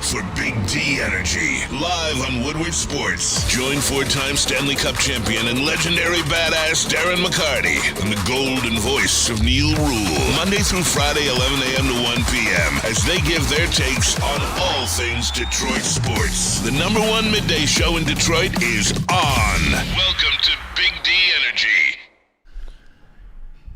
for Big D Energy, live on Woodward Sports. Join four-time Stanley Cup champion and legendary badass Darren McCarty and the golden voice of Neil Rule, Monday through Friday, 11 a.m. to 1 p.m., as they give their takes on all things Detroit sports. The number one midday show in Detroit is on. Welcome to Big D Energy.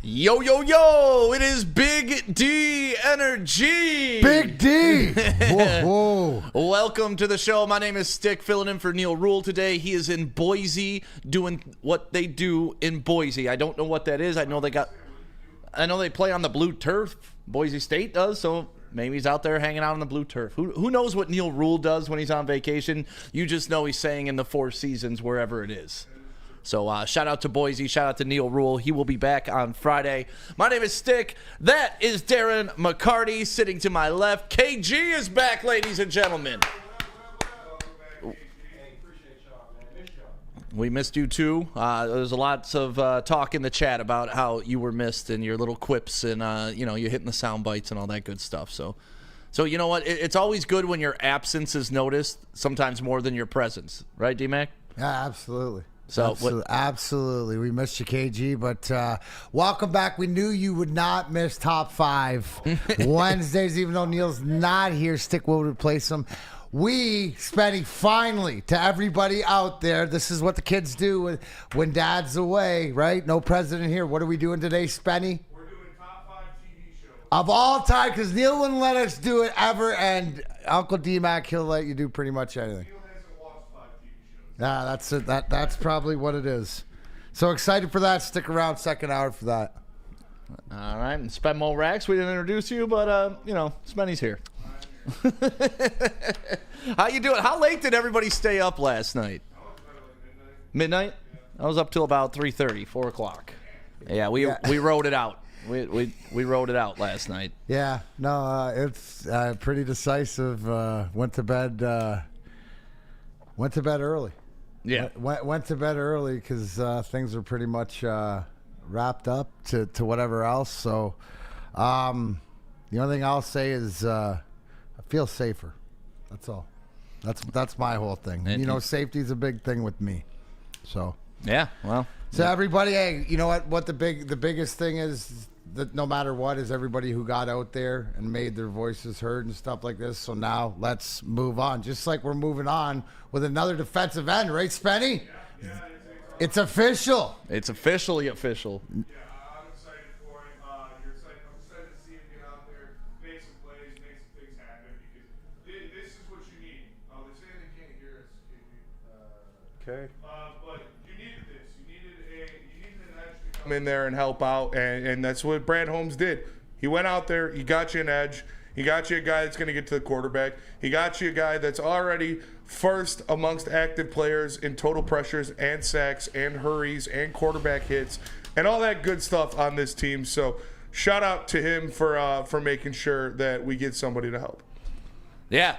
Yo, yo, yo, it is Big D Energy. Big D. Whoa. Welcome to the show. My name is Stick, filling in for Neil Rule today. He is in Boise doing what they do in Boise. I don't know what that is. I know they play on the blue turf. Boise State does, so maybe he's out there hanging out on the blue turf. Who knows what Neil Rule does when he's on vacation? You just know he's saying in the Four Seasons, wherever it is. So shout out to Boise, shout out to Neil Rule. He will be back on Friday. My name is Stick. That is Darren McCarty sitting to my left. KG is back, ladies and gentlemen. We missed you too. There's lots of talk in the chat about how you were missed and your little quips and you hitting the sound bites and all that good stuff. So you know what? It's always good when your absence is noticed, sometimes more than your presence, right, D-Mac? Yeah, absolutely. So absolutely. We missed you, KG, but welcome back. We knew you would not miss top five Wednesdays, even though Neil's not here. Stick will replace him. We, Spenny, finally, to everybody out there, this is what the kids do when dad's away, right? No president here. What are we doing today, Spenny? We're doing top 5 TV shows. Of all time, because Neil wouldn't let us do it ever, and Uncle D-Mac, he'll let you do pretty much anything. That's it. That's probably what it is. So excited for that. Stick around second hour for that. All right. And Spenmo Rax, we didn't introduce you, but, Spenny's here. How you doing? How late did everybody stay up last night? Midnight? I was up till about 3:30, 4 o'clock. Yeah, we rode it out. We rode it out last night. Yeah. No, it's pretty decisive. Went to bed early. Yeah, went to bed early because things are pretty much wrapped up to whatever else. So the only thing I'll say is I feel safer. That's all. That's my whole thing. Safety is a big thing with me. So yeah, well. So everybody, hey, you know what? What the biggest thing is that no matter what is everybody who got out there and made their voices heard and stuff like this. So now let's move on. Just like we're moving on with another defensive end, right, Spenny? Yeah, it's official. It's officially official. Yeah, I'm excited for it. I'm excited to see him get out there, make some plays, make some things happen, because this is what you need. They're saying they can't hear us, Okay. but you needed this. You needed an edge to come in there and help out, and that's what Brad Holmes did. He went out there, he got you an edge. He got you a guy that's going to get to the quarterback. He got you a guy that's already first amongst active players in total pressures and sacks and hurries and quarterback hits and all that good stuff on this team. So shout out to him for making sure that we get somebody to help. Yeah,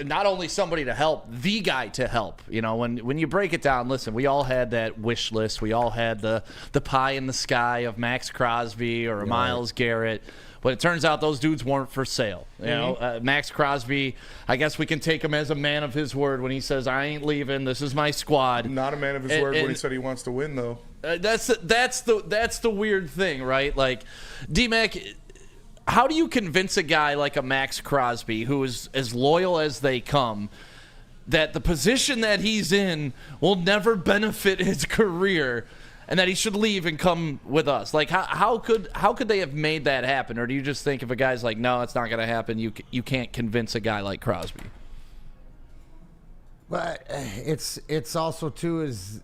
not only somebody to help, the guy to help. When you break it down, listen, we all had that wish list. We all had the pie in the sky of Max Crosby or Myles Garrett. But it turns out those dudes weren't for sale. Max Crosby, I guess we can take him as a man of his word when he says, I ain't leaving, this is my squad. Not a man of his word when he said he wants to win, though. That's the weird thing, right? Like, D-Mac, how do you convince a guy like a Max Crosby, who is as loyal as they come, that the position that he's in will never benefit his career and that he should leave and come with us? Like, how could they have made that happen? Or do you just think if a guy's like, no, it's not going to happen, you can't convince a guy like Crosby? But it's also, too, is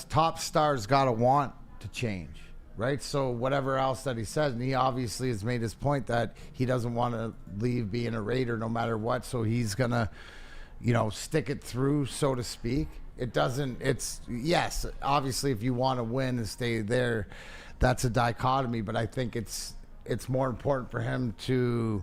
top stars got to want to change, right? So whatever else that he says, and he obviously has made his point that he doesn't want to leave being a Raider no matter what, so he's going to, stick it through, so to speak. Yes, obviously if you want to win and stay there, that's a dichotomy, but I think it's more important for him to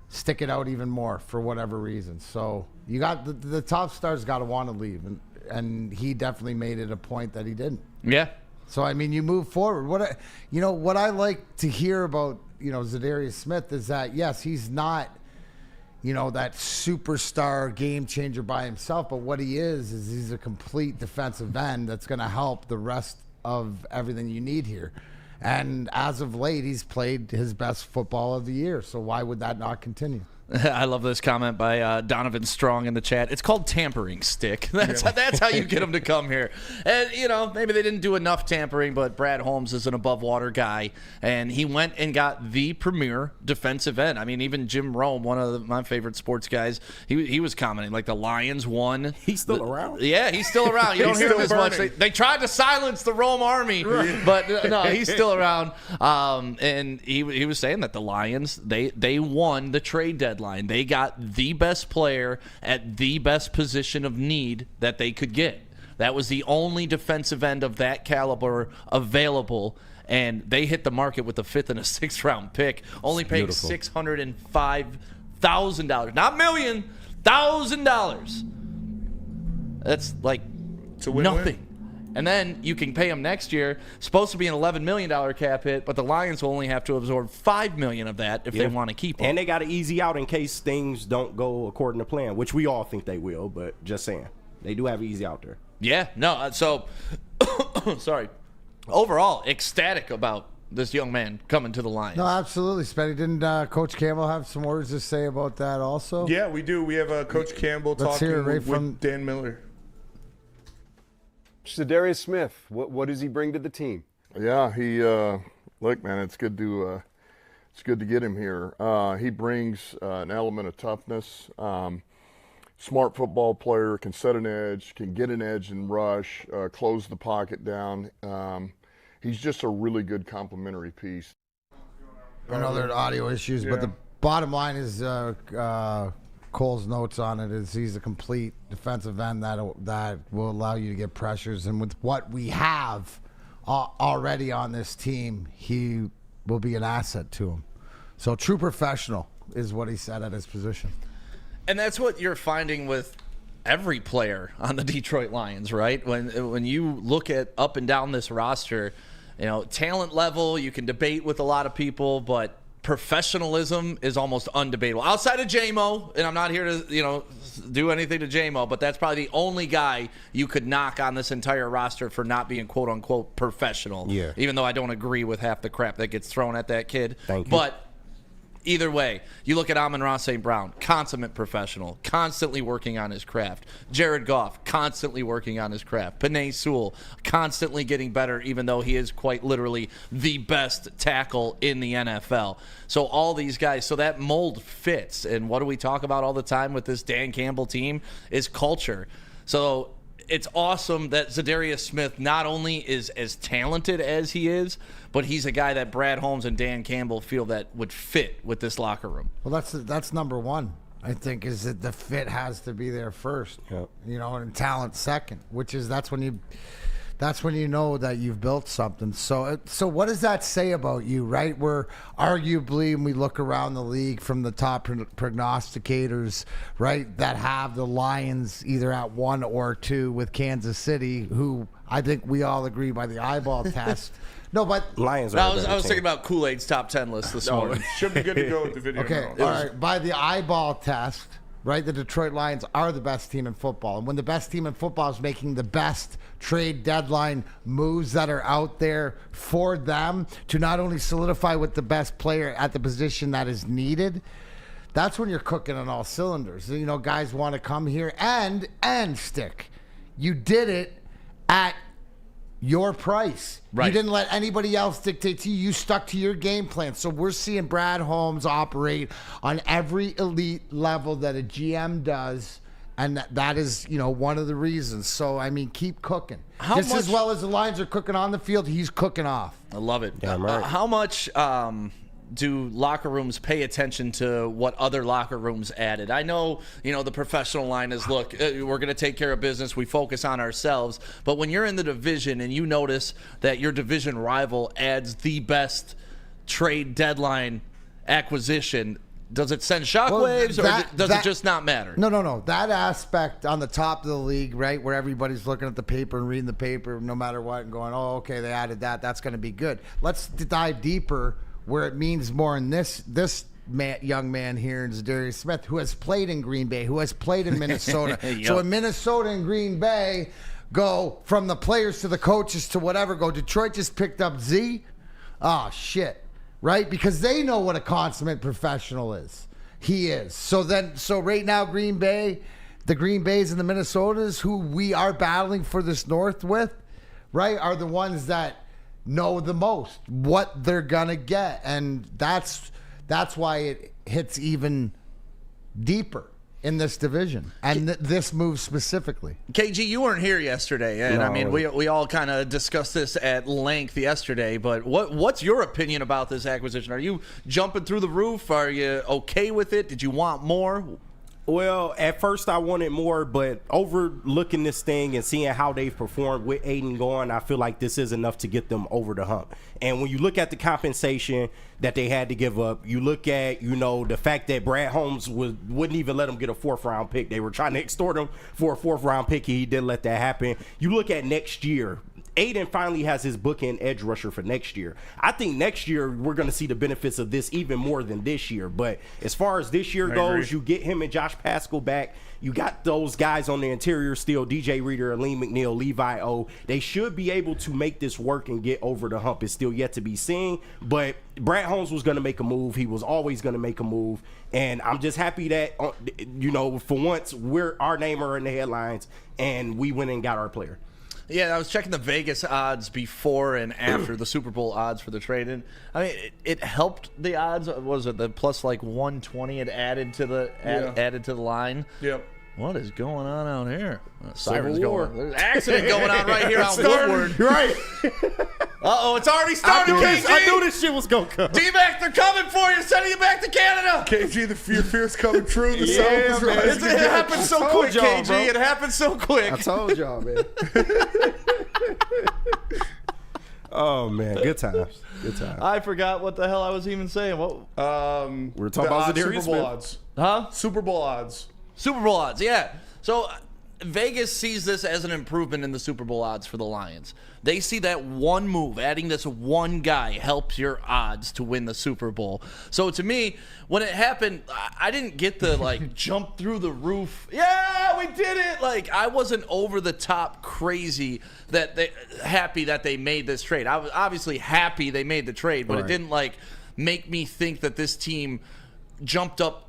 stick it out even more for whatever reason. So you got the top stars got to want to leave, and he definitely made it a point that he didn't. Yeah. So I mean, you move forward. What I like to hear about Zadarius Smith is that yes, he's not that superstar game changer by himself. But what he is he's a complete defensive end that's going to help the rest of everything you need here. And as of late, he's played his best football of the year. So why would that not continue? I love this comment by Donovan Strong in the chat. It's called tampering, Stick. That's how you get them to come here. And, maybe they didn't do enough tampering, but Brad Holmes is an above-water guy, and he went and got the premier defensive end. I mean, even Jim Rome, one of my favorite sports guys, he was commenting, like the Lions won. He's still around? Yeah, he's still around. You don't hear him as much. They tried to silence the Rome army, but no, he's still around. And he was saying that the Lions, they won the trade deadline. They got the best player at the best position of need that they could get. That was the only defensive end of that caliber available, and they hit the market with a 5th and a 6th round pick, only paying $605,000, not million, $1,000. That's like nothing. And then you can pay him next year. Supposed to be an $11 million cap hit, but the Lions will only have to absorb $5 million of that if they want to keep him. And they got to easy out in case things don't go according to plan, which we all think they will, but just saying. They do have easy out there. Yeah, no, so, sorry. Overall, ecstatic about this young man coming to the Lions. No, absolutely, Spenny. Didn't Coach Campbell have some words to say about that also? Yeah, we do. We have Coach Campbell talking with Dan Miller. Zadarius Smith, what does he bring to the team? Yeah, look, man, it's good to get him here. He brings an element of toughness. Smart football player, can set an edge, can get an edge and rush, close the pocket down. He's just a really good complementary piece. I know there are audio issues, but the bottom line is Cole's notes on it is he's a complete defensive end that will allow you to get pressures. And with what we have already on this team, he will be an asset to him. So true professional is what he said at his position. And that's what you're finding with every player on the Detroit Lions, right? When you look at up and down this roster, talent level, you can debate with a lot of people, but professionalism is almost undebatable. Outside of J-Mo, and I'm not here to, do anything to J-Mo, but that's probably the only guy you could knock on this entire roster for not being quote-unquote professional. Yeah. Even though I don't agree with half the crap that gets thrown at that kid. Thank you. But either way, you look at Amon-Ra St. Brown, consummate professional, constantly working on his craft. Jared Goff, constantly working on his craft. Penei Sewell, constantly getting better, even though he is quite literally the best tackle in the NFL. So all these guys, so that mold fits. And what do we talk about all the time with this Dan Campbell team is culture. So it's awesome that Zadarius Smith not only is as talented as he is, but he's a guy that Brad Holmes and Dan Campbell feel that would fit with this locker room. Well, that's number one, I think, is that the fit has to be there first. Yep. And talent second, which is that's when you know that you've built something. So what does that say about you, right? We're arguably, when we look around the league from the top prognosticators, right, that have the Lions either at 1 or 2 with Kansas City, who I think we all agree by the eyeball test. No, but Lions are I was thinking about Kool-Aid's top 10 list this morning. Should be good to go with the video. okay, all right. By the eyeball test, right, the Detroit Lions are the best team in football. And when the best team in football is making the best trade deadline moves that are out there for them to not only solidify with the best player at the position that is needed, that's when you're cooking on all cylinders. Guys want to come here and stick. You did it at your price. Right. You didn't let anybody else dictate to you. You stuck to your game plan. So we're seeing Brad Holmes operate on every elite level that a GM does, and that is, one of the reasons. So, keep cooking. Just as well as the Lions are cooking on the field, he's cooking off. I love it. Yeah, right. How much do locker rooms pay attention to what other locker rooms added? I know, the professional line is, look, we're going to take care of business. We focus on ourselves. But when you're in the division and you notice that your division rival adds the best trade deadline acquisition, does it send shockwaves or does it just not matter? No. That aspect on the top of the league, right, where everybody's looking at the paper and reading the paper no matter what and going, oh, okay, they added that. That's going to be good. Let's dive deeper where it means more in this young man here in Zadarius Smith, who has played in Green Bay, who has played in Minnesota. Yep. So in Minnesota and Green Bay, go from the players to the coaches to whatever. Go, Detroit just picked up Z. Oh, shit. Right? Because they know what a consummate professional is. He is. So right now, Green Bay, the Green Bays and the Minnesotas, who we are battling for this North with, right, are the ones that know the most what they're gonna get, and that's why it hits even deeper in this division and this move specifically. KG, you weren't here yesterday, and No. I mean we all kind of discussed this at length yesterday. But what's your opinion about this acquisition? Are you jumping through the roof? Are you okay with it? Did you want more? Well, at first I wanted more, but overlooking this thing and seeing how they've performed with Aiden gone, I feel like this is enough to get them over the hump. And when you look at the compensation that they had to give up, you look at, the fact that Brad Holmes wouldn't even let him get a 4th-round pick. They were trying to extort him for a 4th-round pick. He didn't let that happen. You look at next year. Aiden finally has his bookend edge rusher for next year. I think next year we're going to see the benefits of this even more than this year. But as far as this year goes, you get him and Josh Pascal back. You got those guys on the interior still, DJ Reader, Aleem McNeil, Levi O. They should be able to make this work and get over the hump. It's still yet to be seen. But Brad Holmes was going to make a move. He was always going to make a move. And I'm just happy that, for once, our name are in the headlines and we went and got our player. Yeah, I was checking the Vegas odds before and after the Super Bowl odds for the trade-in. I mean, it helped the odds. Was it the plus like 120? It added to the line. Yep. What is going on out here? Civil Sirens War. going. There's an accident going on right here on Woodward. Right. It's already started. I knew this shit was going to come. D-Mac, they're coming for you. Sending you back to Canada. KG, the fear's coming true. The Yeah, South is man. rising. It happened so told quick, y'all, KG. bro. It happened so quick. I told y'all, man. Oh, man. Good times. Good times. I forgot what the hell I was even saying. What? We were talking about Zadarius Super Bowl Smith. odds. Huh? Super Bowl odds. Super Bowl odds, yeah. So Vegas sees this as an improvement in the Super Bowl odds for the Lions. They see that one move, adding this one guy, helps your odds to win the Super Bowl. So to me, when it happened, I didn't get the jump through the roof. Yeah, we did it. I wasn't over the top crazy happy that they made this trade. I was obviously happy they made the trade, but it didn't make me think that this team jumped up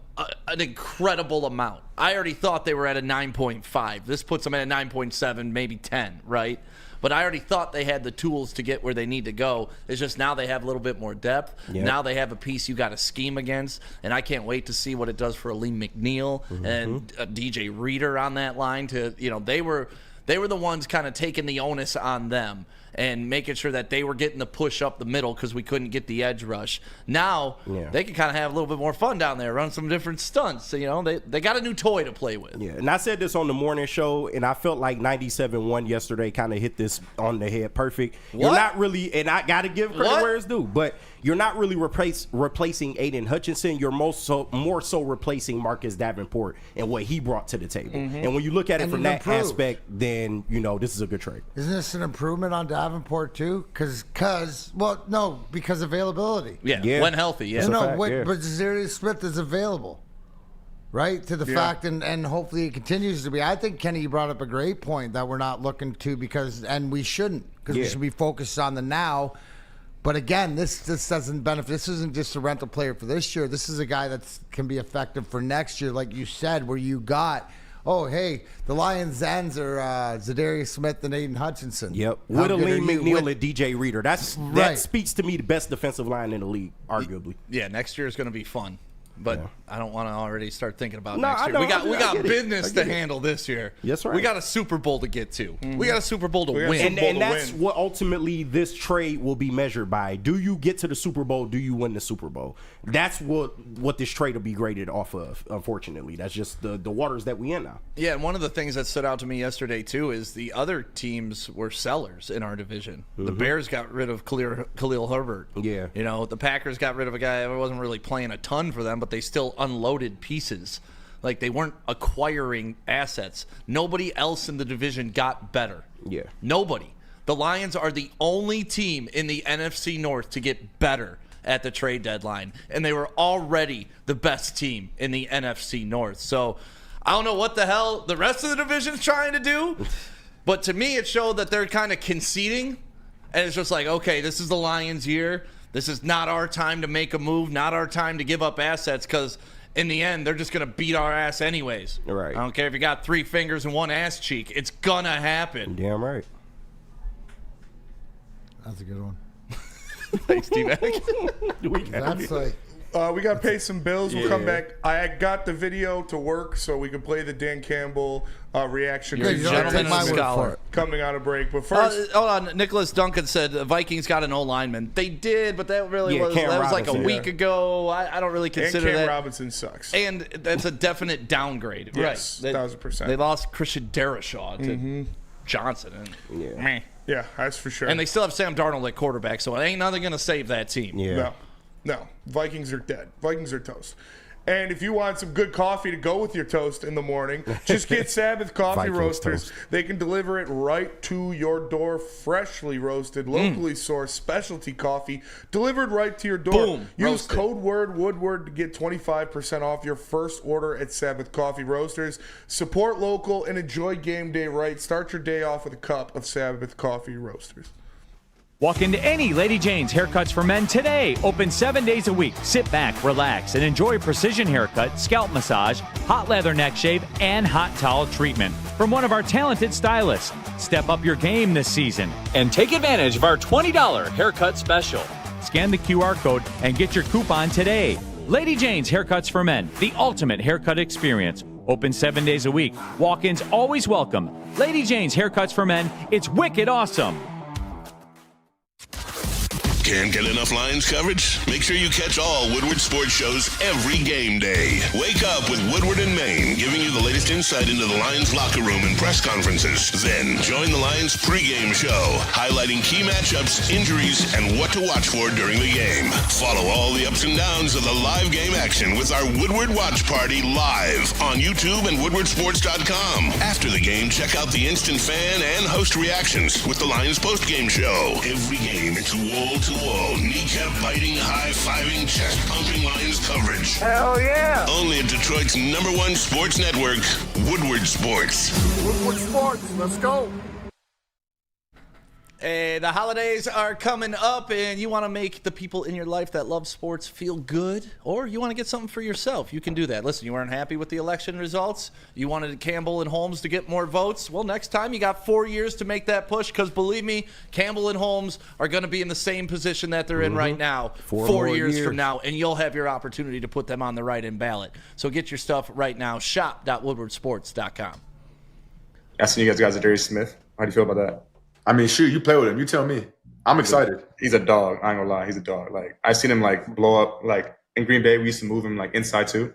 an incredible amount. I already thought they were at a 9.5. This puts them at a 9.7, maybe 10, right? But I already thought they had the tools to get where they need to go. It's just now they have a little bit more depth. Yep. Now they have a piece you got to scheme against, and I can't wait to see what it does for Aleem McNeil and DJ Reader on that line. They were the ones kind of taking the onus on them and making sure that they were getting the push up the middle because we couldn't get the edge rush. Now they can kind of have a little bit more fun down there, run some different stunts. So, they got a new toy to play with. Yeah, and I said this on the morning show, and I felt like 97-1 yesterday kind of hit this on the head perfect. What? You're not really, and I got to give credit What? where it's due, but you're not really replacing Aiden Hutchinson. You're more so replacing Marcus Davenport and what he brought to the table. And when you look at it from that aspect, then this is a good trade. Isn't this an improvement on Davenport too? Because availability. Yeah, when healthy, yeah. But Zadarius Smith is available, right? To the fact, and hopefully it continues to be. I think, Kenny, you brought up a great point that we're not looking to and we shouldn't, because we should be focused on the now. But again, this doesn't benefit. This isn't just a rental player for this year. This is a guy that can be effective for next year, like you said, where you got, the Lions' ends are Zadarius Smith and Aiden Hutchinson. Yep. How With good are Aleem you? McNeil and DJ Reader. That speaks to me the best defensive line in the league, arguably. Yeah, next year is going to be fun. But I don't want to already start thinking about No, next I year. know, We got I get it. business to handle this year. Yes, right. We got a Super Bowl to get to. We got a Super Bowl to win. And that's what ultimately this trade will be measured by. Do you get to the Super Bowl? Do you win the Super Bowl? That's what this trade will be graded off of, unfortunately. That's just the waters that we in now. Yeah, and one of the things that stood out to me yesterday, too, is the other teams were sellers in our division. The Bears got rid of Khalil Herbert. Yeah. The Packers got rid of a guy that wasn't really playing a ton for them, but they still unloaded pieces. They weren't acquiring assets. Nobody else in the division got better. Yeah. Nobody. The Lions are the only team in the NFC North to get better at the trade deadline, and they were already the best team in the NFC North. So I don't know what the hell the rest of the division's trying to do, but to me it showed that they're kind of conceding, and it's just like, okay, this is the Lions' year. This is not our time to make a move, not our time to give up assets, because in the end, they're just going to beat our ass anyways. Right. I don't care if you got 3 fingers and 1 ass cheek. It's going to happen. Damn right. That's a good one. Thanks, T-Mac. That's like, We got to pay some bills. We'll come back. I got the video to work so we could play the Dan Campbell reaction. You're a video gentleman and a scholar. coming out of break. But first, Hold on. Nicholas Duncan said the Vikings got an O-lineman. They did, but that really was like a week ago. I don't really consider and Cam that. Robinson sucks. And that's a definite downgrade. Yes, right. 1,000%. They lost Christian Darrisaw to Johnson. And, meh. Yeah, that's for sure. And they still have Sam Darnold at quarterback, so it ain't nothing going to save that team. Yeah. No. Vikings are dead. Vikings are toast. And if you want some good coffee to go with your toast in the morning, just get Sabbath Coffee Vikings Roasters. toast. They can deliver it right to your door, freshly roasted, locally sourced specialty coffee delivered right to your door. Boom. Use Roasted. code word Woodward to get 25% off your first order at Sabbath Coffee Roasters. Support local and enjoy game day right. Start your day off with a cup of Sabbath Coffee Roasters. Walk into any Lady Jane's Haircuts for Men today. Open 7 days a week. Sit back, relax, and enjoy precision haircut, scalp massage, hot leather neck shave, and hot towel treatment from one of our talented stylists. Step up your game this season and take advantage of our $20 haircut special. Scan the QR code and get your coupon today. Lady Jane's Haircuts for Men, the ultimate haircut experience. Open 7 days a week. Walk-ins always welcome. Lady Jane's Haircuts for Men. It's wicked awesome. Can't get enough Lions coverage? Make sure you catch all Woodward sports shows every game day. Wake up with Woodward and Maine, giving you the latest insight into the Lions locker room and press conferences. Then join the Lions pregame show, highlighting key matchups, injuries, and what to watch for during the game. Follow all the ups and downs of the live game action with our Woodward Watch Party live on YouTube and WoodwardSports.com. After the game, check out the instant fan and host reactions with the Lions postgame show. Every game, it's wall-to-wall, kneecap-biting, high-fiving, chest-pumping Lions coverage. Hell yeah! Only at Detroit's #1 sports network, Woodward Sports. Woodward Sports, let's go. Hey, the holidays are coming up, and you want to make the people in your life that love sports feel good, or you want to get something for yourself, you can do that. Listen, you weren't happy with the election results? You wanted Campbell and Holmes to get more votes? Well, next time you got 4 years to make that push, because believe me, Campbell and Holmes are going to be in the same position that they're in right now 4 years from now, and you'll have your opportunity to put them on the write-in ballot. So get your stuff right now. Shop.woodwardsports.com. I seen you guys are Darius Smith. How do you feel about that? I mean, shoot, you play with him. You tell me. I'm excited. He's a dog. I ain't gonna lie. He's a dog. Like, I seen him like blow up. Like in Green Bay, we used to move him like inside too,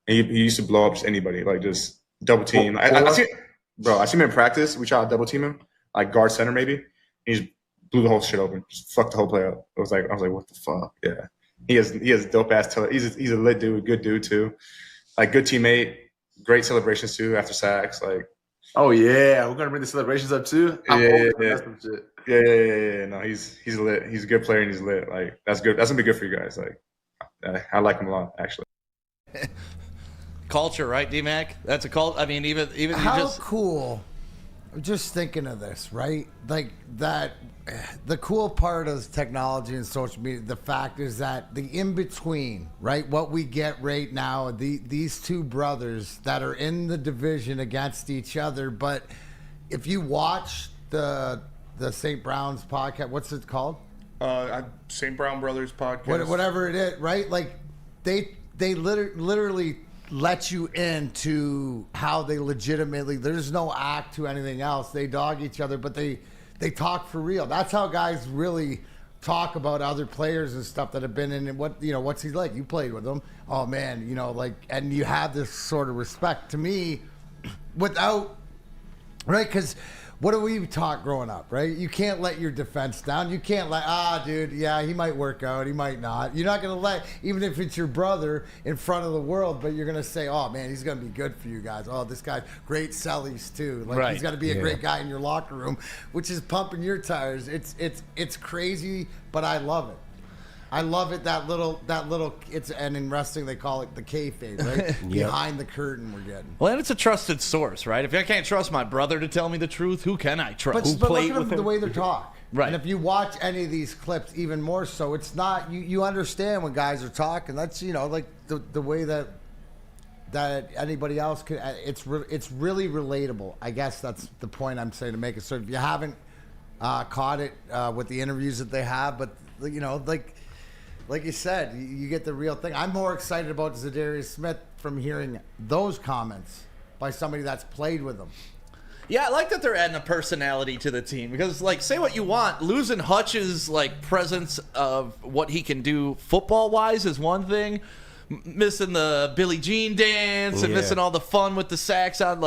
and he used to blow up just anybody. Like just double team. I seen him in practice. We tried to double team him, like guard center maybe. He just blew the whole shit open. Just fucked the whole play up. I was like, what the fuck? Yeah. He has dope ass. He's a lit dude, good dude too. Like good teammate, great celebrations too after sacks. Like. Oh yeah, we're gonna bring the celebrations up too. Yeah. No, he's lit. He's a good player and he's lit. Like that's good. That's gonna be good for you guys. Like I like him a lot actually. Culture, right, D-Mac? That's a cult. I mean, even How cool. I'm just thinking of this, right? Like that. The cool part of technology and social media, the fact is that the in-between, right? What we get right now, these two brothers that are in the division against each other. But if you watch the St. Brown's podcast, what's it called? St. Brown Brothers podcast. Whatever it is, right? Like they literally let you into how they legitimately, there's no act to anything else. They dog each other, but they talk for real. That's how guys really talk about other players and stuff that have been in. What's he like? You played with him. Oh man, and you have this sort of respect to me without, right? Because what do we taught growing up, right? You can't let your defense down. You can't dude, yeah, he might work out, he might not. You're not going to let, even if it's your brother in front of the world, but you're going to say, oh man, he's going to be good for you guys. Oh, this guy's great sellies too. Like he's got to be a great guy in your locker room, which is pumping your tires. It's crazy, but I love it. I love it. That little. And in wrestling they call it the kayfabe, right? Behind the curtain, we're getting. Well, and it's a trusted source, right? If I can't trust my brother to tell me the truth, who can I trust? But look at the way they talk. Right. And if you watch any of these clips, even more so, it's not you understand when guys are talking. That's like the way that anybody else could. It's really relatable. I guess that's the point I'm saying to make it. So if you haven't caught it with the interviews that they have, but like you said, you get the real thing. I'm more excited about Zadarius Smith from hearing those comments by somebody that's played with him. Yeah, I like that they're adding a personality to the team because, say what you want, losing Hutch's presence of what he can do football-wise is one thing. Missing the Billie Jean dance and missing all the fun with the sacks on,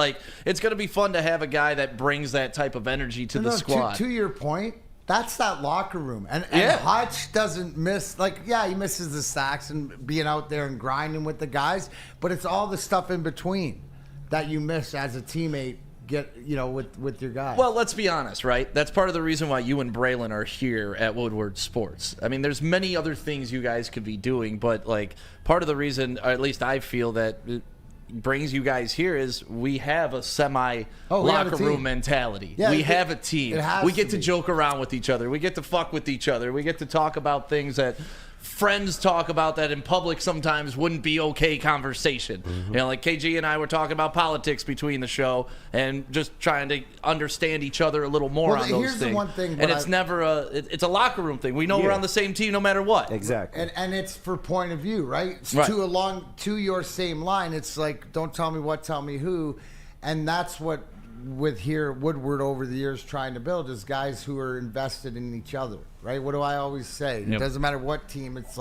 it's going to be fun to have a guy that brings that type of energy to the squad. To your point, that's that locker room. And Hutch doesn't miss, he misses the sacks and being out there and grinding with the guys, but it's all the stuff in between that you miss as a teammate. With your guys. Well, let's be honest, right? That's part of the reason why you and Braylon are here at Woodward Sports. I mean, there's many other things you guys could be doing, but part of the reason, or at least I feel that it brings you guys here is we have a locker room mentality. Yeah, we have a team. We get to joke around with each other. We get to fuck with each other. We get to talk about things that friends talk about that in public sometimes wouldn't be okay conversation. Mm-hmm. KG and I were talking about politics between the show and just trying to understand each other a little more on those here's things. The one thing, and it's never it's a locker room thing. We know we're on the same team no matter what. Exactly. And it's for point of view, right? To your same line, it's don't tell me what, tell me who. And that's what Woodward over the years trying to build is guys who are invested in each other, right? What do I always say? It doesn't matter what team. It's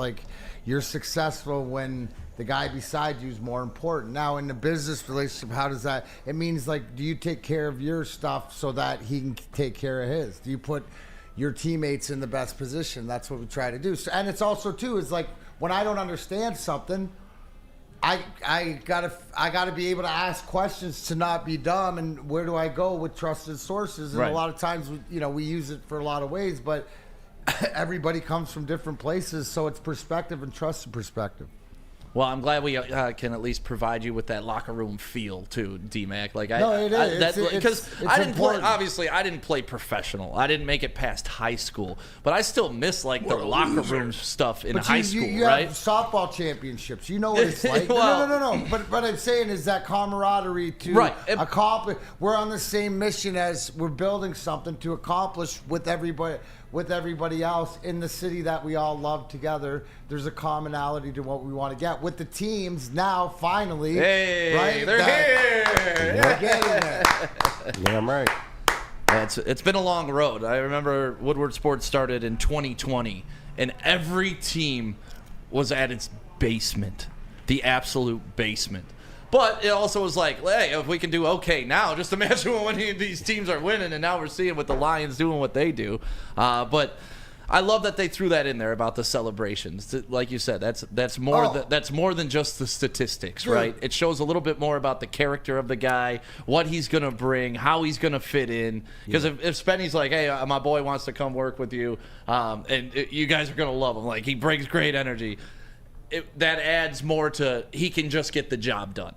you're successful when the guy beside you is more important. Now, in the business relationship, how does that? It means do you take care of your stuff so that he can take care of his? Do you put your teammates in the best position? That's what we try to do. So, and it's also too is when I don't understand something, I gotta be able to ask questions to not be dumb. And where do I go with trusted sources? And a lot of times, we use it for a lot of ways, but everybody comes from different places, so it's perspective and trusted perspective. Well, I'm glad we can at least provide you with that locker room feel too, D-Mac. It is. Because I didn't play. Obviously, I didn't play professional. I didn't make it past high school, but I still miss the locker room stuff in high school. You right? have softball championships. You know what it's like. No. But what I'm saying is that camaraderie to accomplish. We're on the same mission as we're building something to accomplish with everybody else in the city that we all love together. There's a commonality to what we want to get with the teams now. Finally, right? They're here. They're getting it. Damn right. It's been a long road. I remember Woodward Sports started in 2020, and every team was at its basement, the absolute basement. But it also was hey, if we can do okay now, just imagine when these teams are winning, and now we're seeing what the Lions doing what they do. But I love that they threw that in there about the celebrations. Like you said, that's more than just the statistics, right? It shows a little bit more about the character of the guy, what he's gonna bring, how he's gonna fit in. Because if Spenny's hey, my boy wants to come work with you, and you guys are gonna love him. He brings great energy. That adds more to he can just get the job done.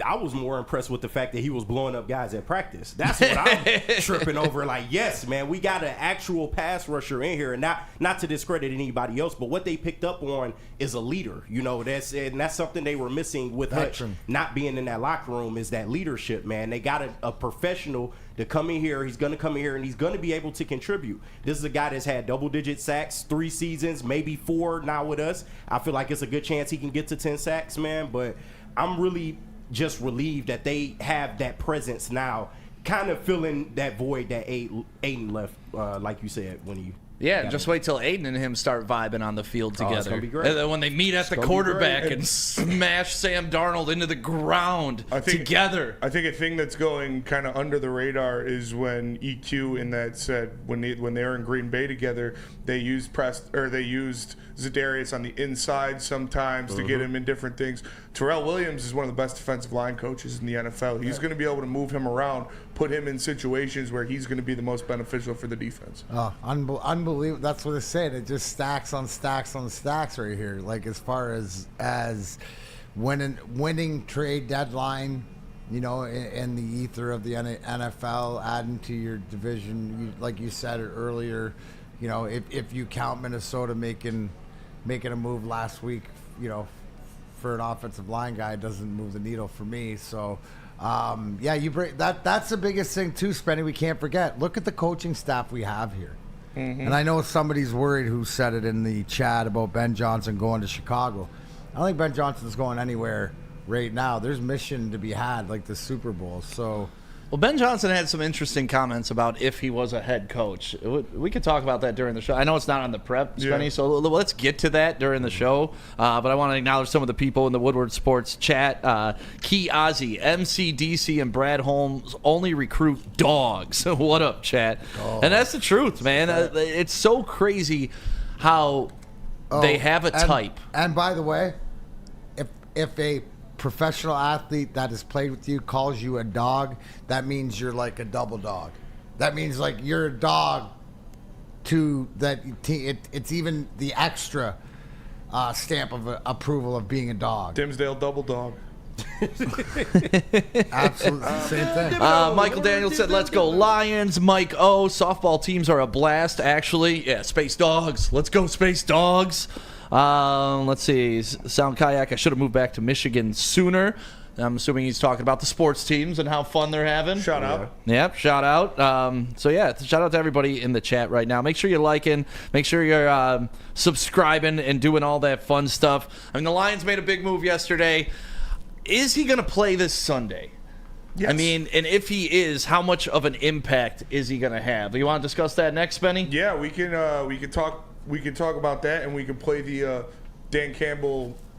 I was more impressed with the fact that he was blowing up guys at practice. That's what I'm tripping over. Yes, man, we got an actual pass rusher in here, and not to discredit anybody else, but what they picked up on is a leader. That's something they were missing with Hutch not being in that locker room is that leadership, man. They got a professional to come in here. He's going to come in here, and he's going to be able to contribute. This is a guy that's had double-digit sacks 3 seasons, maybe 4 now with us. I feel like it's a good chance he can get to 10 sacks, man, but I'm really just relieved that they have that presence now, kind of filling that void that Aiden left, like you said, when he just wait till Aiden and him start vibing on the field together. It's gonna be great. And then when they meet at the quarterback and smash Sam Darnold into the ground together. I think a thing that's going kind of under the radar is when EQ in that said when they were in Green Bay together, they used Zadarius on the inside sometimes to get him in different things. Terrell Williams is one of the best defensive line coaches in the NFL. He's going to be able to move him around put him in situations where he's going to be the most beneficial for the defense. Unbelievable. That's what it's saying. It just stacks on stacks on stacks right here. Like as far as winning trade deadline, in the ether of the NFL, adding to your division, like you said earlier, if you count Minnesota making a move last week, for an offensive line guy, it doesn't move the needle for me. So, you bring that's the biggest thing too, Spenny. We can't forget. Look at the coaching staff we have here. Mm-hmm. And I know somebody's worried who said it in the chat about Ben Johnson going to Chicago. I don't think Ben Johnson's going anywhere right now. There's mission to be had, like the Super Bowl. So, well, Ben Johnson had some interesting comments about if he was a head coach. We could talk about that during the show. I know it's not on the prep, Spenny, so let's get to that during the show. But I want to acknowledge some of the people in the Woodward Sports chat. Key Ozzy, MCDC, and Brad Holmes only recruit dogs. What up, chat? Oh. And that's the truth, man. It's so crazy how they have a type. And by the way, if a professional athlete that has played with you calls you a dog, that means you're like a double dog. That means like you're a dog to that. It's even the extra stamp of approval of being a dog. Dimsdale double dog. Absolutely same thing. Michael Daniels said, "Let's go Lions." Mike O, softball teams are a blast. Actually, yeah, Space Dogs. Let's go Space Dogs. Let's see. Sound Kayak, I should have moved back to Michigan sooner. I'm assuming he's talking about the sports teams and how fun they're having. Shout out. Yep, shout out. Shout out to everybody in the chat right now. Make sure you're liking. Make sure you're subscribing and doing all that fun stuff. I mean, the Lions made a big move yesterday. Is he going to play this Sunday? Yes. I mean, and if he is, how much of an impact is he going to have? Do you want to discuss that next, Benny? Yeah, we can talk. We can talk about that, and we can play the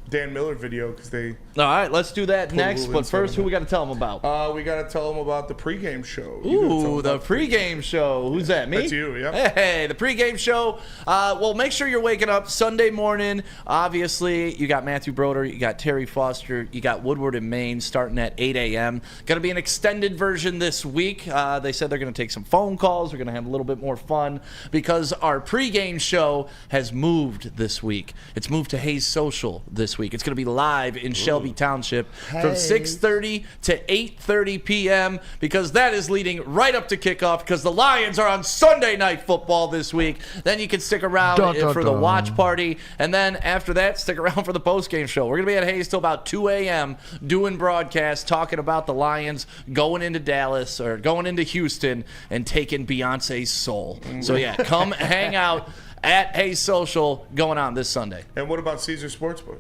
Dan Miller video because they. All right, let's do that next. But first, who we got to tell them about? We got to tell them about the pregame show. Ooh, the pregame show. Who's that? Me? That's you. Yeah. Hey, the pregame show. Well, make sure you're waking up Sunday morning. Obviously, you got Matthew Broder, you got Terry Foster, you got Woodward and Maine starting at 8 a.m. Going to be an extended version this week. They said they're going to take some phone calls. We're going to have a little bit more fun because our pregame show has moved this week. It's moved to Hayes Social this week. It's going to be live in Shelby Township from 6:30 to 8:30 p.m. because that is leading right up to kickoff because the Lions are on Sunday Night Football this week. Then you can stick around for the watch party, and then after that, stick around for the postgame show. We're going to be at Hayes till about 2 a.m. doing broadcasts, talking about the Lions going into Dallas or going into Houston and taking Beyonce's soul. So, yeah, come hang out at Hayes Social going on this Sunday. And what about Caesar Sportsbook?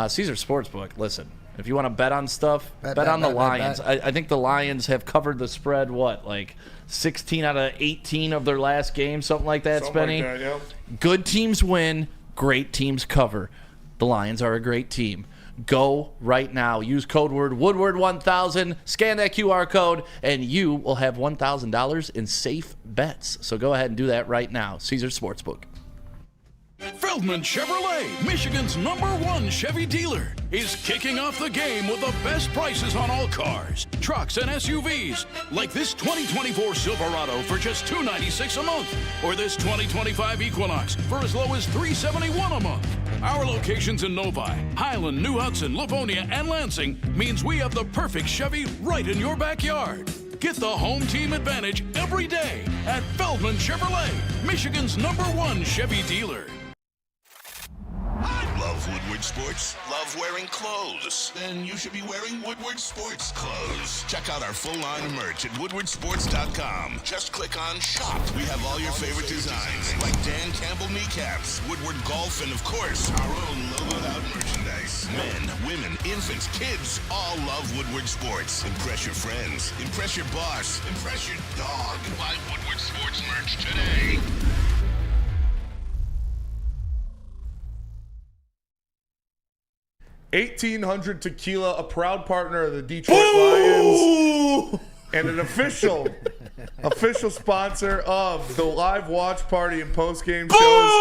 Caesar Sportsbook, listen, if you want to bet on stuff, bet on the Lions. I think the Lions have covered the spread, like 16 out of 18 of their last games, something like that, Spenny? Like that, yeah. Good teams win, great teams cover. The Lions are a great team. Go right now. Use code word Woodward1000, scan that QR code, and you will have $1,000 in safe bets. So go ahead and do that right now. Caesar Sportsbook. Feldman Chevrolet, Michigan's #1 Chevy dealer, is kicking off the game with the best prices on all cars, trucks, and SUVs, like this 2024 Silverado for just $296 a month, or this 2025 Equinox for as low as $371 a month. Our locations in Novi, Highland, New Hudson, Livonia, and Lansing means we have the perfect Chevy right in your backyard. Get the home team advantage every day at Feldman Chevrolet, Michigan's #1 Chevy dealer. Love Woodward Sports? Love wearing clothes? Then you should be wearing Woodward Sports clothes. Check out our full line of merch at woodwardsports.com. Just click on shop. We have all your favorite designs, like Dan Campbell kneecaps, Woodward golf, and of course, our own logoed out merchandise. Men, women, infants, kids all love Woodward Sports. Impress your friends. Impress your boss. Impress your dog. Buy Woodward Sports merch today. $1,800 Tequila, a proud partner of the Detroit Lions, and an official sponsor of the live watch party and post-game shows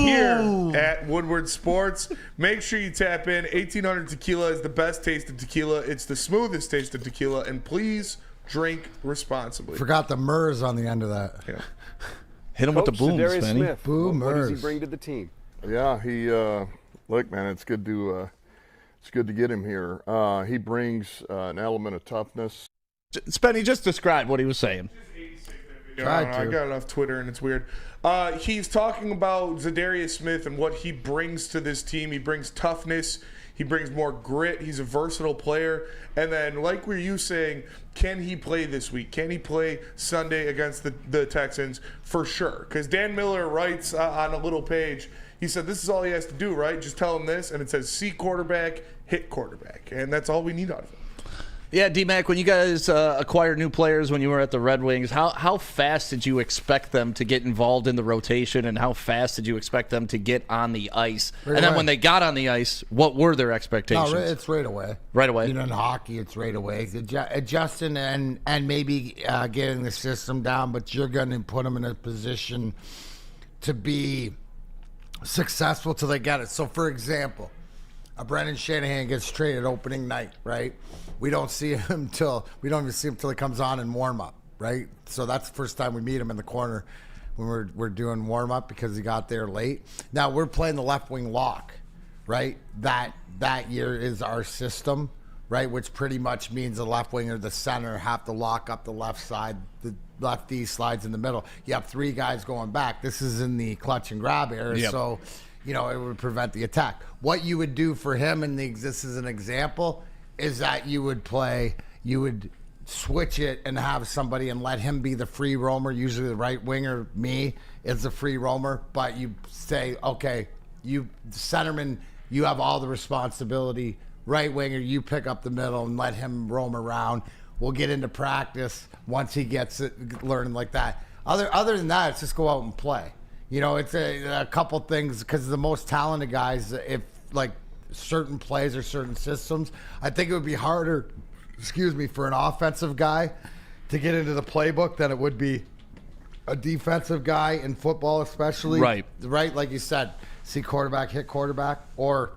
here at Woodward Sports. Make sure you tap in. $1,800 Tequila is the best taste of tequila. It's the smoothest taste of tequila, and please drink responsibly. Forgot the MERS on the end of that. Yeah. Hit him with the Coach booms, Zadarius Benny. Smith, what does he Boomers. bring to the team? Yeah, he look, man, it's good to get him here. He brings an element of toughness. Spenny, just describe what he was saying. I don't know. I got it off Twitter and it's weird. He's talking about Zadarius Smith and what he brings to this team. He brings toughness. He brings more grit. He's a versatile player. And then, like were you saying, can he play this week? Can he play Sunday against the Texans? For sure. Because Dan Miller writes on a little page, he said this is all he has to do, right? Just tell him this, and it says see quarterback, hit quarterback. And that's all we need out of him. Yeah, D-Mac, when you guys acquired new players when you were at the Red Wings, how fast did you expect them to get involved in the rotation, and how fast did you expect them to get on the ice? Right and then away. when they got on the ice, what were their expectations? No, it's right away. Right away. You know, in hockey, it's right away. Adjusting and maybe getting the system down, but you're going to put them in a position to be successful till they get it. So, for example, Brendan Shanahan gets traded opening night, right? We don't see him till he comes on and warm up, right? So that's the first time we meet him in the corner when we're doing warm up because he got there late. Now we're playing the left wing lock, right? That year is our system, right? Which pretty much means the left wing or the center have to lock up the left side. The lefty slides in the middle. You have three guys going back. This is in the clutch and grab area, Yep. so it would prevent the attack. What you would do for him, and this is an example, is that you would switch it and have somebody and let him be the free roamer, usually the right winger, me, is the free roamer, but you say, okay, you centerman, you have all the responsibility, right winger, you pick up the middle and let him roam around. We'll get into practice once he gets it, learning like that. Other than that, it's just go out and play. It's a couple things because the most talented guys, if like certain plays or certain systems, I think it would be harder, for an offensive guy to get into the playbook than it would be a defensive guy in football, especially. Right. Right, like you said, see quarterback, hit quarterback, or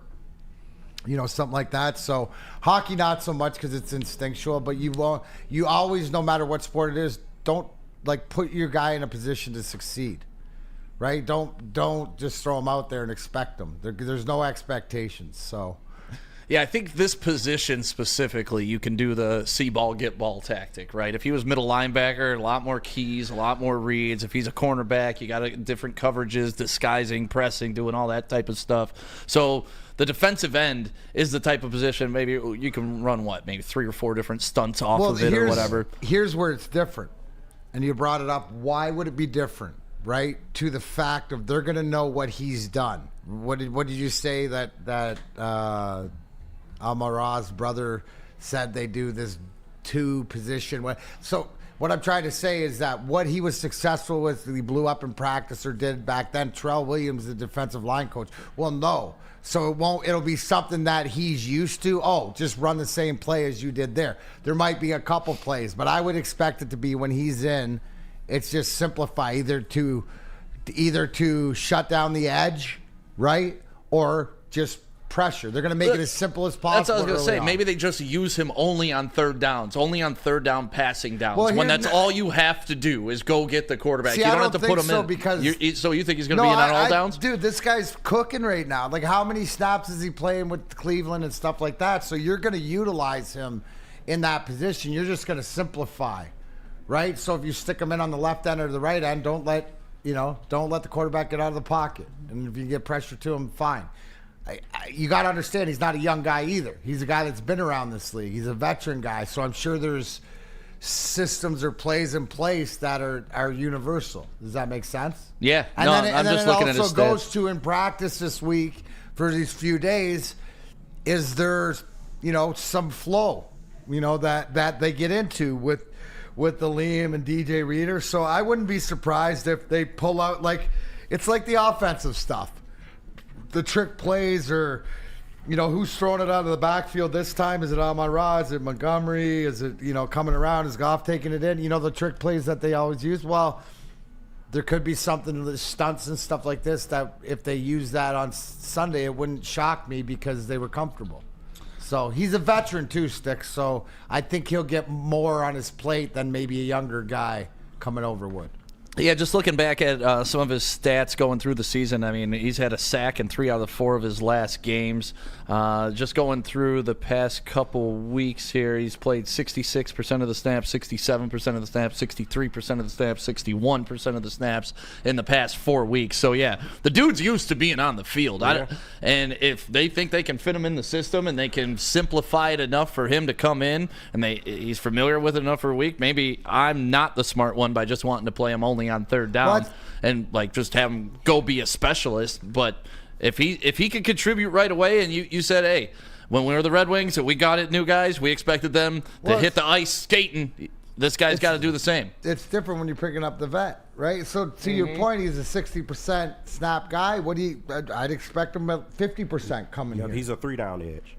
something like that. So hockey, not so much because it's instinctual, but you always, no matter what sport it is, don't put your guy in a position to succeed. Right? Don't just throw him out there and expect him. There's no expectations. So, Yeah, I think this position specifically, you can do the see ball, get ball tactic, right? If he was middle linebacker, a lot more keys, a lot more reads. If he's a cornerback, you got different coverages, disguising, pressing, doing all that type of stuff. So the defensive end is the type of position maybe you can run, maybe 3 or 4 different stunts off of it or whatever. Here's where it's different. And you brought it up. Why would it be different? Right, to the fact of they're going to know what he's done. What did you say that Amon-Ra's brother said they do this 2 position? So what I'm trying to say is that what he was successful with, he blew up in practice or did back then. Terrell Williams, the defensive line coach. Well, no. So it'll be something that he's used to. Oh, just run the same play as you did there. There might be a couple plays, but I would expect it to be when he's in. It's just simplify either to shut down the edge, right, or just pressure. They're going to make it as simple as possible. That's what I was going to say. on. Maybe they just use him only on third downs, only on third down passing downs. Well, when that's all you have to do is go get the quarterback. See, you I don't don't have to think put him so in. because So you think he's going to be in on all downs? Dude, this guy's cooking right now. Like, how many snaps is he playing with Cleveland and stuff like that? So you're going to utilize him in that position. You're just going to simplify. Right, so if you stick him in on the left end or the right end, don't let the quarterback get out of the pocket. And if you get pressure to him, fine. You got to understand, he's not a young guy either. He's a guy that's been around this league. He's a veteran guy, so I'm sure there's systems or plays in place that are universal. Does that make sense? Yeah. And no, then, I'm just looking at his also goes stats. to in practice this week for these few days. Is there, some flow, that they get into with the Liam and DJ Reader. So I wouldn't be surprised if they pull out it's like the offensive stuff. The trick plays or, who's throwing it out of the backfield this time? Is it Amon-Ra? Is it Montgomery? Is it, coming around? Is Goff taking it in? The trick plays that they always use. Well, there could be something, the stunts and stuff like this, that if they use that on Sunday, it wouldn't shock me because they were comfortable. So he's a veteran too, Stick. So I think he'll get more on his plate than maybe a younger guy coming over would. Yeah, just looking back at some of his stats going through the season, I mean, he's had a sack in 3 out of the 4 of his last games. Just going through the past couple weeks here, he's played 66% of the snaps, 67% of the snaps, 63% of the snaps, 61% of the snaps in the past 4 weeks. So, yeah, the dude's used to being on the field. Yeah. And if they think they can fit him in the system and they can simplify it enough for him to come in and he's familiar with it enough for a week, maybe I'm not the smart one by just wanting to play him only on third down and like just have him go be a specialist. But if he could contribute right away, and you said, hey, when we were the Red Wings and we got it new guys, we expected them to hit the ice skating. This guy's got to do the same. It's different when you're picking up the vet, right? So to your point, he's a 60% snap guy. I'd expect him at 50% coming here. He's a 3-down edge.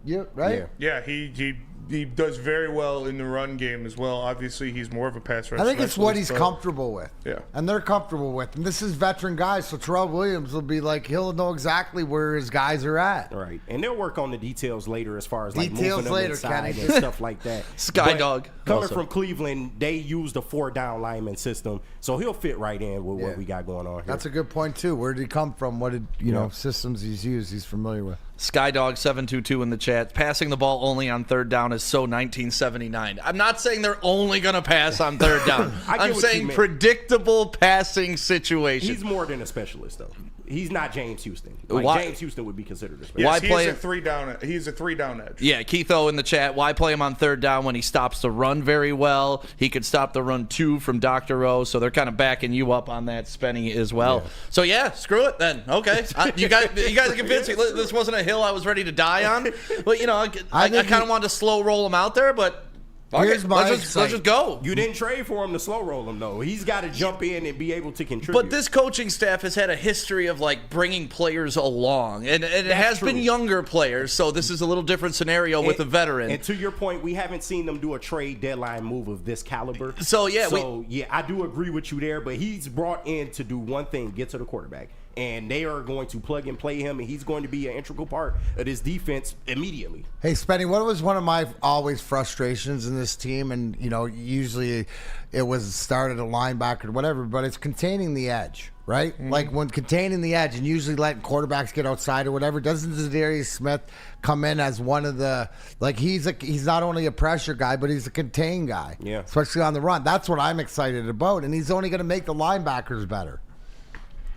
Yeah, right? Yeah, he does very well in the run game as well. Obviously, he's more of a pass rush. I think it's what he's comfortable with. Yeah. And they're comfortable with. And this is veteran guys, so Terrell Williams will be like, he'll know exactly where his guys are at. Right. And they'll work on the details later as far as like Details moving them later, inside Kenny. and stuff like that. Sky But dog. Coming Also. from Cleveland, they use the 4-down lineman system, so he'll fit right in with what we got going on here. That's a good point, too. Where did he come from? What did, systems he's used, he's familiar with. Skydog722 in the chat. Passing the ball only on third down is so 1979. I'm not saying they're only going to pass on third down. I'm saying predictable passing situations. He's more than a specialist, though. He's not James Houston. James Houston would be considered a specialist. Yes, Why play he's a 3-down edge. Yeah, Keitho in the chat. Why play him on third down when he stops the run very well? He could stop the run too from Dr. O, so they're kind of backing you up on that, Spenny, as well. Yeah. So, yeah, screw it then. Okay. You guys are convinced this wasn't a hill I was ready to die on. But, I kind of wanted to slow roll him out there, but Here's my let's just go. You didn't trade for him to slow roll him, though. He's got to jump in and be able to contribute. But this coaching staff has had a history of bringing players along, and it has been younger players. So this is a little different scenario with a veteran. And to your point, we haven't seen them do a trade deadline move of this caliber. So I do agree with you there. But he's brought in to do one thing: get to the quarterback. And they are going to plug and play him, and he's going to be an integral part of this defense immediately. Hey, Spenny, what was one of my always frustrations in this team? And, usually it was started a linebacker or whatever, but it's containing the edge, right? Mm-hmm. Like when containing the edge and usually letting quarterbacks get outside or whatever, doesn't Zadarius Smith come in as one of the, he's not only a pressure guy, but he's a contain guy. Yeah. Especially on the run. That's what I'm excited about. And he's only going to make the linebackers better.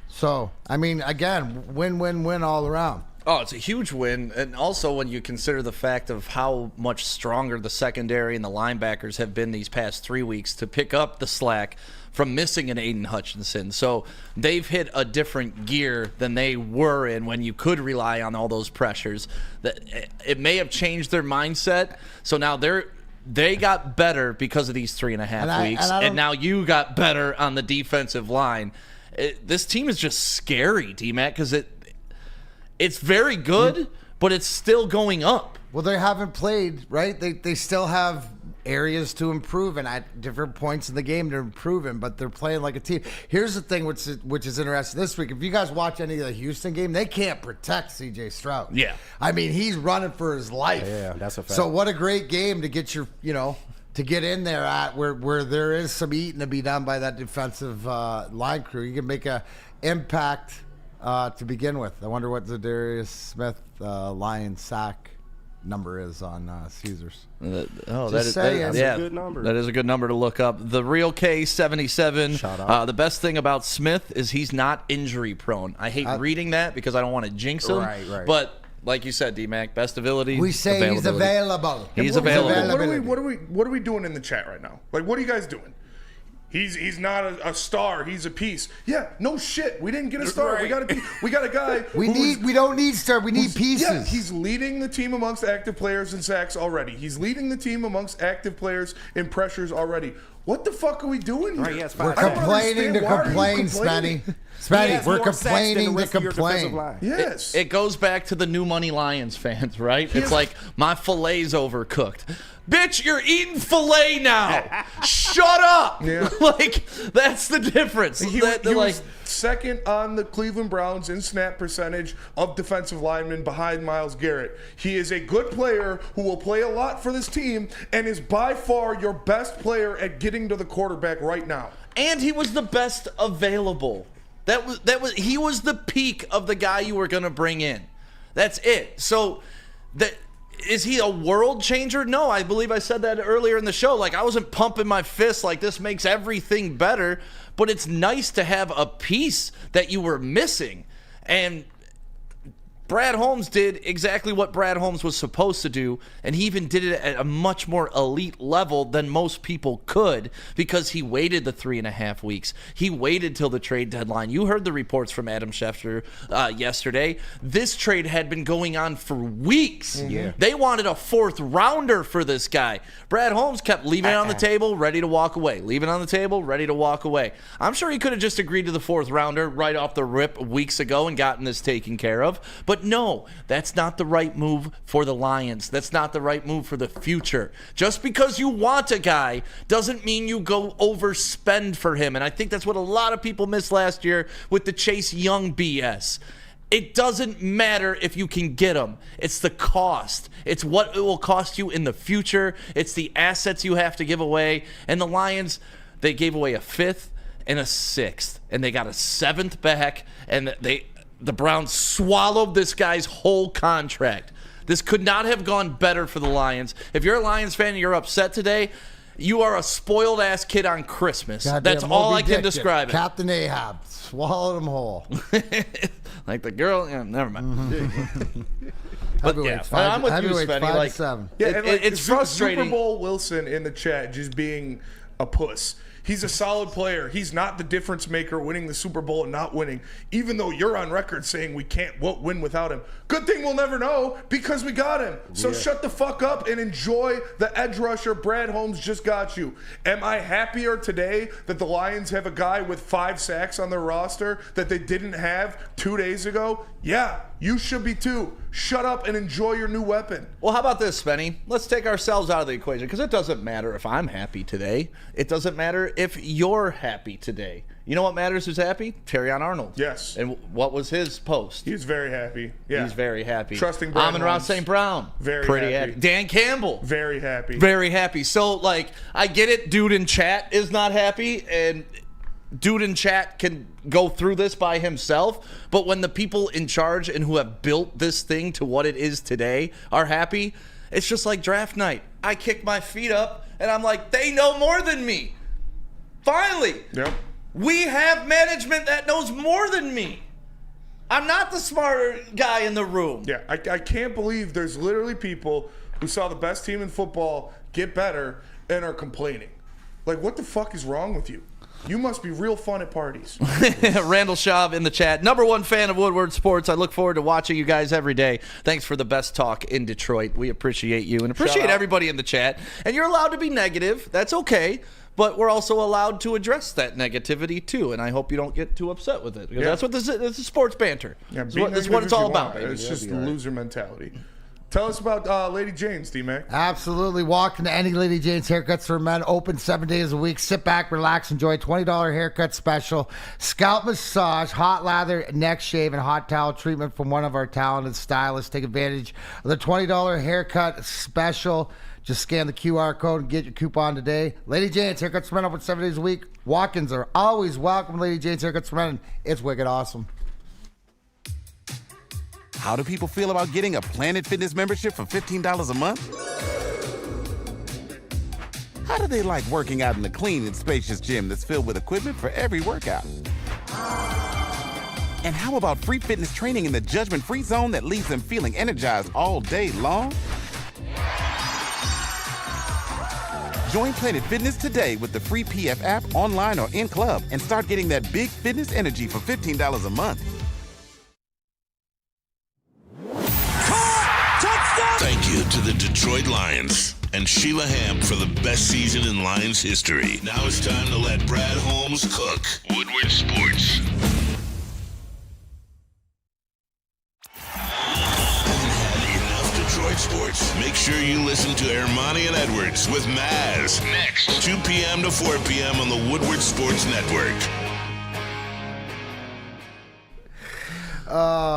So, I mean, again, win all around. Oh, it's a huge win. And also when you consider the fact of how much stronger the secondary and the linebackers have been these past 3 weeks to pick up the slack from missing an Aiden Hutchinson. So they've hit a different gear than they were in when you could rely on all those pressures. It may have changed their mindset. So now they got better because of these 3.5 weeks. And now you got better on the defensive line. This team is just scary, D-Mac, because it's very good, but it's still going up. Well, they haven't played, right? They still have areas to improve and at different points in the game to improve in, but they're playing like a team. Here's the thing which is interesting this week. If you guys watch any of the Houston game, they can't protect C.J. Stroud. Yeah. I mean, he's running for his life. Yeah, that's a fact. So what a great game to get your, to get in there at where there is some eating to be done by that defensive line crew. You can make an impact to begin with. I wonder what Zadarius Smith Lion sack number is on Caesars. That's a good number. That is a good number to look up. The real K77. Shout out. The best thing about Smith is he's not injury prone. I hate reading that because I don't want to jinx him. Right. But like you said, D-Mac, best ability. We say he's available. He's available. What are we doing in the chat right now? What are you guys doing? He's not a star. He's a piece. Yeah, no shit. We didn't get a star. Right. We got a guy. We don't need star. We need pieces. Yeah, he's leading the team amongst active players in sacks already. He's leading the team amongst active players in pressures already. What the fuck are we doing here? Right, yes, We're I don't complaining to complain, Spenny. Spenny, we're complaining to complain. Yes. It goes back to the new money Lions fans, right? It's like, my fille's overcooked. Bitch, you're eating filet now. Shut up. Yeah. Like, that's the difference. He was second on the Cleveland Browns in snap percentage of defensive linemen behind Myles Garrett. He is a good player who will play a lot for this team and is by far your best player at getting to the quarterback right now. And he was the best available. He was the peak of the guy you were going to bring in. That's it. So is he a world changer? No, I believe I said that earlier in the show. Like, I wasn't pumping my fist like this makes everything better, but it's nice to have a piece that you were missing. And Brad Holmes did exactly what Brad Holmes was supposed to do, and he even did it at a much more elite level than most people could because he waited the 3.5 weeks. He waited till the trade deadline. You heard the reports from Adam Schefter yesterday. This trade had been going on for weeks. Yeah. They wanted a 4th rounder for this guy. Brad Holmes kept leaving it on the table, ready to walk away. Leaving it on the table, ready to walk away. I'm sure he could have just agreed to the 4th rounder right off the rip weeks ago and gotten this taken care of. But no, that's not the right move for the Lions. That's not the right move for the future. Just because you want a guy doesn't mean you go overspend for him. And I think that's what a lot of people missed last year with the Chase Young BS. It doesn't matter if you can get him. It's the cost. It's what it will cost you in the future. It's the assets you have to give away. And the Lions, they gave away a 5th and a 6th. And they got a 7th back. And the Browns swallowed this guy's whole contract. This could not have gone better for the Lions. If you're a Lions fan and you're upset today, you are a spoiled-ass kid on Christmas. Goddamn That's all Moby I can Dick, describe it. Captain Ahab swallowed him whole. Like the girl, never mind. But yeah, Heavyweights, I'm with you, heavyweights, Spenny. 5 Like, to 7. Yeah, and like, it's frustrating. Super Bowl Wilson in the chat just being a puss. He's a solid player. He's not the difference maker winning the Super Bowl and not winning, even though you're on record saying we won't win without him. Good thing we'll never know because we got him. So shut the fuck up and enjoy the edge rusher Brad Holmes just got you. Am I happier today that the Lions have a guy with 5 sacks on their roster that they didn't have 2 days ago? Yeah, you should be too. Shut up and enjoy your new weapon. Well, how about this, Spenny? Let's take ourselves out of the equation because it doesn't matter if I'm happy today. It doesn't matter if you're happy today. You know what matters who's happy? Terrion Arnold. Yes. And what was his post? He's very happy. Yeah. He's very happy. Trusting Brad Amon-Ra Holmes. St. Brown. Very pretty happy. Dan Campbell. Very happy. Very happy. So, like, I get it. Dude in chat is not happy, and dude in chat can go through this by himself. But when the people in charge and who have built this thing to what it is today are happy, it's just like draft night. I kick my feet up, and I'm like, they know more than me. Finally. Yep. We have management that knows more than me. I'm not the smarter guy in the room. Yeah, I can't believe there's literally people who saw the best team in football get better and are complaining. Like, what the fuck is wrong with you? You must be real fun at parties. Randall Schaub in the chat. #1 fan of Woodward Sports. I look forward to watching you guys every day. Thanks for the best talk in Detroit. We appreciate you and appreciate everybody in the chat. And you're allowed to be negative. That's okay. But we're also allowed to address that negativity, too. And I hope you don't get too upset with it. Because that's what this is. It's sports banter. Yeah, that's what it's all about, baby. It's just loser mentality. Tell us about Lady Jane's, D-Mac. Absolutely. Walk into any Lady Jane's Haircuts for Men. Open 7 days a week. Sit back, relax, enjoy. $20 haircut special. Scalp massage, hot lather, neck shave, and hot towel treatment from one of our talented stylists. Take advantage of the $20 haircut special. Just scan the QR code and get your coupon today. Lady Jane's Haircuts for Men open 7 days a week. Walk-ins are always welcome. Lady Jane's Haircuts for Men. It's wicked awesome. How do people feel about getting a Planet Fitness membership for $15 a month? How do they like working out in a clean and spacious gym that's filled with equipment for every workout? And how about free fitness training in the judgment-free zone that leaves them feeling energized all day long? Join Planet Fitness today with the free PF app, online or in club, and start getting that big fitness energy for $15 a month. Thank you to the Detroit Lions and Sheila Hamp for the best season in Lions history. Now it's time to let Brad Holmes cook. Woodward Sports. Detroit sports. Make sure you listen to Ermanni and Edwards with Maz next, 2 p.m. to 4 p.m. on the Woodward Sports Network.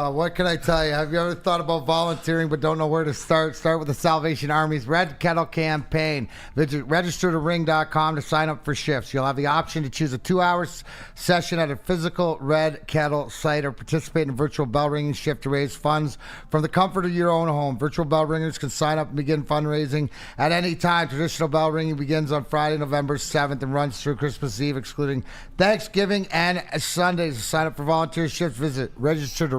What can I tell you? Have you ever thought about volunteering but don't know where to start? Start with the Salvation Army's Red Kettle Campaign. Visit registertoring.com to sign up for shifts. You'll have the option to choose a 2-hour session at a physical Red Kettle site or participate in a virtual bell ringing shift to raise funds from the comfort of your own home. Virtual bell ringers can sign up and begin fundraising at any time. Traditional bell ringing begins on Friday, November 7th and runs through Christmas Eve, excluding Thanksgiving and Sundays. To sign up for volunteer shifts, visit registertoring.com.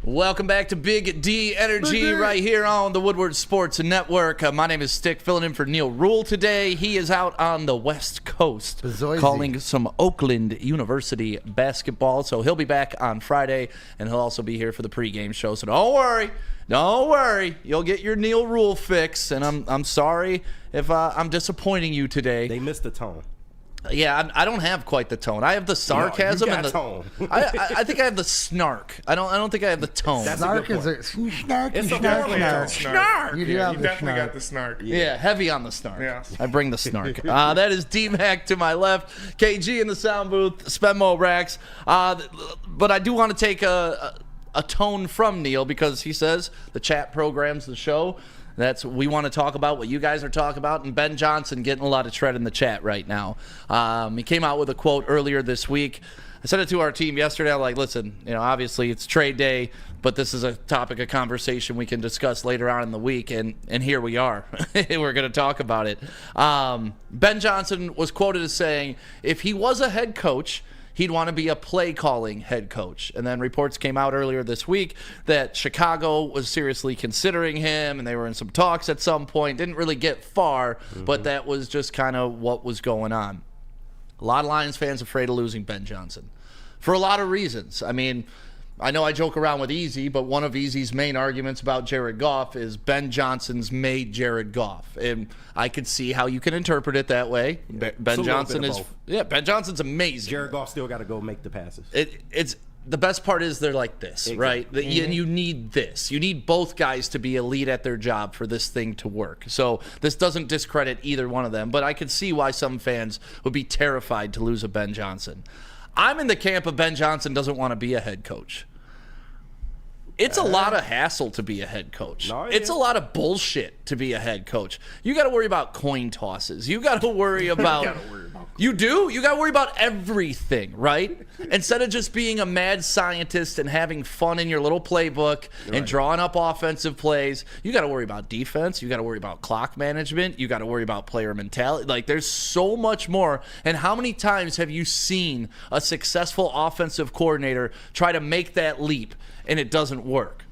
Welcome back to Big D Energy right here on the Woodward Sports Network. My name is Stick, filling in for Neil Rule today. He is out on the West Coast calling some Oakland University basketball, so he'll be back on Friday, and he'll also be here for the pregame show. So don't worry, you'll get your Neil Rule fix, and I'm sorry if I'm disappointing you today. They missed the tone. Yeah, I don't have quite the tone. I have the sarcasm and the tone. I think I have the snark. I don't think I have the tone. Snark is a snark. You You definitely got the snark. Yeah, heavy on the snark. Yeah. I bring the snark. That is D-Mac to my left, KG in the sound booth, Spenmo Racks. But I do want to take a tone from Neil because he says the chat programs the show. We want to talk about what you guys are talking about, and Ben Johnson getting a lot of tread in the chat right now. He came out with a quote earlier this week. I sent it to our team yesterday. I'm like, listen, obviously it's trade day, but this is a topic of conversation we can discuss later on in the week, and here we are. We're going to talk about it. Ben Johnson was quoted as saying, if he was a head coach, he'd want to be a play-calling head coach. And then reports came out earlier this week that Chicago was seriously considering him, and they were in some talks at some point. Didn't really get far, but that was just kind of what was going on. A lot of Lions fans afraid of losing Ben Johnson for a lot of reasons. I mean, I know I joke around with Easy, but one of Easy's main arguments about Jared Goff is Ben Johnson's made Jared Goff. And I could see how you can interpret it that way. Ben Johnson is Ben Johnson's amazing. Jared Goff still got to go make the passes. It's the best part is they're like this, right? And you need this. You need both guys to be elite at their job for this thing to work. So this doesn't discredit either one of them, but I could see why some fans would be terrified to lose a Ben Johnson. I'm in the camp of Ben Johnson doesn't want to be a head coach. It's a lot of hassle to be a head coach. It's a lot of bullshit to be a head coach. You got to worry about coin tosses. You got to worry about You do? You got to worry about everything, right? Instead of just being a mad scientist and having fun in your little playbook and drawing up offensive plays, you got to worry about defense. You got to worry about clock management. You got to worry about player mentality. Like, there's so much more. And how many times have you seen a successful offensive coordinator try to make that leap and it doesn't work?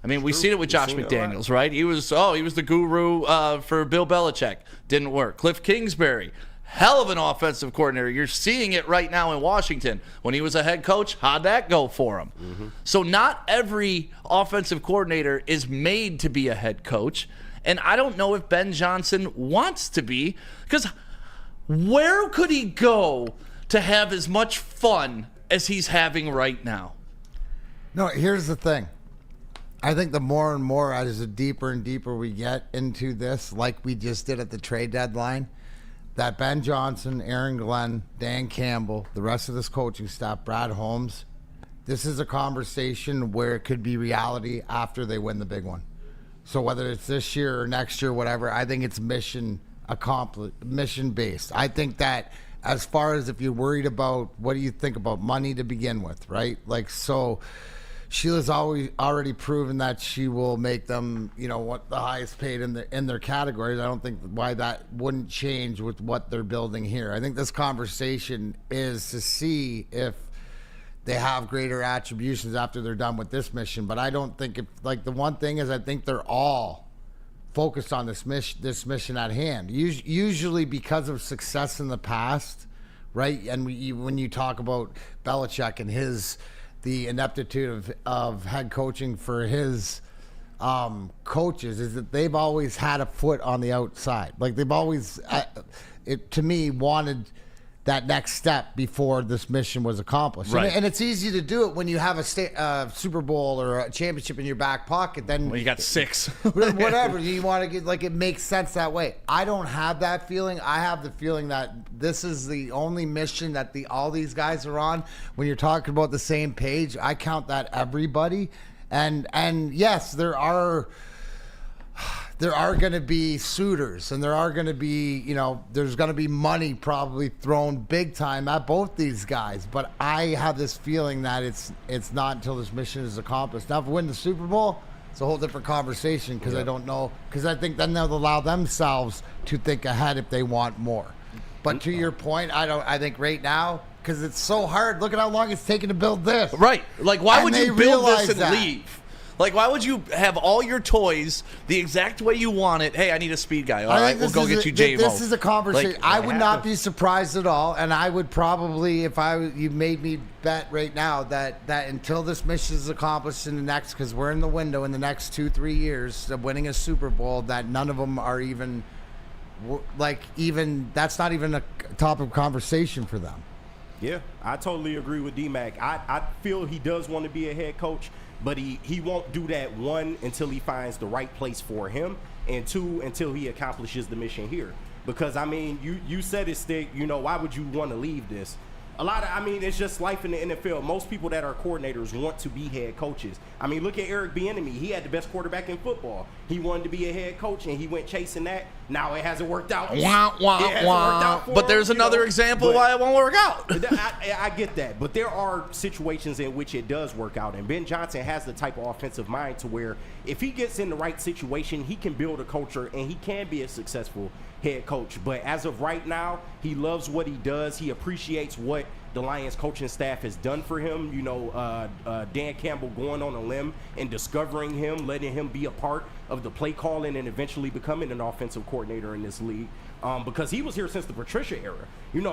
I mean, we've seen it with Josh McDaniels, right? He was the guru for Bill Belichick. Didn't work. Cliff Kingsbury, hell of an offensive coordinator. You're seeing it right now in Washington. When he was a head coach, how'd that go for him? So not every offensive coordinator is made to be a head coach. And I don't know if Ben Johnson wants to be, because where could he go to have as much fun as he's having right now? No, here's the thing. I think the more and more, as the deeper and deeper we get into this, like we just did at the trade deadline, that Ben Johnson, Aaron Glenn, Dan Campbell, the rest of this coaching staff, Brad Holmes, this is a conversation where it could be reality after they win the big one. So whether it's this year or next year, whatever, I think it's mission based. I think that as far as if you're worried about, what do you think about money to begin with, right? Like, so Sheila's already proven that she will make them, what the highest paid in their categories. I don't think why that wouldn't change with what they're building here. I think this conversation is to see if they have greater attributions after they're done with this mission. But I don't think the one thing is I think they're all focused on this mission at hand. Usually because of success in the past, right? And when you talk about Belichick and the ineptitude of head coaching for his coaches is that they've always had a foot on the outside. Like they've always, to me, wanted that next step before this mission was accomplished. Right. And it's easy to do it when you have a Super Bowl or a championship in your back pocket. Then Well, you got 6. whatever you want to get, like it makes sense that way. I don't have that feeling. I have the feeling that this is the only mission that all these guys are on. When you're talking about the same page, I count that everybody. And yes, there are going to be suitors, and there are going to be, there's going to be money probably thrown big time at both these guys. But I have this feeling that it's not until this mission is accomplished. Now, if we win the Super Bowl, it's a whole different conversation because I don't know, because I think then they'll allow themselves to think ahead if they want more. But to your point, I think right now, because it's so hard. Look at how long it's taken to build this. Right. Like, why would you build this and that. leave? Like, why would you have all your toys the exact way you want it? Hey, I need a speed guy. All right, we'll go get you J-Mo. This is a conversation. Like, I would not be surprised at all, and I would probably, if you made me bet right now that until this mission is accomplished in the next, because we're in the window in the next 2-3 years of winning a Super Bowl, that none of them are even, that's not even a topic of conversation for them. Yeah, I totally agree with D-Mac. I feel he does want to be a head coach, but he won't do that, one, until he finds the right place for him, and two, until he accomplishes the mission here. Because, I mean, you said it, Stick, why would you want to leave this? It's just life in the NFL. Most people that are coordinators want to be head coaches. I mean, look at Eric Bieniemy. He had the best quarterback in football. He wanted to be a head coach, and he went chasing that. Now it hasn't worked out. But there's another example why it won't work out. I get that. But there are situations in which it does work out. And Ben Johnson has the type of offensive mind to where if he gets in the right situation, he can build a culture, and he can be a successful head coach. But as of right now, he loves what he does. He appreciates what the Lions coaching staff has done for him. Dan Campbell going on a limb and discovering him, letting him be a part of the play calling and eventually becoming an offensive coordinator in this league. Because he was here since the Patricia era.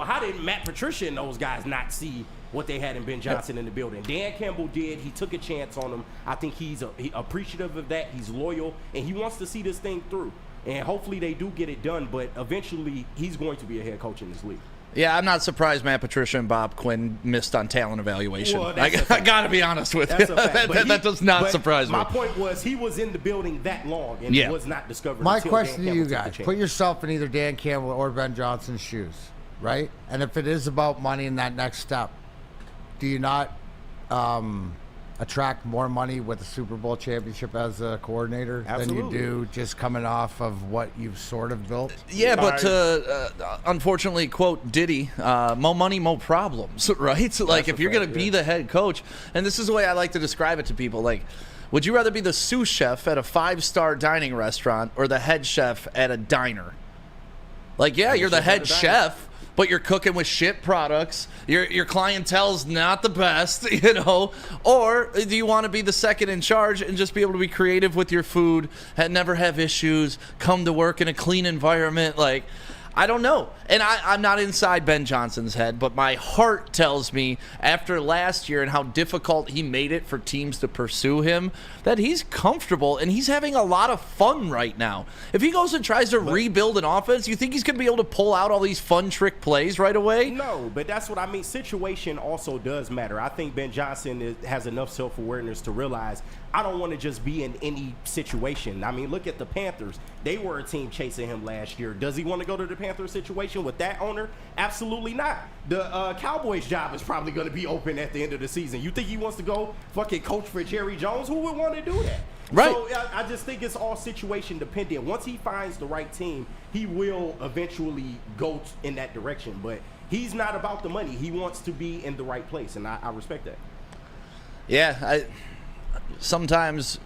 How did Matt Patricia and those guys not see what they had in Ben Johnson in the building? Dan Campbell did. He took a chance on him. I think he's appreciative of that. He's loyal, and he wants to see this thing through. And hopefully they do get it done, but eventually he's going to be a head coach in this league. Yeah, I'm not surprised Matt Patricia and Bob Quinn missed on talent evaluation. Well, I got to be honest with you. That does not surprise me. My point was he was in the building that long and was not discovered. My until question Dan to you Campbell guys, put yourself in either Dan Campbell or Ben Johnson's shoes, right? And if it is about money in that next step, do you not attract more money with a Super Bowl championship as a coordinator than you do just coming off of what you've sort of built? Yeah, but unfortunately, quote Diddy, more money, more problems, right? So, like, if you're going to be the head coach, and this is the way I like to describe it to people, like, would you rather be the sous chef at a 5-star dining restaurant or the head chef at a diner? Like, yeah, you're the head chef, but you're cooking with shit products. Your clientele's not the best, Or do you want to be the second in charge and just be able to be creative with your food and never have issues, come to work in a clean environment? Like, I don't know. And I'm not inside Ben Johnson's head, but my heart tells me after last year and how difficult he made it for teams to pursue him, that he's comfortable and he's having a lot of fun right now. If he goes and tries to rebuild an offense, you think he's going to be able to pull out all these fun trick plays right away? No, but that's what I mean. Situation also does matter. I think Ben Johnson has enough self-awareness to realize I don't want to just be in any situation. I mean, look at the Panthers. They were a team chasing him last year. Does he want to go to the Panthers situation with that owner? Absolutely not. The Cowboys job is probably going to be open at the end of the season. You think he wants to go fucking coach for Jerry Jones? Who would want to do that? Right. So I just think it's all situation dependent. Once he finds the right team, he will eventually go in that direction. But he's not about the money. He wants to be in the right place, and I respect that. Yeah, sometimes,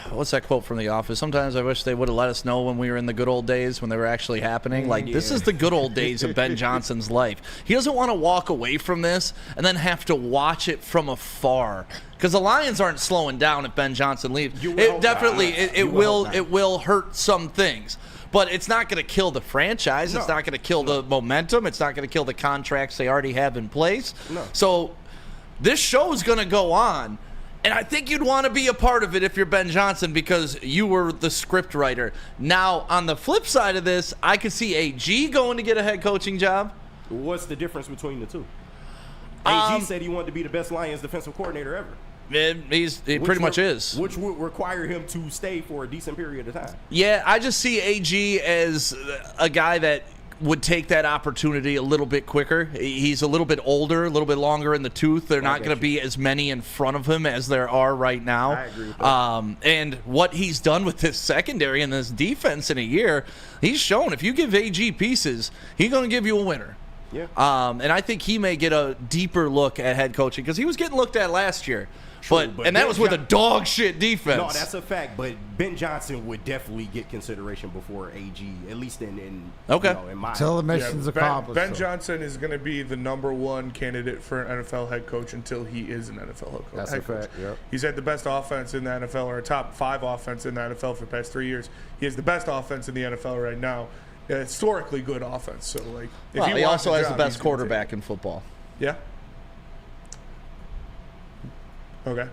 what's that quote from The Office? Sometimes I wish they would have let us know when we were in the good old days, when they were actually happening. Like, this is the good old days of Ben Johnson's life. He doesn't want to walk away from this and then have to watch it from afar. Because the Lions aren't slowing down if Ben Johnson leaves. It will hurt some things. But it's not going to kill the franchise. No. It's not going to kill the momentum. It's not going to kill the contracts they already have in place. No. So this show is going to go on. And I think you'd want to be a part of it if you're Ben Johnson because you were the script writer. Now, on the flip side of this, I could see AG going to get a head coaching job. What's the difference between the two? AG said he wanted to be the best Lions defensive coordinator ever. He pretty much is. Which would require him to stay for a decent period of time. Yeah, I just see AG as a guy that would take that opportunity a little bit quicker. He's a little bit older, a little bit longer in the tooth. There are not going to be as many in front of him as there are right now. I agree with that. And what he's done with this secondary and this defense in a year, he's shown if you give AG pieces, he's going to give you a winner. Yeah. And I think he may get a deeper look at head coaching because he was getting looked at last year. But that was with a dog shit defense. No, that's a fact. But Ben Johnson would definitely get consideration before AG, at least in my until the mission's accomplished. Ben Johnson is going to be the #1 candidate for an NFL head coach until he is an NFL head coach. That's a fact. Yep. He's had the best offense in the NFL, or a top 5 offense in the NFL for the past 3 years. He has the best offense in the NFL right now. Historically good offense. So he also has the best quarterback in football. Yeah. Okay.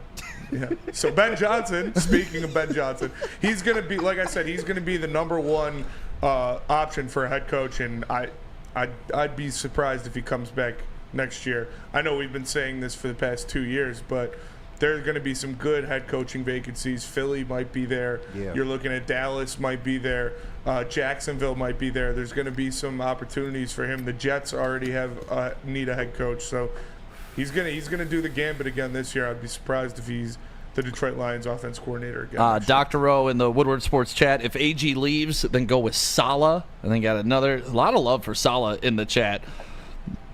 Yeah. So Ben Johnson, speaking of Ben Johnson, he's going to be, like I said, he's going to be the #1 option for a head coach, and I'd be surprised if he comes back next year. I know we've been saying this for the past 2 years, but there's going to be some good head coaching vacancies. Philly might be there. Yeah. You're looking at Dallas might be there. Jacksonville might be there. There's going to be some opportunities for him. The Jets already need a head coach, so he's gonna do the gambit again this year. I'd be surprised if he's the Detroit Lions offense coordinator again. Dr. Rowe in the Woodward Sports chat. If AG leaves, then go with Saleh. And then got a lot of love for Saleh in the chat.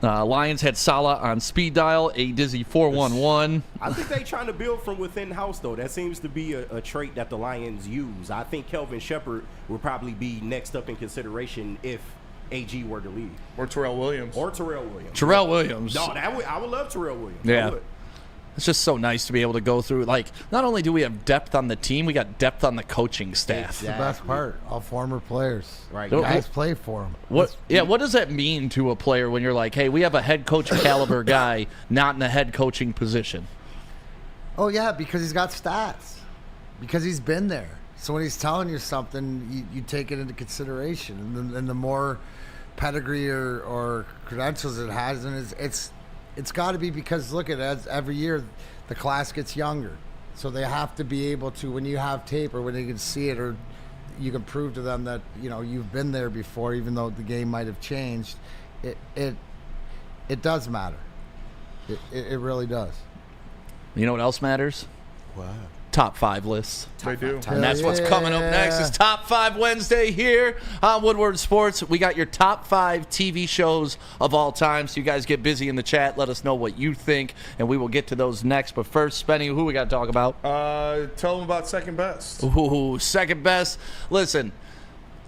Lions had Saleh on speed dial, a dizzy 411. I think they trying to build from within house, though. That seems to be a trait that the Lions use. I think Kelvin Shepard would probably be next up in consideration if AG were to leave. Or Terrell Williams. Terrell Williams. No, I would love Terrell Williams. Yeah. It's just so nice to be able to go through. Like, not only do we have depth on the team, we got depth on the coaching staff. Exactly. The best part, all former players. Right. Guys play for them. What does that mean to a player when you're like, hey, we have a head coach caliber guy not in the head coaching position? Oh, yeah, because he's got stats. Because he's been there. So when he's telling you something, you take it into consideration. And the more pedigree or credentials it has, and it's got to be because, look at it, every year the class gets younger. So they have to be able to, when you have tape or when they can see it or you can prove to them that, you've been there before, even though the game might have changed, it does matter. It really does. You know what else matters? What? Top 5 lists. They do. And that's what's coming up next is Top 5 Wednesday here on Woodward Sports. We got your top 5 TV shows of all time. So you guys get busy in the chat. Let us know what you think, and we will get to those next. But first, Spenny, who we got to talk about? Tell them about Second Best. Ooh, Second Best. Listen,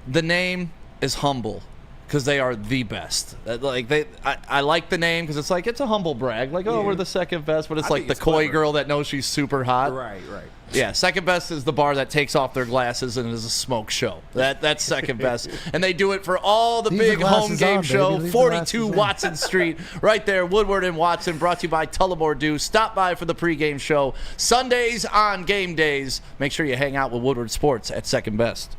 the name is humble because they are the best. I like the name because it's a humble brag. Like, we're the second best, but it's like the coy girl that knows she's super hot. Right. Yeah, Second Best is the bar that takes off their glasses and is a smoke show. That's Second Best. And they do it for all the big home game show, 42 Watson Street, right there, Woodward and Watson, brought to you by Tullamore Dew. Stop by for the pregame show. Sundays on game days. Make sure you hang out with Woodward Sports at Second Best.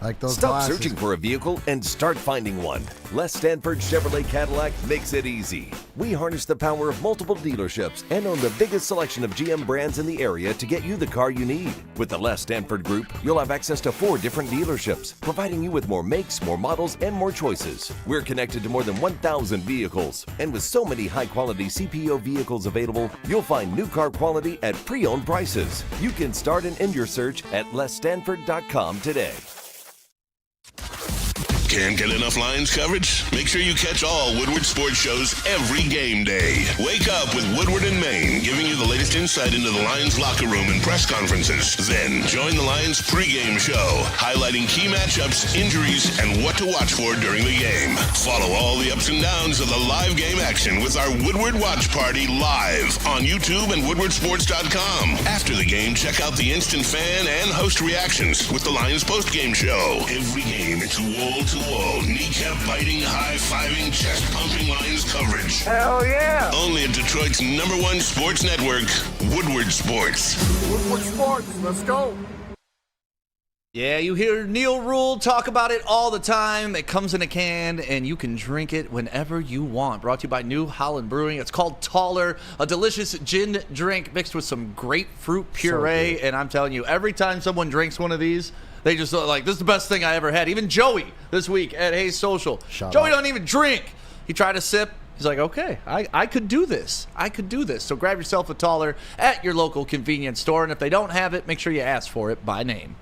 Like those Stop glasses. searching for a vehicle and start finding one. Les Stanford Chevrolet Cadillac makes it easy. We harness the power of multiple dealerships and own the biggest selection of GM brands in the area to get you the car you need. With the Les Stanford Group, you'll have access to 4 different dealerships, providing you with more makes, more models, and more choices. We're connected to more than 1,000 vehicles. And with so many high-quality CPO vehicles available, you'll find new car quality at pre-owned prices. You can start and end your search at lesstanford.com today. Can't get enough Lions coverage? Make sure you catch all Woodward sports shows every game day. Wake up with Woodward and Maine, giving you the latest insight into the Lions locker room and press conferences. Then join the Lions pregame show, highlighting key matchups, injuries, and what to watch for during the game. Follow all the ups and downs of the live game action with our Woodward Watch Party live on YouTube and woodwardsports.com. After the game, check out the instant fan and host reactions with the Lions postgame show. Every game, it's wall to wall, kneecap-biting, high-fiving, chest-pumping Lions coverage. Hell yeah! Only at Detroit's #1 sports network, Woodward Sports. Woodward Sports, let's go. Yeah, you hear Neil Rule talk about it all the time. It comes in a can, and you can drink it whenever you want. Brought to you by New Holland Brewing. It's called Taller, a delicious gin drink mixed with some grapefruit puree. And I'm telling you, every time someone drinks one of these, they just look like, this is the best thing I ever had. Even Joey this week at Hayes Social. Joey doesn't even drink. He tried a sip. He's like, okay, I could do this. I could do this. So grab yourself a Taller at your local convenience store. And if they don't have it, make sure you ask for it by name.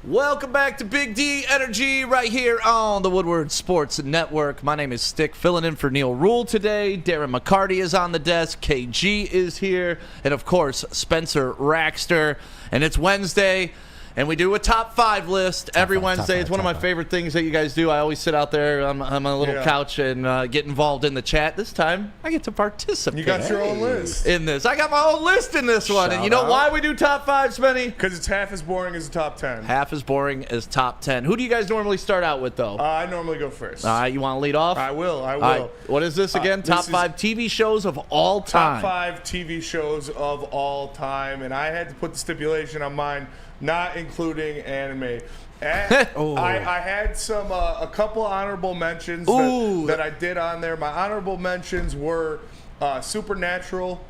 Welcome back to Big D Energy right here on the Woodward Sports Network. My name is Stick, filling in for Neil Rule today. Darren McCarty is on the desk. KG is here. And, of course, Spencer Raxter. And it's Wednesday, and we do a top 5 list every Wednesday. It's one of my favorite things that you guys do. I always sit out there on my little couch and get involved in the chat. This time, I get to participate. You got your own list. In this. I got my own list in this one. And you know why we do top 5, Spenny? Because it's half as boring as the top 10. Half as boring as top 10. Who do you guys normally start out with, though? I normally go first. You want to lead off? I will. What is this again? Top 5 TV shows of all time. Top 5 TV shows of all time. And I had to put the stipulation on mine, not including anime. I had some a couple honorable mentions that I did on there. My honorable mentions were Supernatural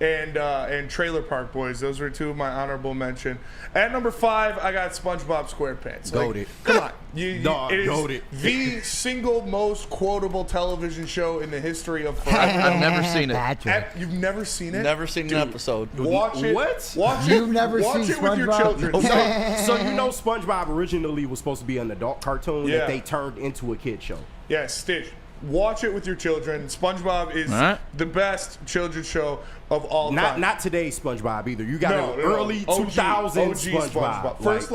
and Trailer Park Boys. Those were 2 of my honorable mention. At number 5, I got SpongeBob SquarePants. Goated. Come on. It is the single most quotable television show in the history of forever. I've never seen it. You've never seen it? Never seen an episode. Watch it. What? Watch it. You've never watch seen it with your SpongeBob? children. So you know SpongeBob originally was supposed to be an adult cartoon that they turned into a kid show. Yeah, Stitch. Watch it with your children. SpongeBob is the best children's show of all time. Not today's SpongeBob either. You got an early 2000s SpongeBob. First,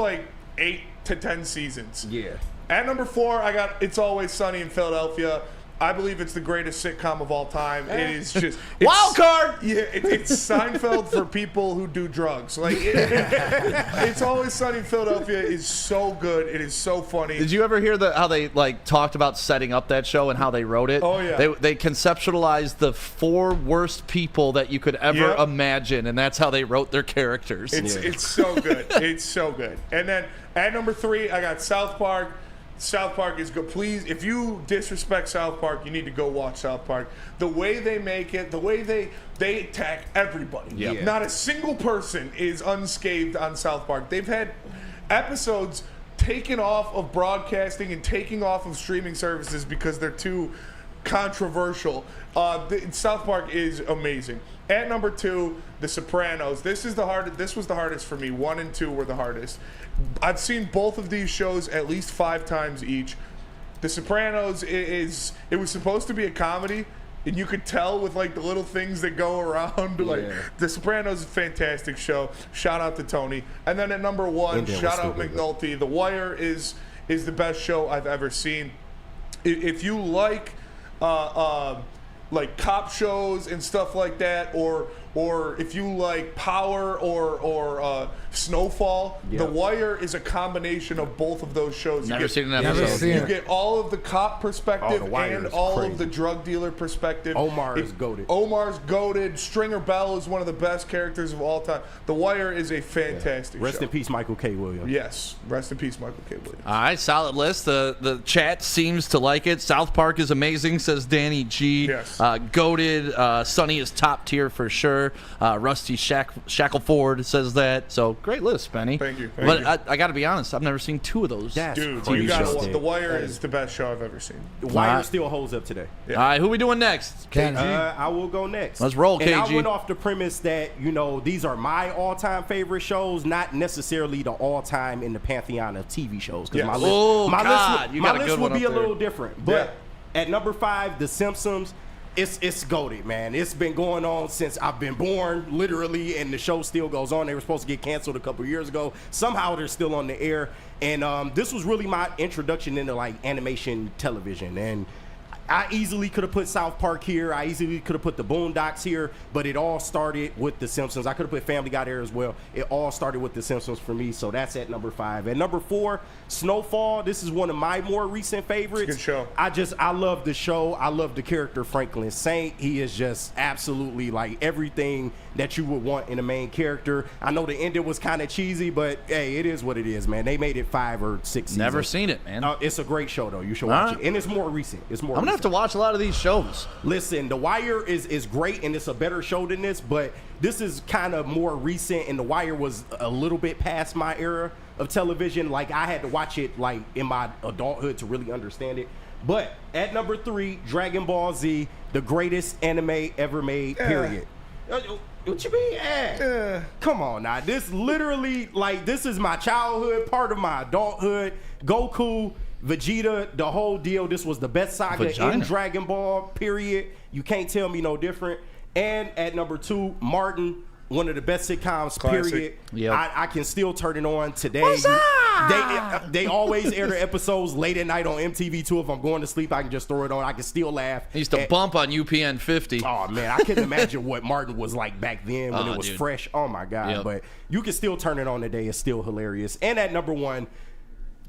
8 to 10 seasons. Yeah. At number 4, I got It's Always Sunny in Philadelphia. I believe it's the greatest sitcom of all time. It is just wild card. Yeah, it's Seinfeld for people who do drugs. It's Always Sunny in Philadelphia is so good. It is so funny. Did you ever hear how they talked about setting up that show and how they wrote it? Oh yeah. They conceptualized the 4 worst people that you could ever imagine, and that's how they wrote their characters. It's so good. It's so good. And then at number 3, I got South Park. South Park is good. Please, if you disrespect South Park, you need to go watch South Park. The way they make it, the way they attack everybody. Yeah. Not a single person is unscathed on South Park. They've had episodes taken off of broadcasting and taking off of streaming services because they're too controversial. South Park is amazing. At number 2, The Sopranos. This was the hardest for me. 1 and 2 were the hardest. I've seen both of these shows at least 5 times each. The Sopranos it was supposed to be a comedy, and you could tell with the little things that go around. The Sopranos is a fantastic show. Shout out to Tony. And then at number 1, shout out McNulty. The Wire is the best show I've ever seen. If you like cop shows and stuff like that, or if you like Power or Snowfall, The Wire is a combination of both of those shows. Never seen an episode. You get all of the cop perspective and all crazy. of the drug dealer perspective. Omar is goated. Omar's goated. Stringer Bell is one of the best characters of all time. The Wire is a fantastic show. Rest in peace, Michael K. Williams. Yes, rest in peace, Michael K. Williams. All right, solid list. The chat seems to like it. South Park is amazing, says Danny G. Yes. Goated. Sunny is top tier for sure. Rusty Shackleford says that. So great list, Benny. Thank you. I got to be honest, I've never seen 2 of those. Dude, you got The Wire is the best show I've ever seen. The Wire still holds up today. Yeah. All right, who we doing next? KG. I will go next. Let's roll, KG. And I went off the premise that, these are my all-time favorite shows, not necessarily the all-time in the pantheon of TV shows. Because my list would be a little different. But at number 5, The Simpsons. It's goated, man. It's been going on since I've been born, literally, and the show still goes on. They were supposed to get canceled a couple years ago. Somehow they're still on the air. And this was really my introduction into animation television. And I easily could have put South Park here. I easily could have put the Boondocks here, but it all started with The Simpsons. I could have put Family Guy there as well. It all started with The Simpsons for me, so that's at number 5. At number 4, Snowfall. This is one of my more recent favorites. It's a good show. I love the show. I love the character Franklin Saint. He is just absolutely like everything that you would want in a main character. I know the ending was kind of cheesy, but hey, it is what it is, man. They made it 5 or 6 seasons. Never seen it, man. It's a great show, though. You should watch it. And it's more recent. I'm going to have to watch a lot of these shows. Listen, The Wire is great, and it's a better show than this, but this is kind of more recent, and The Wire was a little bit past my era of television. Like, I had to watch it, like, in my adulthood to really understand it. But at number 3, Dragon Ball Z, the greatest anime ever made, period. What you mean? Come on now. This literally, like, this is my childhood, part of my adulthood. Goku, Vegeta, the whole deal. This was the best saga in Dragon Ball, period. You can't tell me no different. And at number 2, Martin, one of the best sitcoms, period. Yep. I can still turn it on today. They always air the episodes late at night on MTV2. If I'm going to sleep, I can just throw it on. I can still laugh. I used to bump on UPN 50. Oh, man. I couldn't imagine what Martin was like back then when it was fresh. Oh, my God. Yep. But you can still turn it on today. It's still hilarious. And at number 1,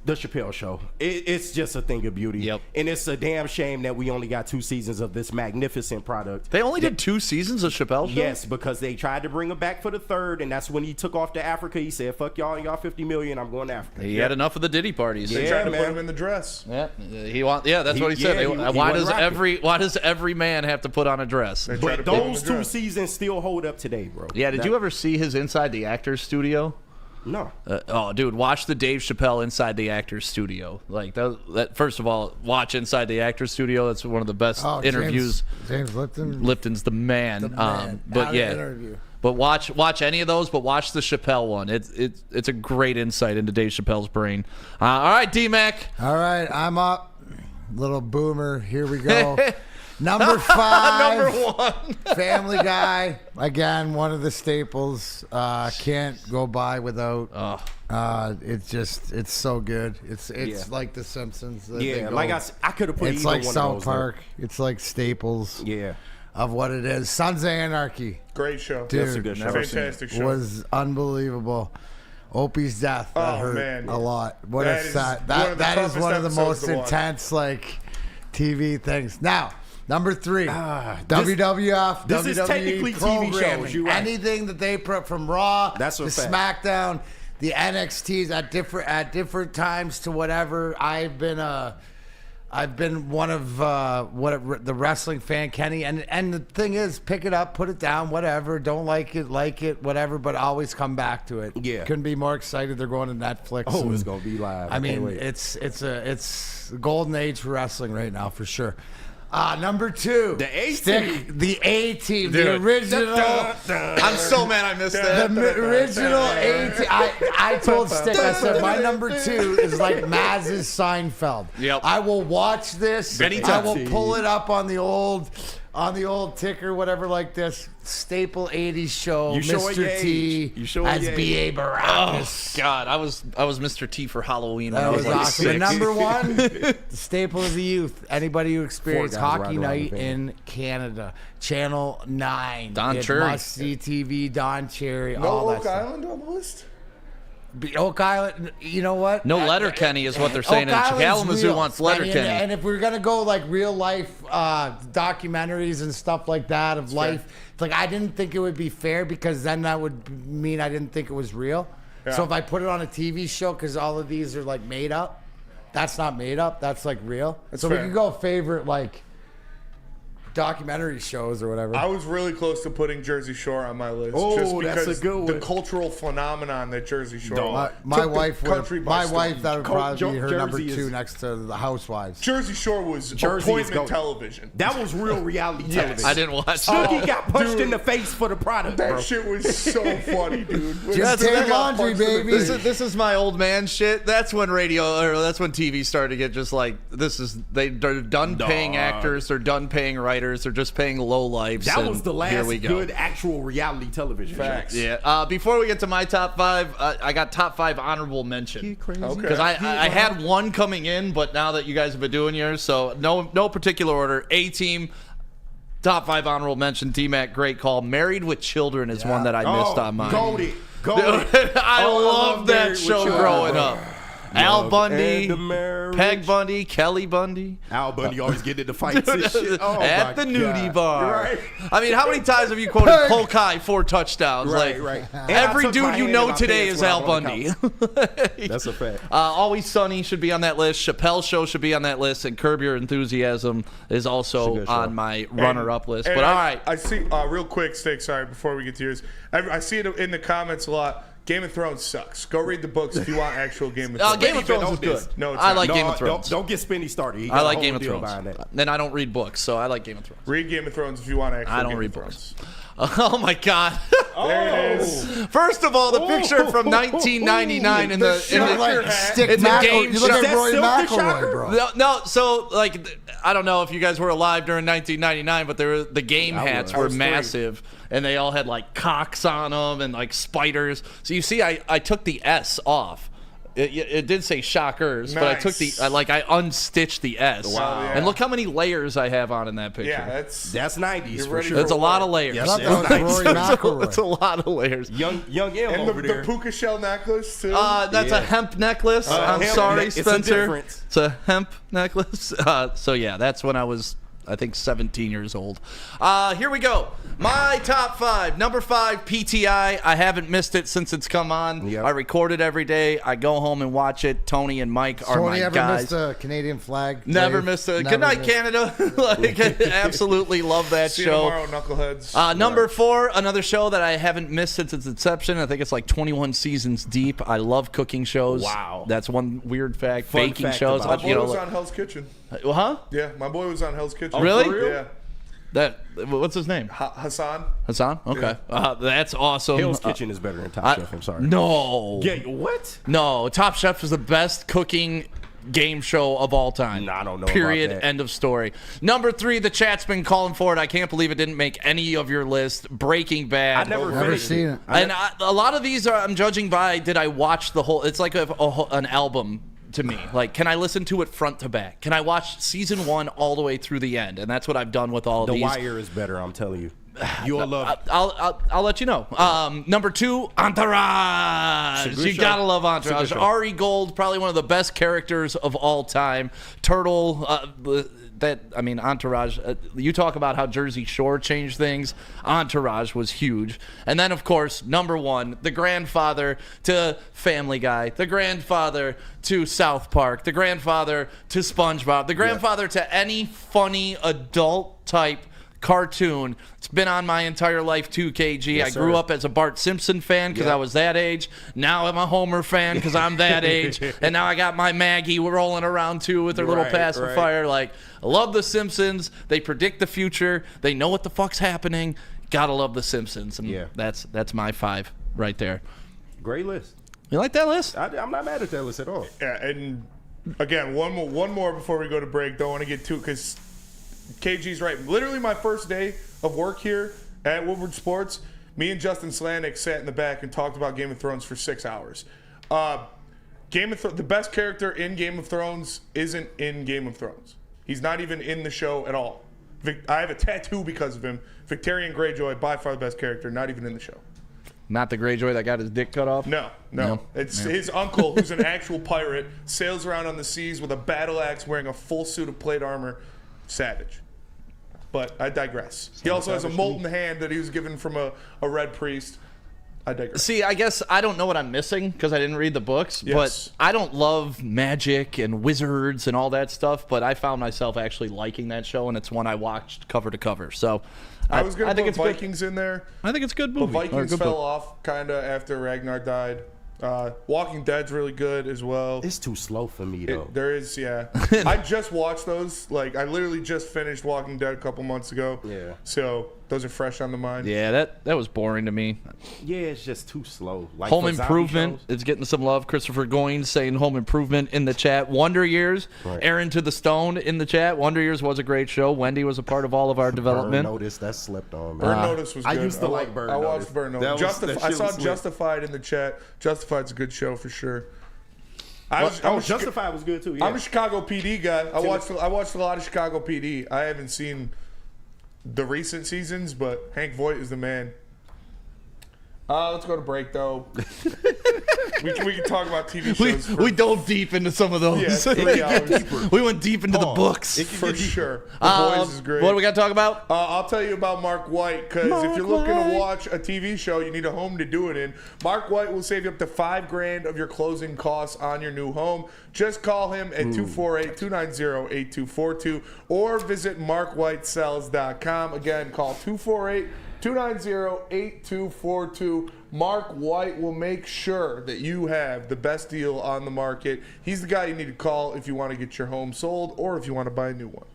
The Chappelle Show. It's just a thing of beauty. Yep. And it's a damn shame that we only got 2 seasons of this magnificent product. They only did 2 seasons of Chappelle Show? Yes, because they tried to bring him back for the 3rd, and that's when he took off to Africa. He said, fuck y'all, y'all 50 million, I'm going to Africa. He had enough of the Diddy parties. They tried to put him in the dress. Yeah, that's what he said. Why does every man have to put on a dress? But those 2 seasons still hold up today, bro. Yeah, did you ever see his Inside the Actors Studio? No. Dude, watch the Dave Chappelle Inside the Actors Studio. Like that. First of all, watch Inside the Actors Studio. That's one of the best interviews. James Lipton. Lipton's the man. But yeah, interview. but watch any of those. But watch the Chappelle one. It's a great insight into Dave Chappelle's brain. All right, D-Mac. All right, I'm up. Little boomer. Here we go. Number 5, Number 1, Family Guy. Again, one of the staples. Can't go by without. It's so good. It's like The Simpsons. Yeah, like I could have put. It's like South Park. It's like staples. Yeah. Of what it is. Sons of Anarchy. Great show. Dude, that's a good show. Fantastic show. Was unbelievable. Opie's death. That hurt man. a lot. What That a is sad. one of the That is toughest one of the most episodes to watch. intense like TV things. Now. Number 3, WWF, this is WWE technically TV programming. shows. You're right. Anything that they put from Raw That's to a fact. SmackDown, the NXTs at different times to whatever. I've been one of the wrestling fan, Kenny, and the thing is, pick it up, put it down, whatever. Don't like it, whatever. But always come back to it. Yeah. Couldn't be more excited. They're going to Netflix. Oh, and- it's gonna be live. I I can't mean, wait. it's the golden age for wrestling right now for sure. Number 2, The A-Team. Stick, the A-Team, the Dude. original. I'm so mad I missed that. The original A-Team. I told Stick, I said, my number 2 is like Maz's Seinfeld. Yep. I will watch this. Anytime. I will pull it up on the old ticker, whatever, like this. Staple 80s show. You showing your Mr. T age. You showing as your age. B.A. Oh Baracus. God, I was Mr. T for Halloween. When That I was like awesome. 6. And number 1, the staple of the youth. Anybody who experienced Four guys Hockey riding around Night the van. in Canada. Channel 9. Don Cherry. Must-see TV, Don Cherry, all No that Oak stuff. Island on the list? Oak Island, you know what? No Letterkenny is what they're saying. And Kalamazoo wants Letterkenny. And if we're going to go like real life documentaries and stuff like that of life, it's like I didn't think it would be fair because then that would mean I didn't think it was real. Yeah. So if I put it on a TV show, because all of these are like made up, that's not made up. That's like real. That's so fair. we could go favorite like documentary shows or whatever. I was really close to putting Jersey Shore on my list. Oh, just because that's a good one. the cultural phenomenon that Jersey Shore was. my took the wife country would. by My storm. wife, that would probably be her number Jersey 2 is- next to the Housewives. Jersey Shore was Jersey is appointment gold. television. That was real reality television. I didn't watch Snooki that. got punched dude. in the face for the product, That bro. shit was so funny, dude. Just take laundry, punched in the baby. face. This is my old man shit. That's when TV started to get just like they're done paying actors, they're done paying writers. writers. They're just paying low lives. That was the here last we go. good actual reality television show. Yeah. Before we get to my top 5, I got top 5 honorable mention. Because I had one coming in, but now that you guys have been doing yours, so no particular order. A-Team, top 5 honorable mention. D-Mac, great call. Married with Children is one that I missed on mine. Goated. I love that show growing up. Al Bundy, and Peg Bundy, Kelly Bundy. Al Bundy always getting into fights and shit. Oh, at the my nudie God. bar. Right. I mean, how many times have you quoted Polk High 4 touchdowns? Right, like, right. Every dude you know today is Al Bundy. That's a fact. Always Sunny should be on that list. Chappelle's Show should be on that list. And Curb Your Enthusiasm is also on my runner-up list. But all right. I see, real quick, Stick, sorry, before we get to yours. I see it in the comments a lot. Game of Thrones sucks. Go read the books if you want actual Game of Thrones. Game of Thrones is good. No, it's I not. like Game of Thrones. Don't get Spinny started. I like Game of Thrones. Then I don't read books, so I like Game of Thrones. Read Game of Thrones if you want actual I don't Game read of books. Thrones. Oh my God! There it is. First of all, the picture from 1999 in the game You look show. at Roy McIlroy, bro. No, so like I don't know if you guys were alive during 1999, but the game hats were massive, and they all had like cocks on them and like spiders. So you see, I took the S off. It did say shockers, but I took I unstitched the S. Wow. And look how many layers I have on in that picture. Yeah, that's 90s for sure. That's a lot of layers. Yes, That's a lot of layers. Young M and over there. the puka shell necklace too. That's a hemp necklace. I'm sorry, Spencer. It's a hemp necklace. So yeah, that's when I was, I think, 17 years old. Here we go. My top 5. Number 5, PTI. I haven't missed it since it's come on. Yep. I record it every day. I go home and watch it. Tony and Mike are Tony my ever guys. missed a Canadian flag? Never Dave? missed a. Never Good night, missed- Canada. Like, I absolutely love that See show. you tomorrow, knuckleheads. Number 4, another show that I haven't missed since its inception. I think it's like 21 seasons deep. I love cooking shows. Wow. That's one weird fact. Fun Baking fact shows. about My boy was on Hell's Kitchen. Huh? Yeah, my boy was on Hell's Kitchen. Really? For real? Yeah. What's his name? Hassan. Hassan? Okay. That's awesome. Hell's Kitchen is better than Top Chef. I'm sorry. No. Yeah, what? No. Top Chef is the best cooking game show of all time. No, I don't know Period. about that. End of story. Number 3, the chat's been calling for it. I can't believe it didn't make any of your list. Breaking Bad. I never Never seen it. And a lot of these I'm judging by, did I watch the whole? It's like an album to me. Like, can I listen to it front to back? Can I watch season 1 all the way through the end? And that's what I've done with all of The these. Wire is better, I'm telling you. You'll love it. I'll let you know. Number 2, Entourage. It's a good You show. gotta love It's a good Entourage. show. Ari Gold, probably one of the best characters of all time. Turtle. Entourage. You talk about how Jersey Shore changed things. Entourage was huge. And then, of course, number 1, the grandfather to Family Guy, the grandfather to South Park, the grandfather to SpongeBob, the grandfather to any funny adult type cartoon. It's been on my entire life too, KG. Yes, I grew sir. up as a Bart Simpson fan because Yeah. I was that age. Now I'm a Homer fan because I'm that age. And now I got my Maggie rolling around too with her little Right, pacifier. Like, I love The Simpsons. They predict the future. They know what the fuck's happening. Gotta love The Simpsons. And Yeah. that's my 5 right there. Great list. You like that list? I'm not mad at that list at all. Yeah, and again, one more before we go to break. Don't want to get too, because KG's right. Literally my first day of work here at Woodward Sports, me and Justin Slanik sat in the back and talked about Game of Thrones for 6 hours. The best character in Game of Thrones isn't in Game of Thrones. He's not even in the show at all. I have a tattoo because of him. Victorian Greyjoy, by far the best character, not even in the show. Not the Greyjoy that got his dick cut off? No. It's his uncle, who's an actual pirate, sails around on the seas with a battle axe, wearing a full suit of plate armor. Savage. But I digress. He also has a molten hand that he was given from a red priest. I digress. See, I guess I don't know what I'm missing because I didn't read the books, Yes. but I don't love magic and wizards and all that stuff, but I found myself actually liking that show, and it's one I watched cover to cover. So I was going to put it's good. Vikings in there. I think it's a good But movie. Vikings Or a good fell book. off kind of after Ragnar died. Walking Dead's really good as well. It's too slow for me, though. There is, yeah. I just watched those. Like, I literally just finished Walking Dead a couple months ago. Yeah. So Those are fresh on the mind. Yeah, that was boring to me. Yeah, it's just too slow. Like Home for zombie Improvement shows. is getting some love. Christopher Goins saying Home Improvement in the chat. Wonder Years, Right. Aaron to the Stone in the chat. Wonder Years was a great show. Wendy was a part of all of our development. Burn Notice, that slipped on, man. Burn Notice was good. I used to like Burn I Notice. watched Burn Notice. I saw Justified in the chat. Justified's a good show for sure. Justified was good too. Yeah. I'm a Chicago PD guy. I watched a lot of Chicago PD. I haven't seen the recent seasons, but Hank Voight is the man. Let's go to break though. we can talk about TV shows. We dove deep into some of those. Yeah, 3 hours. We went deep into the books. For sure. The Boys is great. What do we got to talk about? I'll tell you about Mark White, because if you're looking to watch a TV show, you need a home to do it in. Mark White will save you up to $5,000 of your closing costs on your new home. Just call him at 248-290-8242 or visit markwhitesells.com. Again, call 248-290-8242. Mark White will make sure that you have the best deal on the market. He's the guy you need to call if you want to get your home sold or if you want to buy a new one.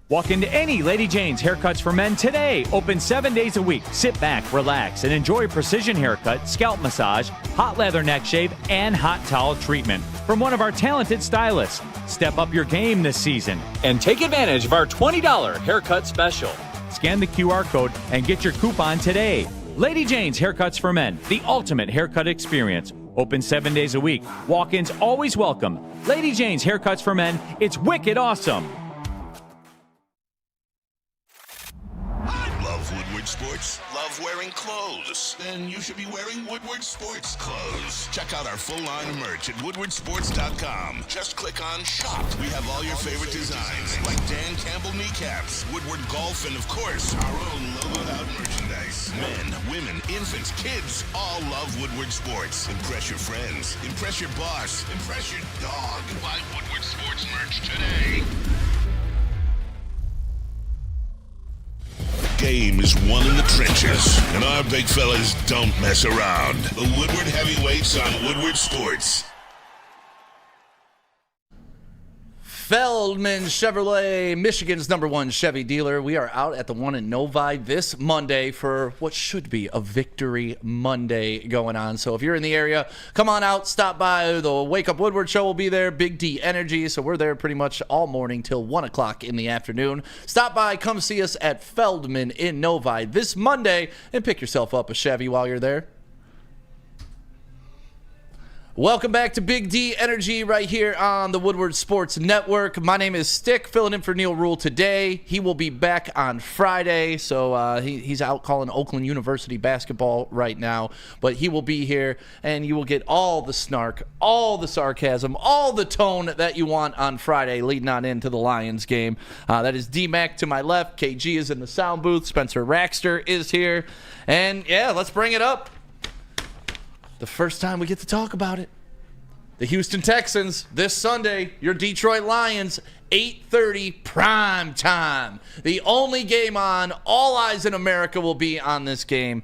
Walk into any Lady Jane's Haircuts for Men today. Open 7 days a week. Sit back, relax, and enjoy precision haircut, scalp massage, hot leather neck shave, and hot towel treatment from one of our talented stylists. Step up your game this season and take advantage of our $20 haircut special. Scan the QR code and get your coupon today. Lady Jane's Haircuts for Men, the ultimate haircut experience. Open 7 days a week. Walk-ins always welcome. Lady Jane's Haircuts for Men. It's wicked awesome. Love Woodward Sports? Love wearing clothes? Then you should be wearing Woodward Sports clothes. Check out our full line of merch at woodwardsports.com. Just click on shop. We have all your favorite designs, like Dan Campbell kneecaps, Woodward golf, and of course, our own logoed out merchandise. Men, women, infants, kids all love Woodward Sports. Impress your friends. Impress your boss. Impress your dog. Buy Woodward Sports merch today. Game is won in the trenches, and our big fellas don't mess around. The Woodward Heavyweights on Woodward Sports. Feldman Chevrolet, Michigan's #1 Chevy dealer. We are out at the one in Novi this Monday for what should be a Victory Monday going on. So if you're in the area, come on out, stop by. The Wake Up Woodward show will be there, Big D Energy. So we're there pretty much all morning till 1 o'clock in the afternoon. Stop by, come see us at Feldman in Novi this Monday, and pick yourself up a Chevy while you're there. Welcome back to Big D Energy right here on the Woodward Sports Network. My name is Stick, filling in for Neil Rule today. He will be back on Friday, so he's out calling Oakland University basketball right now. But he will be here, and you will get all the snark, all the sarcasm, all the tone that you want on Friday leading on into the Lions game. That is D-Mac to my left. KG is in the sound booth. Spencer Raxter is here. And, yeah, let's bring it up. The first time we get to talk about it. The Houston Texans, this Sunday, your Detroit Lions, 8:30 prime time. The only game on, all eyes in America will be on this game.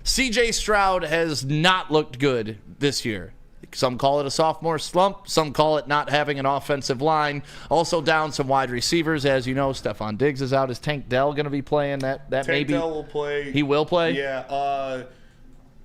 CJ Stroud has not looked good this year. Some call it a sophomore slump. Some call it not having an offensive line. Also down some wide receivers. As you know, Stephon Diggs is out. Is Tank Dell going to be playing? That Tank maybe Dell will play. He will play? Yeah.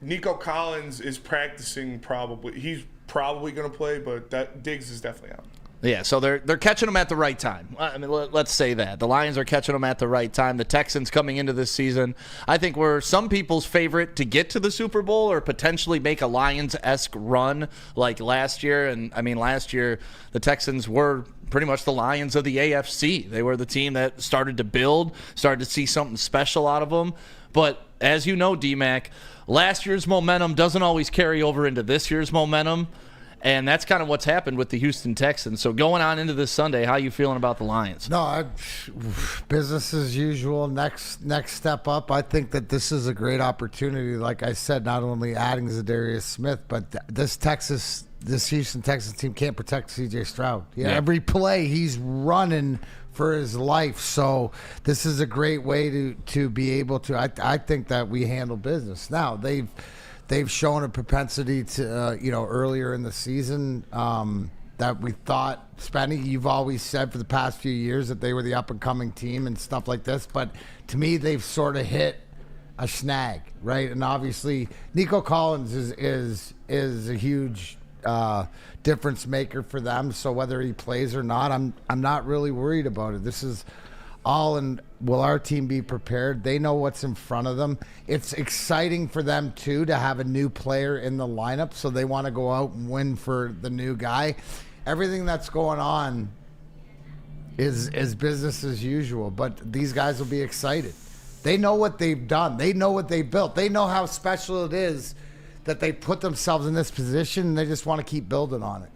Nico Collins is practicing probably. He's probably going to play, but that Diggs is definitely out. Yeah, so they're catching them at the right time. I mean, let's say that. The Lions are catching them at the right time. The Texans coming into this season, I think, were some people's favorite to get to the Super Bowl or potentially make a Lions-esque run like last year. And, I mean, last year the Texans were pretty much the Lions of the AFC. They were the team that started to build, started to see something special out of them. But as you know, D-Mac, last year's momentum doesn't always carry over into this year's momentum, and that's kind of what's happened with the Houston Texans. So going on into this Sunday, how are you feeling about the Lions? No, business as usual. Next step up. I think that this is a great opportunity. Like I said, not only adding Zadarius Smith, but this Houston Texans team can't protect C.J. Stroud. Yeah. Every play he's running for his life. So this is a great way to be able to. I think that we handle business. Now they've shown a propensity to earlier in the season that we thought, Spenny, you've always said for the past few years that they were the up-and-coming team and stuff like this. But to me, they've sort of hit a snag, right? And obviously, Nico Collins is a huge difference maker for them. So whether he plays or not, I'm not really worried about it. This is all in, will our team be prepared? They know what's in front of them. It's exciting for them, too, to have a new player in the lineup, so they want to go out and win for the new guy. Everything that's going on is business as usual, but these guys will be excited. They know what they've done. They know what they've built. They know how special it is that they put themselves in this position, and they just want to keep building on it.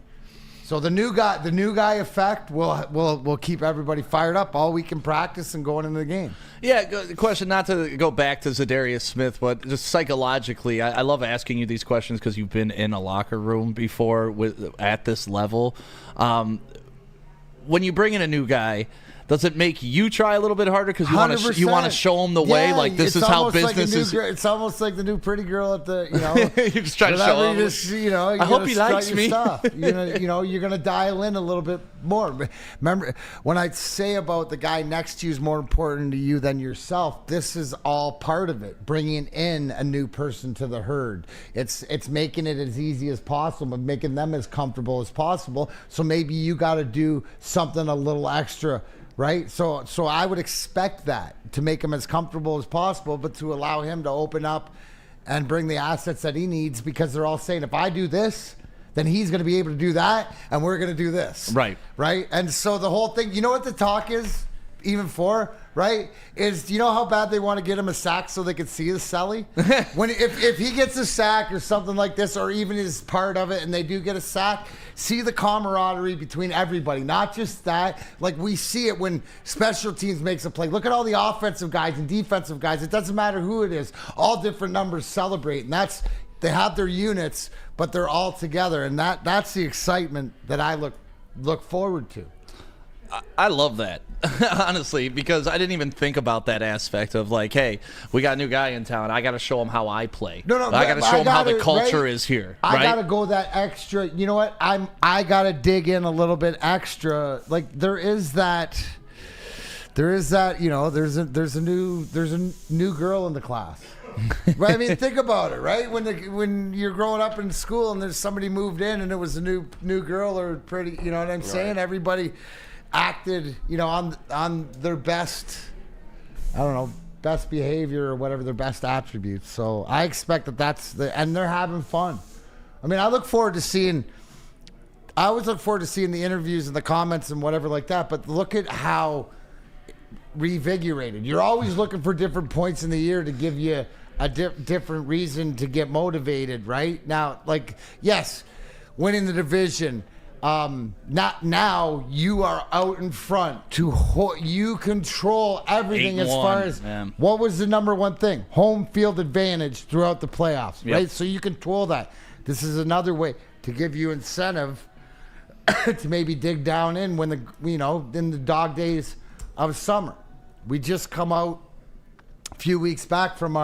So the new guy effect will keep everybody fired up all week in practice and going into the game. Yeah, question, not to go back to Zadarius Smith, but just psychologically, I love asking you these questions because you've been in a locker room before at this level. When you bring in a new guy, does it make you try a little bit harder because you want to show them the way? Like, this is how business is. It's almost like the new pretty girl at the, you're just trying to show them. I hope he likes me. You're going to dial in a little bit more. Remember, when I say about the guy next to you is more important to you than yourself, this is all part of it. Bringing in a new person to the herd. It's making it as easy as possible, making them as comfortable as possible. So maybe you got to do something a little extra. Right? So I would expect that, to make him as comfortable as possible, but to allow him to open up and bring the assets that he needs, because they're all saying, if I do this, then he's going to be able to do that, and we're going to do this. Right. Right? And so the whole thing, you know what the talk is, even for, right, is, you know how bad they want to get him a sack so they can see his celly? If he gets a sack or something like this, or even is part of it, and they do get a sack, see the camaraderie between everybody. Not just that. Like, we see it when special teams makes a play. Look at all the offensive guys and defensive guys. It doesn't matter who it is. All different numbers celebrate. And they have their units, but they're all together. And that's the excitement that I look forward to. I love that, honestly, because I didn't even think about that aspect of, like, hey, we got a new guy in town. I got to show him how I play. No, I got to show him how the culture is here. I got to go that extra. You know what? I got to dig in a little bit extra. Like, there is that. There's a new girl in the class. Right? I mean, think about it, right? When you're growing up in school and there's somebody moved in and it was a new girl or pretty, you know what I'm saying? Everybody acted, on their best, best behavior or whatever, their best attributes. So I expect and they're having fun. I mean, I always look forward to seeing the interviews and the comments and whatever like that, but look at how revigorated. You're always looking for different points in the year to give you a different reason to get motivated, right? Now, like, yes, winning the division, now you are out in front you control everything as far as what was the number one thing? Home field advantage throughout the playoffs, right? So you control that. This is another way to give you incentive to maybe dig down in when in the dog days of summer. We just come out a few weeks back from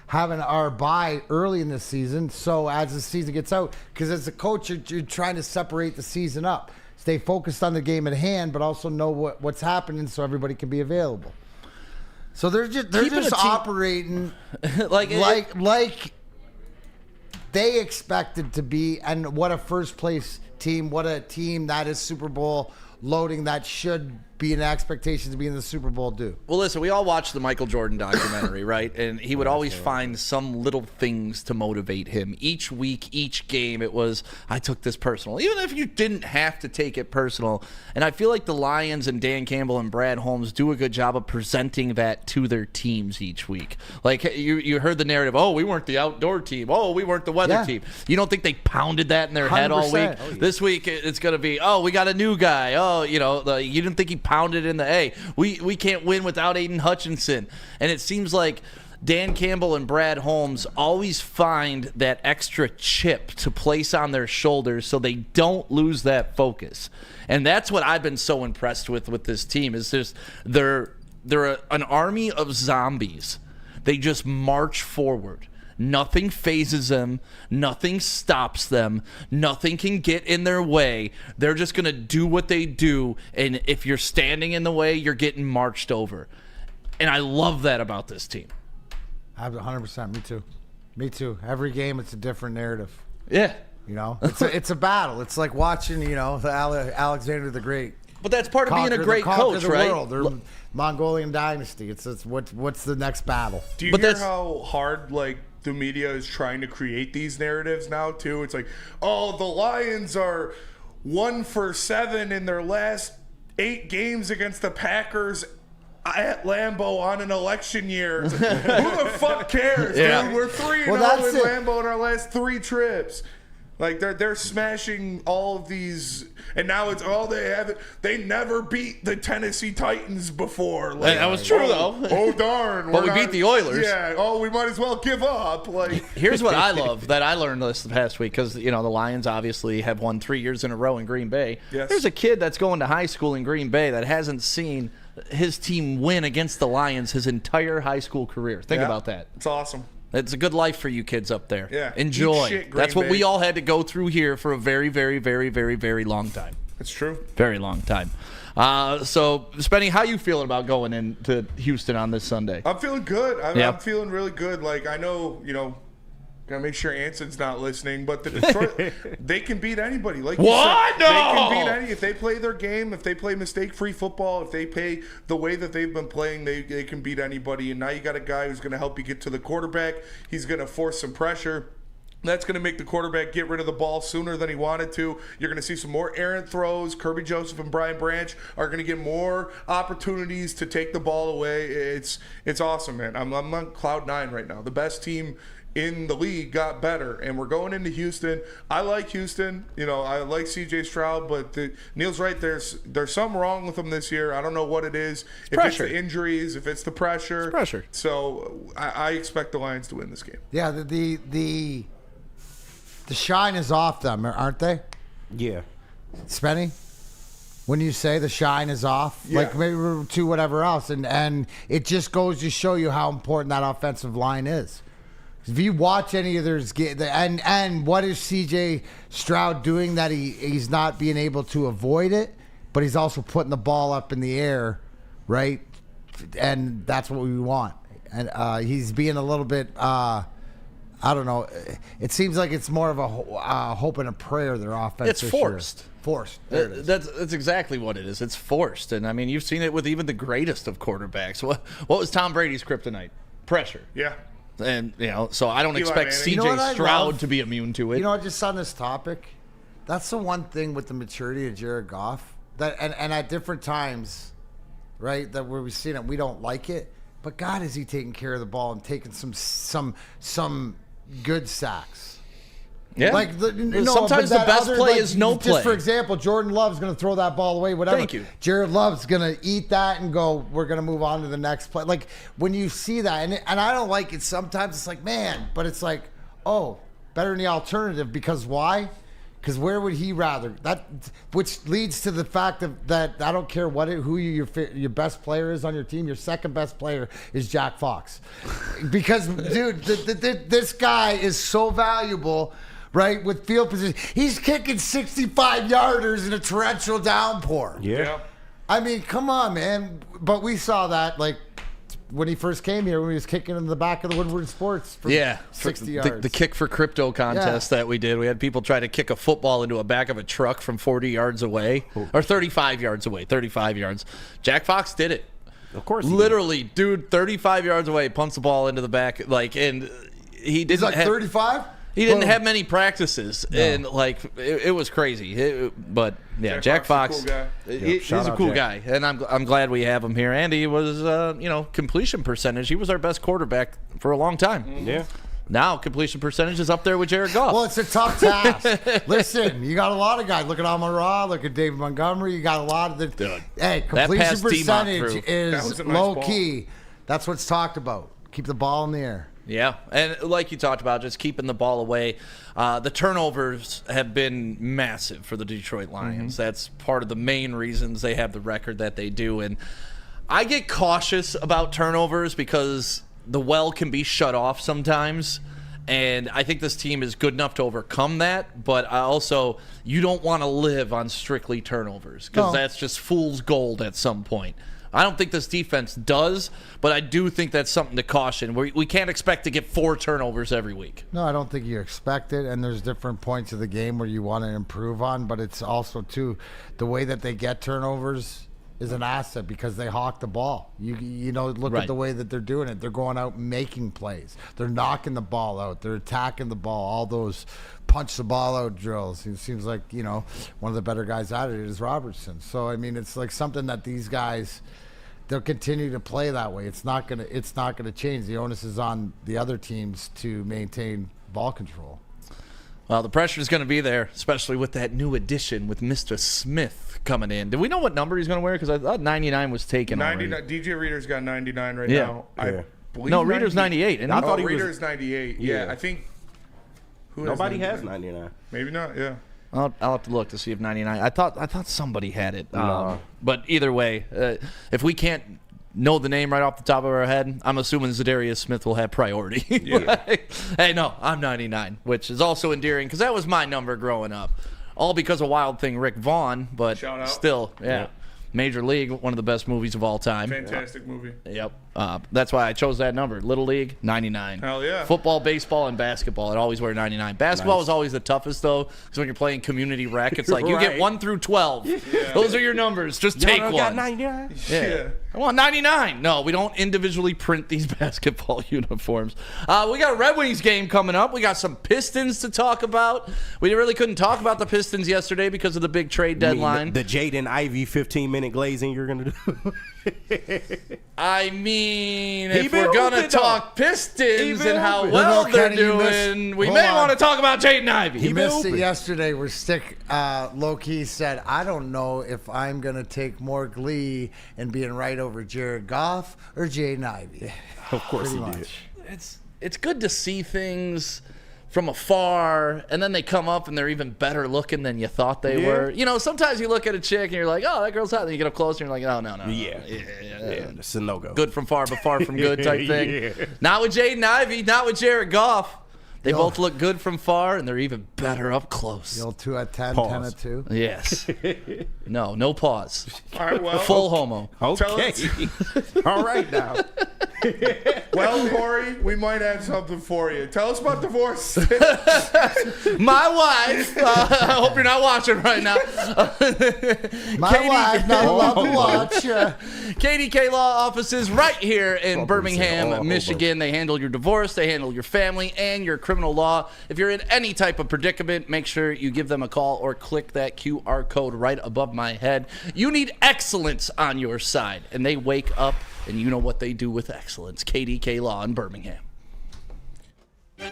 having our bye early in the season. So as the season gets out, because as a coach, you're trying to separate the season up. Stay focused on the game at hand, but also know what's happening so everybody can be available. So they're just operating like they expected to be, and what a first place team, what a team that is Super Bowl loading, that should be an expectation to be in the Super Bowl do. Well, listen, we all watched the Michael Jordan documentary, right? And he would always find some little things to motivate him. Each week, each game, it was, I took this personal. Even if you didn't have to take it personal. And I feel like the Lions and Dan Campbell and Brad Holmes do a good job of presenting that to their teams each week. Like, you heard the narrative, we weren't the outdoor team. We weren't the weather team. You don't think they pounded that in their head all week? Oh, yeah. This week, it's going to be, we got a new guy. You didn't think he pounded in the we can't win without Aiden Hutchinson. And it seems like Dan Campbell and Brad Holmes always find that extra chip to place on their shoulders so they don't lose that focus. And that's what I've been so impressed with this team, is they're an army of zombies. They just march forward. Nothing phases them. Nothing stops them. Nothing can get in their way. They're just going to do what they do. And if you're standing in the way, you're getting marched over. And I love that about this team. 100%. Me too. Me too. Every game, it's a different narrative. Yeah. It's a battle. It's like watching, the Alexander the Great. But that's part of being a great coach, the right? World. Or Mongolian dynasty. It's what's the next battle? Do you hear how hard the media is trying to create these narratives now too? It's like, oh, the Lions are 1-for-7 in their last 8 games against the Packers at Lambeau on an election year. Who the fuck cares, dude? We're 3-0 in Lambeau in our last 3 trips. Like they're smashing all of these, and now it's all they have. They never beat the Tennessee Titans before. That was true though. Oh darn! But we beat the Oilers. Yeah. Oh, we might as well give up. Here's what I love that I learned this past week, because the Lions obviously have won 3 years in a row in Green Bay. Yes. There's a kid that's going to high school in Green Bay that hasn't seen his team win against the Lions his entire high school career. Think about that. It's awesome. It's a good life for you kids up there. Yeah. Enjoy. Shit, That's what Bay. we all had to go through here for a very, very, very, very, very long time. It's true. Very long time. So, Spenny, how you feeling about going into Houston on this Sunday? I'm feeling good. I'm feeling really good. I know, gotta make sure Anson's not listening, but the Detroit, they can beat anybody. Like what? You said, they can beat any. If they play their game, if they play mistake-free football, if they play the way that they've been playing, they can beat anybody. And now you got a guy who's going to help you get to the quarterback. He's going to force some pressure. That's going to make the quarterback get rid of the ball sooner than he wanted to. You're going to see some more errant throws. Kirby Joseph and Brian Branch are going to get more opportunities to take the ball away. It's awesome, man. I'm on cloud 9 right now. The best team in the league got better, and we're going into Houston. I like Houston. I like C.J. Stroud, but Neil's right. There's something wrong with him this year. I don't know what it is. If it's the injuries, if it's the pressure. It's pressure. So I expect the Lions to win this game. Yeah, the shine is off them, aren't they? Yeah. Spenny? When you say the shine is off, Yeah. maybe to whatever else, and it just goes to show you how important that offensive line is. If you watch any of theirs, and what is C.J. Stroud doing that he's not being able to avoid it, but he's also putting the ball up in the air, right? And that's what we want. And he's being a little bit, I don't know. It seems like it's more of a hope and a prayer, their offense. It's forced. Forced. There it is. That's exactly what it is. It's forced. And, I mean, you've seen it with even the greatest of quarterbacks. What was Tom Brady's kryptonite? Pressure. Yeah. And, so I don't Eli expect Manning. C.J. You know what I Stroud love? to be immune to it. Just on this topic, that's the one thing with the maturity of Jared Goff, that and at different times, right, that where we've seen it, we don't like it. But God, is he taking care of the ball and taking some good sacks? Yeah. Sometimes the best play is no play. Just for example, Jordan Love's going to throw that ball away, whatever. Thank you. Jared Love's going to eat that and go, we're going to move on to the next play. Like, when you see that, and I don't like it sometimes, it's like, man, but it's like, oh, better than the alternative, because why? Because where would he rather? Which leads to the fact that I don't care who your best player is on your team. Your second best player is Jack Fox, because dude, this guy is so valuable, right? With field position, he's kicking 65-yarders in a torrential downpour. Yeah. I mean, come on, man. But we saw that when he first came here, when he was kicking in the back of the Woodward Sports for 60 yards. The kick for crypto contest that we did. We had people try to kick a football into a back of a truck from 40 yards away, or 35 yards away, 35 yards. Jack Fox did it. Of course. Literally, dude, 35 yards away, punts the ball into the back, and he didn't. He's like 35? He didn't have many practices, and it was crazy. But yeah, Jack Fox, he's a cool guy, and I'm glad we have him here. And he was, completion percentage. He was our best quarterback for a long time. Mm-hmm. Yeah. Now completion percentage is up there with Jared Goff. Well, it's a tough task. Listen, you got a lot of guys. Look at Amon-Ra. Look at David Montgomery. You got a lot of the. Dude, hey, completion percentage That is was a nice low ball. key. That's what's talked about. Keep the ball in the air. Yeah, and like you talked about, just keeping the ball away. The turnovers have been massive for the Detroit Lions. Mm-hmm. That's part of the main reasons they have the record that they do. And I get cautious about turnovers because the well can be shut off sometimes. And I think this team is good enough to overcome that, but you don't want to live on strictly turnovers because that's just fool's gold at some point. I don't think this defense does, but I do think that's something to caution. We can't expect to get 4 turnovers every week. No, I don't think you expect it, and there's different points of the game where you want to improve on, but it's also, too, the way that they get turnovers is an asset because they hawk the ball. Look at the way that they're doing it. They're going out and making plays. They're knocking the ball out. They're attacking the ball. All those punch the ball out drills. It seems like, one of the better guys at it is Robertson. So, I mean, it's like something that these guys – they'll continue to play that way. It's not gonna change. The onus is on the other teams to maintain ball control. Well, the pressure is going to be there, especially with that new addition with Mr. Smith coming in. Do we know what number he's going to wear? Because I thought 99 was taken. 99. DJ Reader's got 99 right now. I believe Reader's 98. And I thought Reader's 98. Yeah, I think. Nobody has 99. Maybe not. Yeah. I'll have to look to see if 99. I thought somebody had it. But either way, if we can't know the name right off the top of our head, I'm assuming Zadarius Smith will have priority. Hey, no, I'm 99, which is also endearing because that was my number growing up. All because of Wild Thing Rick Vaughn, but still, yeah. Major League, one of the best movies of all time. Fantastic movie. Yep. That's why I chose that number. Little League, 99. Hell yeah. Football, baseball, and basketball, I'd always wear 99. Basketball was always the toughest, though, because when you're playing community rec, it's like you get 1 through 12. Yeah. Those are your numbers. Just take one. Got 99? Yeah. I want 99. No, we don't individually print these basketball uniforms. We got a Red Wings game coming up. We got some Pistons to talk about. We really couldn't talk about the Pistons yesterday because of the big trade deadline. The Jaden Ivey 15-minute glazing you're going to do? I mean, if we're going to talk Pistons and how well they're doing, we may want to talk about Jaden Ivey. He missed it yesterday where Stick low-key said, I don't know if I'm going to take more glee in being right over Jared Goff or Jaden Ivey. Of course he did. It's good to see things from afar, and then they come up and they're even better looking than you thought they were. Sometimes you look at a chick and you're like, oh, that girl's hot. Then you get up closer and you're like, oh, no. Yeah, it's a no-go. Good from far, but far from good type thing. Not with Jaden Ivey, not with Jared Goff. They both look good from far, and they're even better up close. The old 2 at 10, pause. 10 at 2. Yes. No pause. All right, well. Full homo. Okay. All right, now. Well, Corey, we might have something for you. Tell us about divorce. My wife, I hope you're not watching right now. My wife, not allowed to watch. KDK Law offices right here in Birmingham, Michigan. They handle your divorce, they handle your family, and your criminal law. If you're in any type of predicament, make sure you give them a call or click that QR code right above my head. You need excellence on your side, and they wake up, and you know what they do with excellence. KDK Law in Birmingham.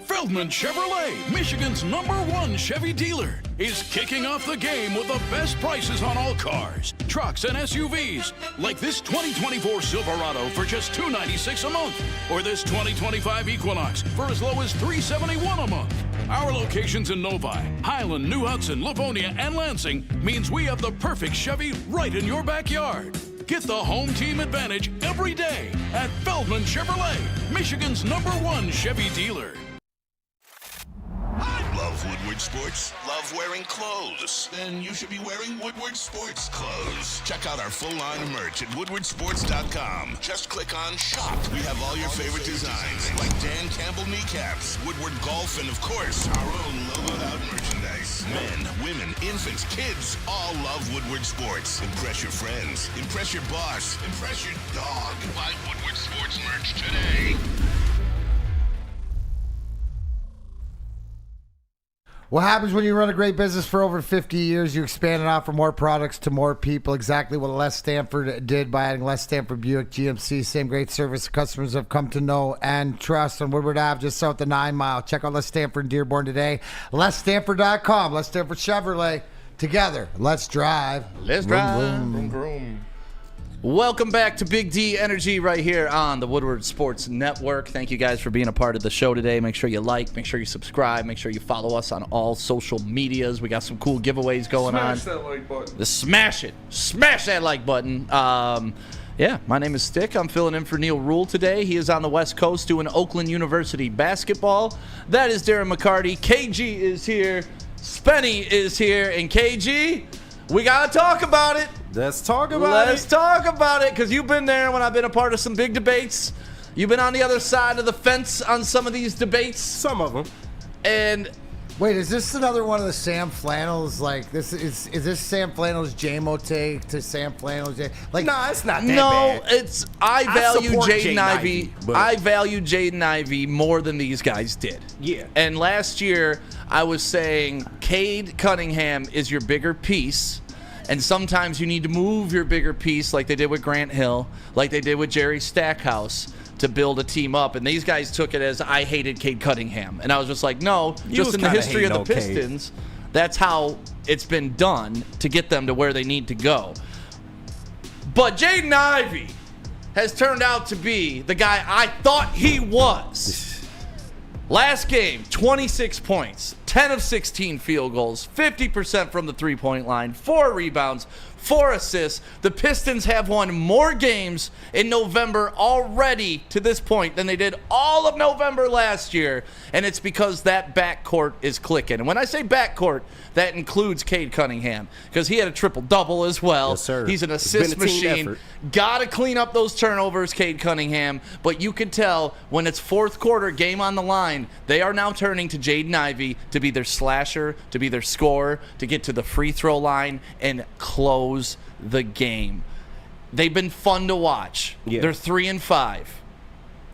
Feldman Chevrolet, Michigan's #1 Chevy dealer, is kicking off the game with the best prices on all cars, trucks, and SUVs, like this 2024 Silverado for just $296 a month, or this 2025 Equinox for as low as $371 a month. Our locations in Novi, Highland, New Hudson, Livonia, and Lansing means we have the perfect Chevy right in your backyard. Get the home team advantage every day at Feldman Chevrolet, Michigan's #1 Chevy dealer. Love Woodward Sports? Love wearing clothes? Then you should be wearing Woodward Sports clothes. Check out our full line of merch at woodwardsports.com. Just click on Shop. We have all your favorite designs, like Dan Campbell kneecaps, Woodward Golf, and of course, our own logoed out merchandise. Men, women, infants, kids all love Woodward Sports. Impress your friends. Impress your boss. Impress your dog. Buy Woodward Sports merch today. What happens when you run a great business for over 50 years? You expand it out for more products to more people. Exactly what Les Stanford did by adding Les Stanford Buick GMC. Same great service customers have come to know and trust on Woodward Ave, just south of 9 Mile. Check out Les Stanford in Dearborn today. LesStanford.com. Les Stanford Chevrolet. Together, let's drive. Let's drive. Vroom, vroom, vroom. Welcome back to Big D Energy right here on the Woodward Sports Network. Thank you guys for being a part of the show today. Make sure you like, make sure you subscribe, make sure you follow us on all social medias. We got some cool giveaways going on. Smash that like button. Smash it. Smash that like button. Yeah, my name is Stick. I'm filling in for Neil Rule today. He is on the West Coast doing Oakland University basketball. That is Darren McCarty. KG is here. Spenny is here. And KG, we got to talk about it. Let's talk about Let's it. talk about it, because you've been there when I've been a part of some big debates. You've been on the other side of the fence on some of these debates. Some of them. And wait, is this another one of the Sam Flannels? Like, this is this Sam Flannel's JMO take to Sam Flannel's? Like, nah, it's not that no, bad. it's I value support Jaden Ivey. but- I value Jaden Ivey more than these guys did. Yeah. And last year I was saying Cade Cunningham is your bigger piece. And sometimes you need to move your bigger piece like they did with Grant Hill, like they did with Jerry Stackhouse, to build a team up. And these guys took it as I hated Cade Cunningham. And I was just like, no, just in the history of the Pistons, that's how it's been done to get them to where they need to go. But Jaden Ivey has turned out to be the guy I thought he was. Last game, 26 points, 10 of 16 field goals, 50% from the three-point line, 4 rebounds, 4 assists. The Pistons have won more games in November already to this point than they did all of November last year, and it's because that backcourt is clicking. And when I say backcourt, that includes Cade Cunningham, because he had a triple-double as well. Yes, sir. He's an It's assist been a team machine. effort. Got to clean up those turnovers, Cade Cunningham. But you can tell when it's fourth quarter, game on the line, they are now turning to Jaden Ivey to be their slasher, to be their scorer, to get to the free throw line and close the game. They've been fun to watch. Yeah. They're 3-5.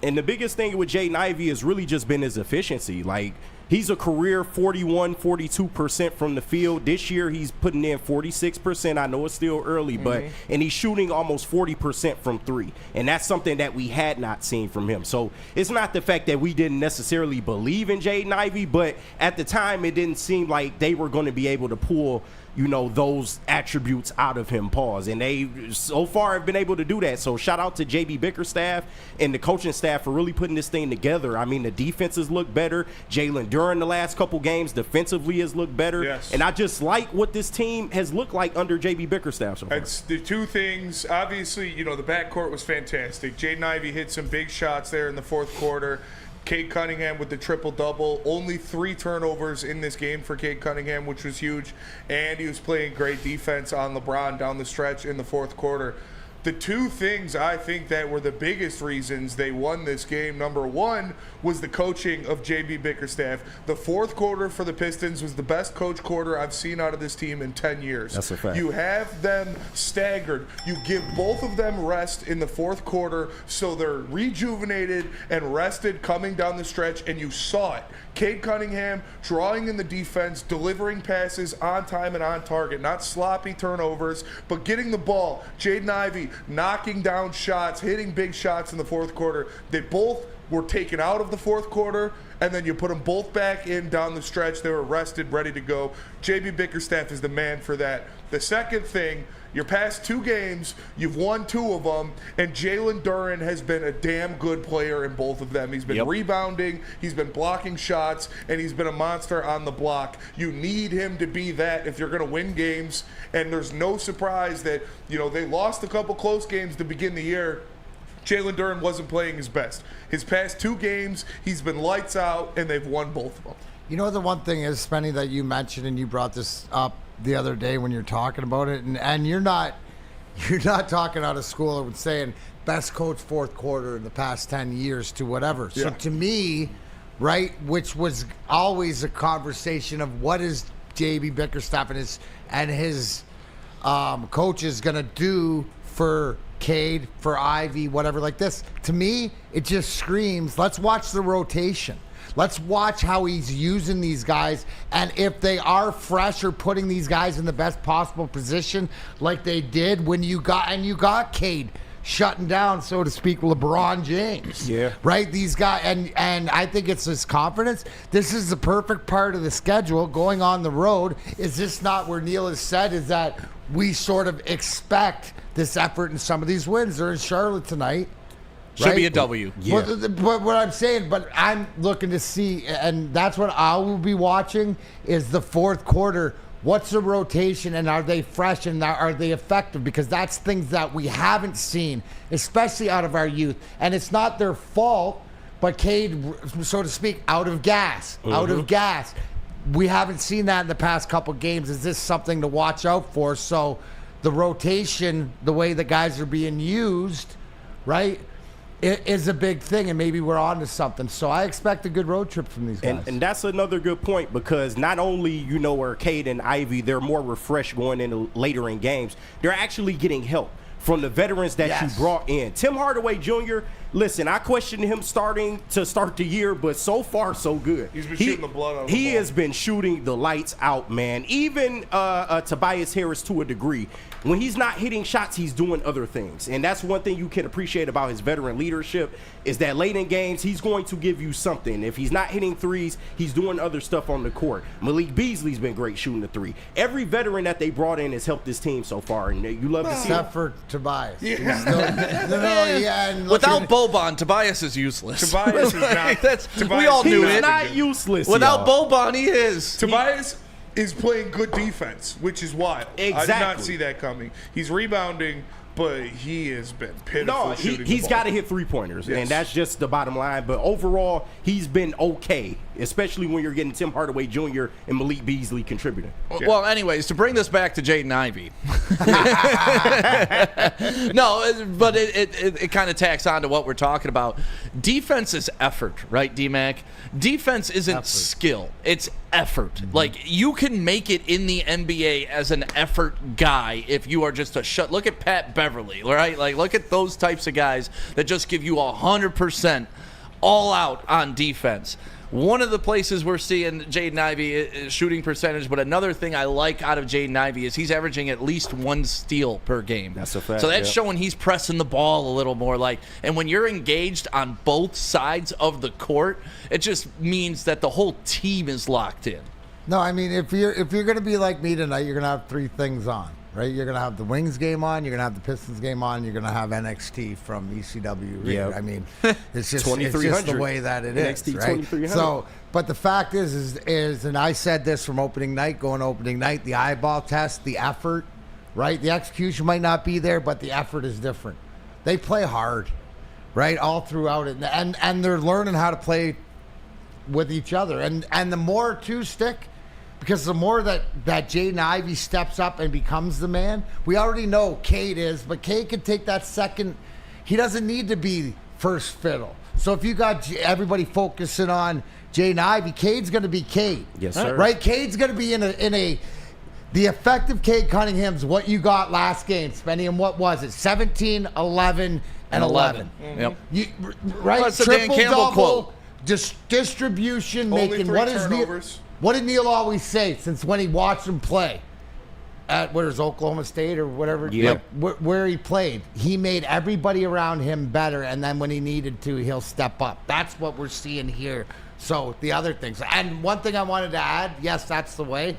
And the biggest thing with Jaden Ivey has really just been his efficiency. Like, he's a career 41, 42% from the field. This year, he's putting in 46%. I know it's still early, but and he's shooting almost 40% from three. And that's something that we had not seen from him. So it's not the fact that we didn't necessarily believe in Jaden Ivey, but at the time, it didn't seem like they were going to be able to pull, you know, those attributes out of him, pause. And they so far have been able to do that. So shout out to JB Bickerstaff and the coaching staff for really putting this thing together. I mean, the defenses look better. Jalen during the last couple games defensively has looked better. Yes. And I just like what this team has looked like under JB Bickerstaff so far. It's the two things. Obviously, you know, the backcourt was fantastic. Jaden Ivey hit some big shots there in the fourth quarter. Cade Cunningham with the triple-double. Only 3 turnovers in this game for Cade Cunningham, which was huge. And he was playing great defense on LeBron down the stretch in the fourth quarter. The two things I think that were the biggest reasons they won this game, number one, was the coaching of JB Bickerstaff. The fourth quarter for the Pistons was the best coach quarter I've seen out of this team in 10 years. That's a fact. You have them staggered. You give both of them rest in the fourth quarter so they're rejuvenated and rested coming down the stretch, and you saw it. Cade Cunningham drawing in the defense, delivering passes on time and on target, not sloppy turnovers, but getting the ball. Jaden Ivey knocking down shots, hitting big shots in the fourth quarter. They both were taken out of the fourth quarter, and then you put them both back in down the stretch. They were rested, ready to go. JB Bickerstaff is the man for that. The second thing, your past 2 games, you've won 2 of them, and Jalen Duren has been a damn good player in both of them. He's been rebounding, he's been blocking shots, and he's been a monster on the block. You need him to be that if you're going to win games, and there's no surprise that, you know, they lost a couple close games to begin the year. Jalen Duren wasn't playing his best. His past 2 games, he's been lights out, and they've won both of them. You know, the one thing is, Spenny, that you mentioned, and you brought this up the other day when you're talking about it, and you're not talking out of school or saying best coach fourth quarter in the past 10 years to whatever. Yeah. So to me, right, which was always a conversation of what is JB Bickerstaff and his coaches going to do for Cade, for Ivy, whatever like this. To me, it just screams, let's watch the rotation. Let's watch how he's using these guys, and if they are fresh or putting these guys in the best possible position like they did when you got Cade shutting down, so to speak, LeBron James. Yeah. Right? These guys, and I think it's his confidence. This is the perfect part of the schedule going on the road. Is this not where Neil has said is that we sort of expect this effort in some of these wins? They're in Charlotte tonight. Should be a W. Yeah. But what I'm saying, but I'm looking to see, and that's what I will be watching, is the fourth quarter. What's the rotation, and are they fresh, and are they effective? Because that's things that we haven't seen, especially out of our youth. And it's not their fault, but Cade, so to speak, out of gas. We haven't seen that in the past couple games. Is this something to watch out for? So the rotation, the way the guys are being used, right, it is a big thing, and maybe we're on to something. So I expect a good road trip from these guys. And that's another good point, because not only, are Cade and Ivy, they're more refreshed going into later in games. They're actually getting help from the veterans that you brought in. Tim Hardaway Jr., listen, I questioned him starting to start the year, but so far, so good. He's been shooting the blood out of the He ball. has been shooting the lights out, man. Even Tobias Harris, to a degree. When he's not hitting shots, he's doing other things. And that's one thing you can appreciate about his veteran leadership, is that late in games, he's going to give you something. If he's not hitting threes, he's doing other stuff on the court. Malik Beasley's been great shooting the three. Every veteran that they brought in has helped this team so far, and you love to see Except it. for Tobias. Without Boban, Tobias is useless. Tobias is not. We all knew He's it. not useless. Without y'all. Boban, he is. Tobias is playing good defense, which is wild. I did not Exactly. see that coming. He's rebounding, but he has been pitiful No, shooting he's the got ball. to hit three-pointers, Yes. and that's just the bottom line. But overall, he's been okay, especially when you're getting Tim Hardaway Jr. and Malik Beasley contributing. Well, anyways, to bring this back to Jaden Ivey. No, but it kind of tacks on to what we're talking about. Defense is effort, right, D-Mac? Defense isn't skill. It's effort. Like, you can make it in the NBA as an effort guy if you are just a shut. Look at Pat Beverly, right? Like, look at those types of guys that just give you 100% all out on defense. One of the places we're seeing Jaden Ivey is shooting percentage, but another thing I like out of Jaden Ivey is he's averaging at least 1 steal per game. That's a fact. So that's showing he's pressing the ball a little more. And when you're engaged on both sides of the court, it just means that the whole team is locked in. No, I mean, if you're going to be like me tonight, you're going to have 3 things on, right? You're going to have the Wings game on, you're going to have the Pistons game on, you're going to have NXT from ECW. Yep. I mean, it's just the way that it NXT is, right? 2300. So, but the fact is, and I said this from opening night, going to opening night, the eyeball test, the effort, right? The execution might not be there, but the effort is different. They play hard, right? All throughout it, and they're learning how to play with each other, and the more to stick. Because the more that Jaden Ivey steps up and becomes the man, we already know Cade is, but Cade can take that second. He doesn't need to be first fiddle. So if you got everybody focusing on Jaden Ivey, Cade's going to be Cade. Yes, sir. Right? Cade's going to be in the effective Cade Cunningham's what you got last game, spending him, what was it, 17, 11, and 11. Yep. Right? Well, that's the Dan Triple Campbell double, quote. Distribution, Only making 3 what is turnovers. What did Neil always say since when he watched him play at Oklahoma State or whatever, Yep. where he played? He made everybody around him better, and then when he needed to, he'll step up. That's what we're seeing here. So the other things, and one thing I wanted to add, yes, that's the way,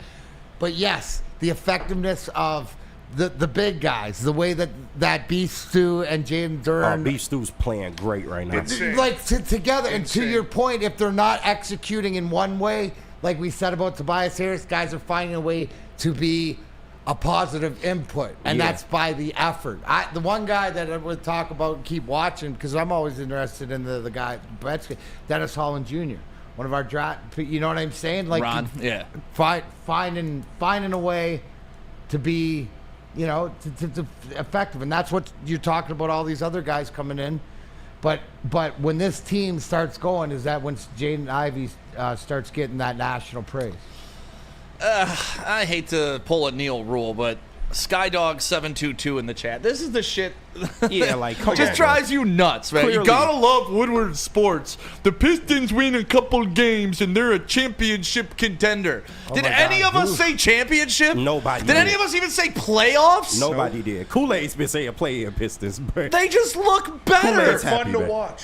but yes, the effectiveness of the big guys, the way that Beef Stew and Jaden Duran, Beef Stew's playing great right now. together. And to your point, if they're not executing in one way, like we said about Tobias Harris, guys are finding a way to be a positive input, and that's by the effort. The one guy that I would talk about and keep watching, because I'm always interested in the guy, Dennis Holland Jr., one of our draft. You know what I'm saying? Like Ron, finding a way to be, to effective, and that's what you're talking about. All these other guys coming in. But when this team starts going, is that when Jaden Ivey starts getting that national praise? I hate to pull a Neil rule, but Skydog722 in the chat. This is the shit. Yeah, like, come just on, drives you nuts, man. Clearly. You gotta love Woodward sports. The Pistons win a couple games and they're a championship contender. Did any of us say championship? Nobody Did did. any of us even say playoffs? Nobody did. Kool-Aid's been saying play in Pistons, but They just look better. Kool-Aid's They're fun happy, to man. watch.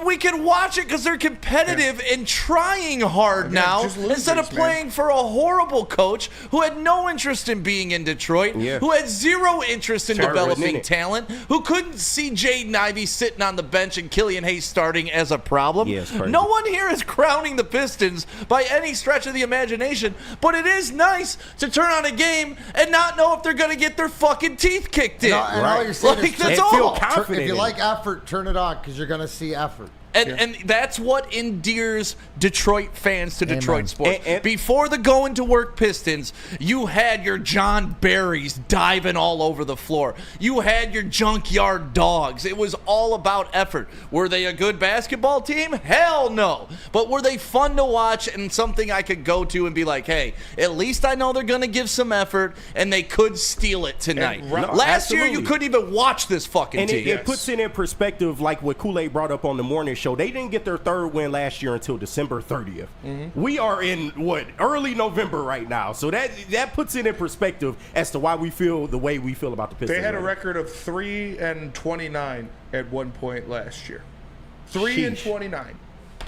we can watch it because they're competitive and trying hard now instead of playing for a horrible coach who had no interest in being in Detroit, who had zero interest in developing talent, who couldn't see Jaden Ivey sitting on the bench and Killian Hayes starting as a problem. No one here is crowning the Pistons by any stretch of the imagination, but it is nice to turn on a game and not know if they're going to get their fucking teeth kicked in. And all you're saying is that's all. If you like effort, turn it on because you're going to see effort. And that's what endears Detroit fans to Detroit sports. Before the going to work Pistons, you had your John Barrys diving all over the floor. You had your junkyard dogs. It was all about effort. Were they a good basketball team? Hell no. But were they fun to watch and something I could go to and be like, hey, at least I know they're going to give some effort and they could steal it tonight. Last year, you couldn't even watch this fucking team. It puts it in perspective, like what Kool-Aid brought up on the morning show. They didn't get their third win last year until December 30th. We are in early November right now, so that puts it in perspective as to why we feel the way we feel about the Pistons. They had a record of 3-29 at one point last year. 3-29.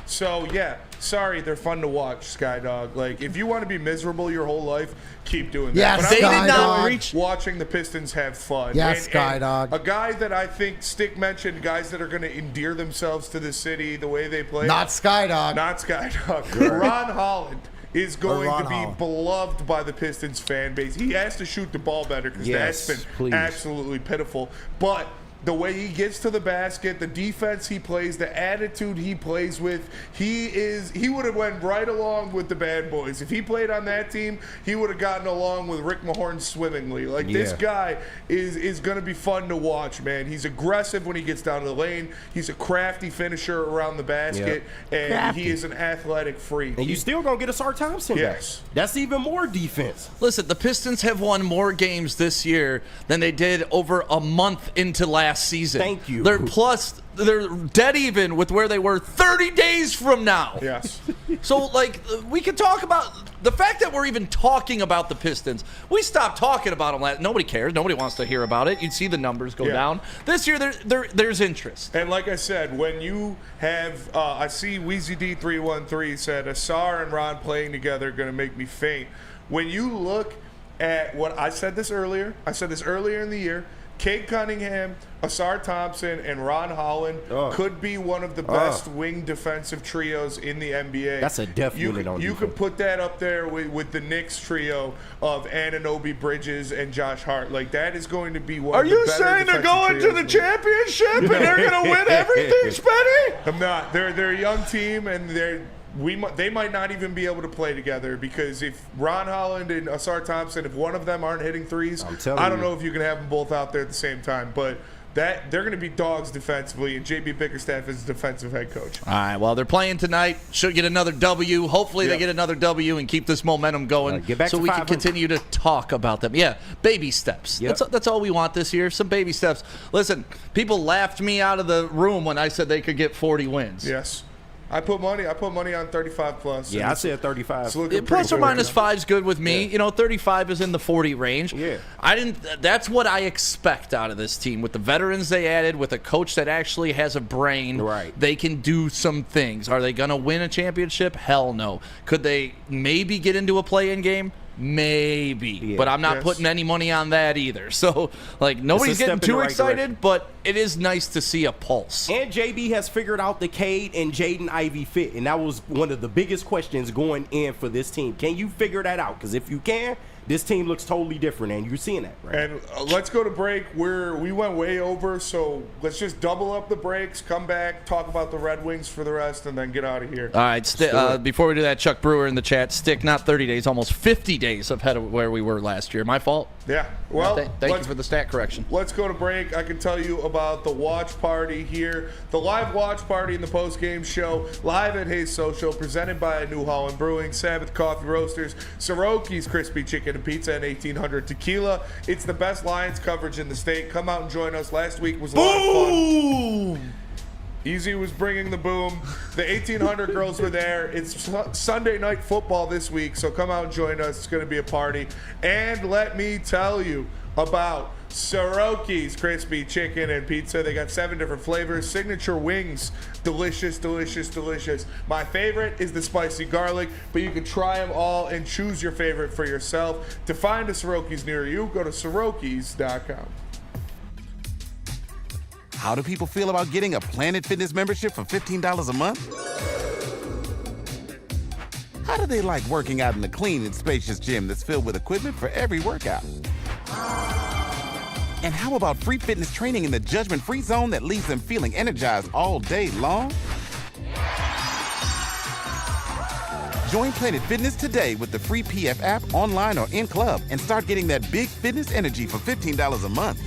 So yeah, sorry, they're fun to watch, Skydog. Like, if you want to be miserable your whole life, keep doing that. Yes, but they did not reach watching the Pistons have fun. Yes, and Skydog. A guy that I think Stick mentioned, guys that are going to endear themselves to the city, the way they play. Not Skydog. Not Skydog. Ron Holland is going to be beloved by the Pistons fan base. He has to shoot the ball better because that's been absolutely pitiful. But the way he gets to the basket, the defense he plays, the attitude he plays with, he would have went right along with the bad boys. If he played on that team, he would have gotten along with Rick Mahorn swimmingly. Like, this guy is going to be fun to watch, man. He's aggressive when he gets down to the lane. He's a crafty finisher around the basket, and he is an athletic freak. And you still going to get a Sar Thompson back. That's even more defense. Listen, the Pistons have won more games this year than they did over a month into last season. Thank you. They're dead even with where they were 30 days from now. Yes. So, like, we could talk about the fact that we're even talking about the Pistons. We stopped talking about them nobody cares. Nobody wants to hear about it. You'd see the numbers go down. This year, there's interest. And like I said, when you have, I see Weezy D313 said, Asar and Ron playing together are going to make me faint. When you look at what I said this earlier in the year, Cade Cunningham, Asar Thompson, and Ron Holland could be one of the best wing defensive trios in the NBA. That's a def unit on You defense. could put that up there with the Knicks trio of Anunoby, Bridges, and Josh Hart. Like, that is going to be one of the better saying they're going to the championship and they're going to win everything, Spenny? I'm not. They're a young team, and they might not even be able to play together, because if Ron Holland and Asar Thompson, if one of them aren't hitting threes, I don't know if you can have them both out there at the same time. But they're going to be dogs defensively, and JB Bickerstaff is the defensive head coach. All right, well, they're playing tonight. Should get another W. Hopefully they get another W and keep this momentum going so we can continue to talk about them. Yeah, baby steps. That's all we want this year, some baby steps. Listen, people laughed me out of the room when I said they could get 40 wins. Yes. I put money on 35 plus. Yeah, I said 35. Plus or minus 5 is good with me. 35 is in the 40 range. Yeah. That's what I expect out of this team. With the veterans they added, with a coach that actually has a brain, they can do some things. Are they going to win a championship? Hell no. Could they maybe get into a play-in game? Maybe, but I'm not putting any money on that either. So, like, nobody's getting too excited, but it is nice to see a pulse. And JB has figured out the Cade and Jaden Ivey fit, and that was one of the biggest questions going in for this team. Can you figure that out? Because if you can, this team looks totally different, and you're seeing that. Right? And let's go to break. We went way over, so let's just double up the breaks, come back, talk about the Red Wings for the rest, and then get out of here. All right, before we do that, Chuck Brewer in the chat, Stick, not 30 days, almost 50 days ahead of where we were last year. My fault? Yeah. Well, thank you for the stat correction. Let's go to break. I can tell you about the watch party here. The live watch party in the post-game show, live at Hayes Social, presented by New Holland Brewing, Sabbath Coffee Roasters, Soroki's Crispy Chicken and Pizza, and 1800 Tequila. It's the best Lions coverage in the state. Come out and join us. Last week was a lot of fun. Easy was bringing the boom. The 1800 girls were there. It's Sunday night football this week, so come out and join us. It's going to be a party. And let me tell you, about Soroki's crispy chicken and pizza. They got 7 different flavors. Signature wings, delicious, delicious, delicious. My favorite is the spicy garlic, but you can try them all and choose your favorite for yourself. To find a Soroki's near you, go to Sorokis.com. How do people feel about getting a Planet Fitness membership for $15 a month? How do they like working out in a clean and spacious gym that's filled with equipment for every workout? And how about free fitness training in the judgment-free zone that leaves them feeling energized all day long? Join Planet Fitness today with the free PF app online or in club and start getting that big fitness energy for $15 a month.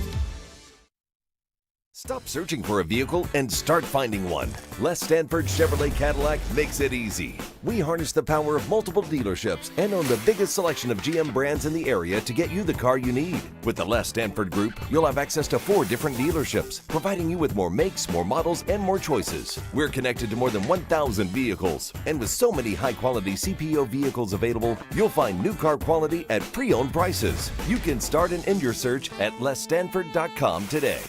Stop searching for a vehicle and start finding one. Les Stanford Chevrolet Cadillac makes it easy. We harness the power of multiple dealerships and own the biggest selection of GM brands in the area to get you the car you need. With the Les Stanford Group, you'll have access to 4 different dealerships, providing you with more makes, more models, and more choices. We're connected to more than 1,000 vehicles. And with so many high-quality CPO vehicles available, you'll find new car quality at pre-owned prices. You can start and end your search at lesstanford.com today.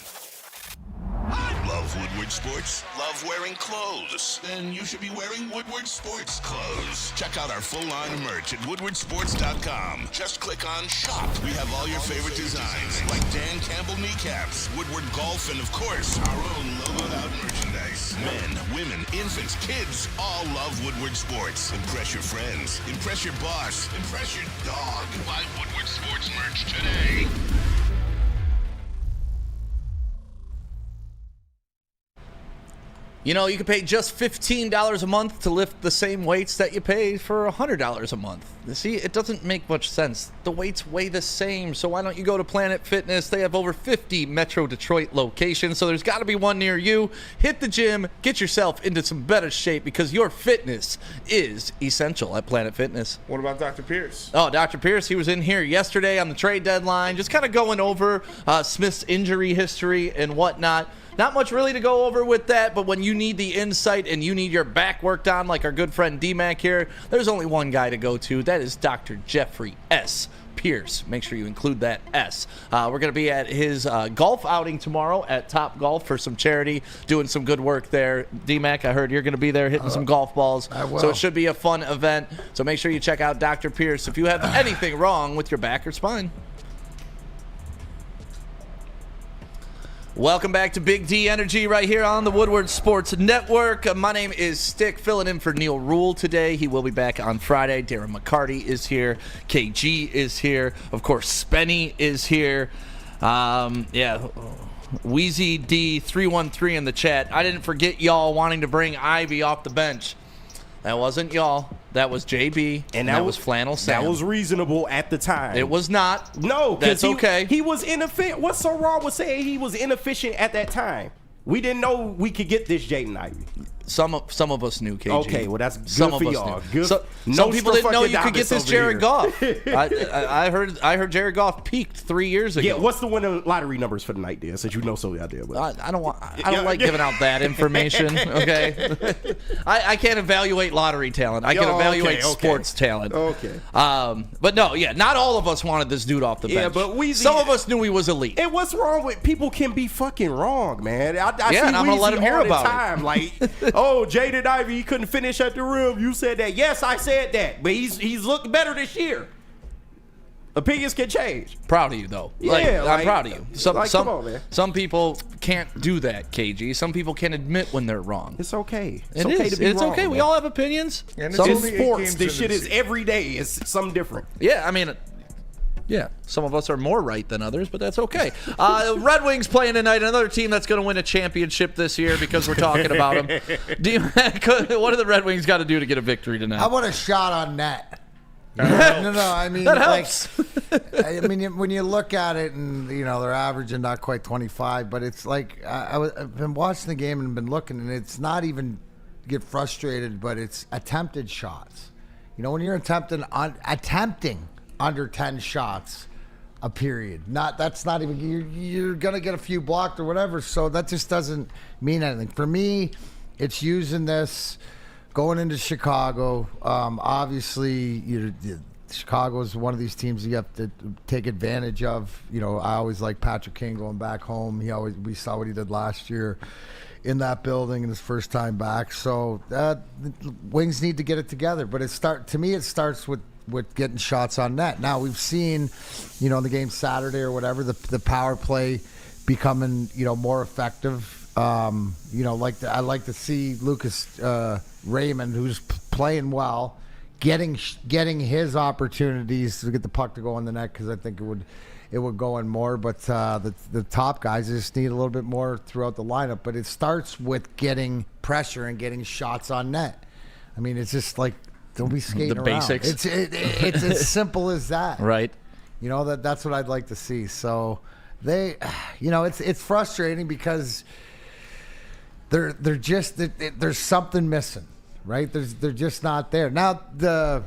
Love Woodward Sports? Love wearing clothes? Then you should be wearing Woodward Sports clothes. Check out our full line of merch at woodwardsports.com. Just click on shop. We have all your favorite designs, like Dan Campbell kneecaps, Woodward golf, and of course, our own logoed out merchandise. Men, women, infants, kids all love Woodward Sports. Impress your friends. Impress your boss. Impress your dog. Buy Woodward Sports merch today. You know, you can pay just $15 a month to lift the same weights that you pay for $100 a month. See, it doesn't make much sense. The weights weigh the same, so why don't you go to Planet Fitness? They have over 50 Metro Detroit locations, so there's got to be one near you. Hit the gym, get yourself into some better shape, because your fitness is essential at Planet Fitness. What about Dr. Pierce? Oh, Dr. Pierce, he was in here yesterday on the trade deadline, just kind of going over Smith's injury history and whatnot. Not much really to go over with that, but when you need the insight and you need your back worked on like our good friend D-Mac here, there's only one guy to go to. That is Dr. Jeffrey S. Pierce. Make sure you include that S. We're going to be at his golf outing tomorrow at Top Golf for some charity, doing some good work there. D-Mac, I heard you're going to be there hitting some golf balls. I will. So it should be a fun event. So make sure you check out Dr. Pierce if you have anything wrong with your back or spine. Welcome back to Big D Energy right here on the Woodward Sports Network. My name is Stick, filling in for Neil Rule today. He will be back on Friday. Darren McCarty is here. KG is here. Of course, Spenny is here. Wheezy D313 in the chat. I didn't forget y'all wanting to bring Ivy off the bench. That wasn't y'all. That was JB, and that was Flannel Sam. That was reasonable at the time. It was not. No, that's okay. He was inefficient. What's so wrong with saying he was inefficient at that time? We didn't know we could get this Jaden Ivey. Some of us knew, KG. Okay, well, that's good for y'all. Good. Some people didn't know you could get this Jared Goff. I heard Jared Goff peaked 3 years ago. Yeah, what's the winning lottery numbers for the night, dear? Since you know so I did. I don't like giving out that information. Okay, I can't evaluate lottery talent. I can evaluate sports talent. Okay. But no, yeah, not all of us wanted this dude off the bench. Yeah, but some of us knew he was elite. And what's wrong with people can be fucking wrong, man. I see and I'm gonna let him hear about it. Like, oh, Jaden Ivey, he couldn't finish at the rim. You said that. Yes, I said that. But he's looked better this year. Opinions can change. Proud of you, though. Yeah, I'm proud of you. Come on, man. Some people can't do that, KG. Some people can't admit when they're wrong. It's okay. It's okay to be wrong. It's okay. Man. We all have opinions. And it's sports. This shit is every day. It's something different. Yeah, I mean... Yeah, some of us are more right than others, but that's okay. Red Wings playing tonight, another team that's going to win a championship this year because we're talking about them. What do the Red Wings got to do to get a victory tonight? I want a shot on net. No, I mean, that helps. I mean, when you look at it, and they're averaging not quite 25, but it's like I've been watching the game and been looking, and it's not even get frustrated, but it's attempted shots. When you're attempting under 10 shots a period. That's not even, you're going to get a few blocked or whatever, so that just doesn't mean anything. For me, it's using this going into Chicago. Obviously, Chicago is one of these teams you have to take advantage of. I always like Patrick Kane going back home. We saw what he did last year in that building in his first time back. So Wings need to get it together. But it starts with getting shots on net. Now we've seen, in the game Saturday or whatever, the power play becoming more effective. I like to see Lucas Raymond, who's playing well, getting his opportunities to get the puck to go in the net, because I think it would go in more. But the top guys just need a little bit more throughout the lineup. But it starts with getting pressure and getting shots on net. I mean, it's just like, don't be skating the around. basics. It's as simple as that. Right. That's what I'd like to see. So it's frustrating because there's something missing, right? They're just not there. Now the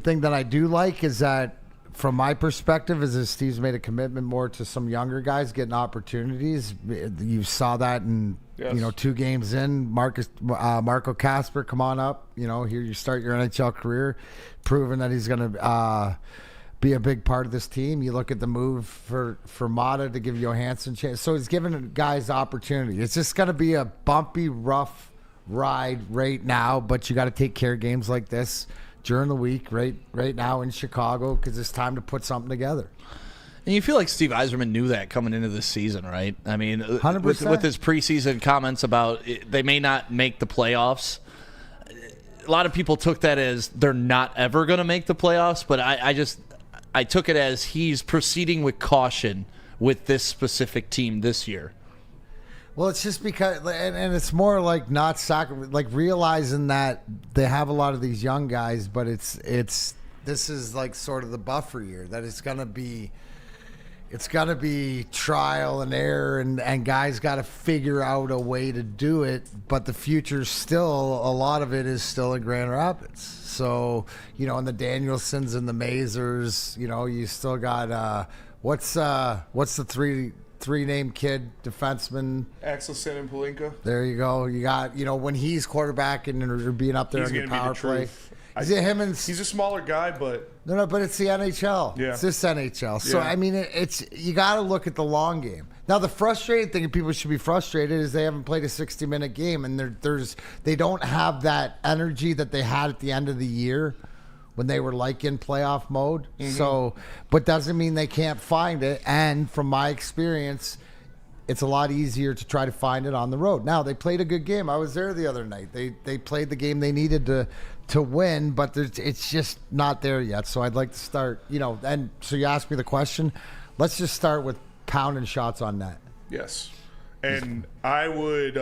thing that I do like is that, from my perspective, is that Steve's made a commitment more to some younger guys getting opportunities. You saw that in 2 games in. Marco Kasper, come on up. Here you start your NHL career, proving that he's going to be a big part of this team. You look at the move for Mata to give Johansson a chance. So he's giving guys opportunity. It's just going to be a bumpy, rough ride right now, but you got to take care of games like this during the week, right now in Chicago, because it's time to put something together. And you feel like Steve Yzerman knew that coming into this season, right? I mean, 100%. With his preseason comments about they may not make the playoffs, a lot of people took that as they're not ever going to make the playoffs, but I took it as he's proceeding with caution with this specific team this year. Well, it's just because, and it's more like like realizing that they have a lot of these young guys, but this is like sort of the buffer year, that it's gonna be trial and error, and guys got to figure out a way to do it. But the future's still, a lot of it is still in Grand Rapids. So and the Danielsons and the Mazers, you still got what's the three-name kid defenseman? Axelson and Palinka. There you go. You got, when he's quarterbacking and being up there in the power play. He's a smaller guy, but no, but it's the NHL. Yeah, it's this NHL. So I mean, you got to look at the long game. Now, the frustrating thing, and people should be frustrated, is they haven't played a 60-minute game, and they don't have that energy that they had at the end of the year when they were like in playoff mode. Mm-hmm. So, but doesn't mean they can't find it. And from my experience, it's a lot easier to try to find it on the road. Now, they played a good game. I was there the other night. They played the game they needed to win, but it's just not there yet. So I'd like to start, and so you asked me the question. Let's just start with pounding shots on net. Yes. And I would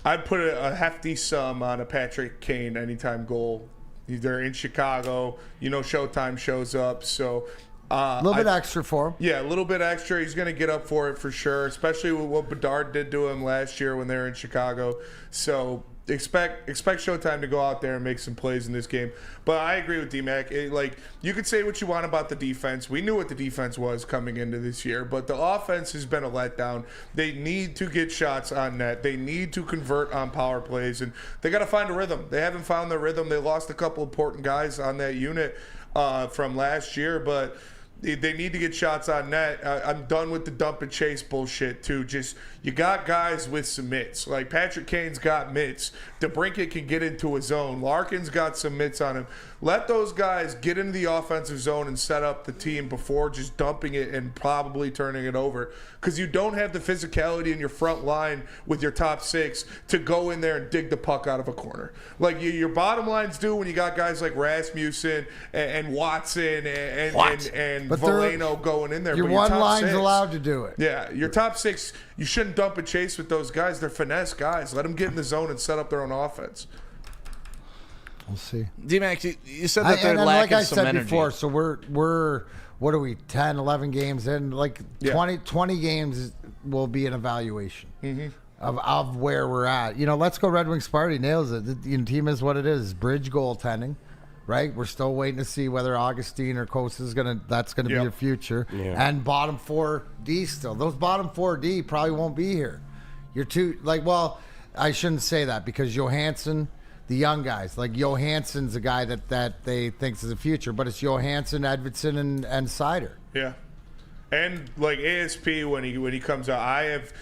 I'd put a hefty sum on a Patrick Kane anytime goal. They're in Chicago. Showtime shows up. So a little bit extra for him. Yeah, a little bit extra. He's going to get up for it for sure, especially with what Bedard did to him last year when they were in Chicago. So expect Showtime to go out there and make some plays in this game. But I agree with D-Mac. You could say what you want about the defense. We knew what the defense was coming into this year, but the offense has been a letdown. They need to get shots on net. They need to convert on power plays, and they got to find a rhythm. They haven't found their rhythm. They lost a couple important guys on that unit from last year, but they need to get shots on net. I'm done with the dump and chase bullshit too. Just, you got guys with some mitts. Like Patrick Kane's got mitts. DeBrincat can get into his zone. Larkin's got some mitts on him. Let those guys get into the offensive zone and set up the team before just dumping it and probably turning it over. Because you don't have the physicality in your front line with your top six to go in there and dig the puck out of a corner. Like your bottom lines do when you got guys like Rasmussen and Watson and Valeno going in there. Your one line's allowed to do it. Yeah, your top six, you shouldn't dump and chase with those guys. They're finesse guys. Let them get in the zone and set up their own offense. We'll see. D-Mac, you said that they're lacking like I some said energy. before, so we're what are we, 10, 11 games in? Like 20 games will be an evaluation of where we're at. Let's go Red Wings party. Nails it. The team is what it is. Bridge goaltending. Right, we're still waiting to see whether Augustine or Costa is that's gonna be your future. Yeah. And bottom 4D still. Those bottom 4D probably won't be here. You're too I shouldn't say that, because Johansson, the young guys. Like Johansson's a guy that they thinks is a future, but it's Johansson, Edvinsson, and Sider. Yeah, and like ASP when he comes out, I have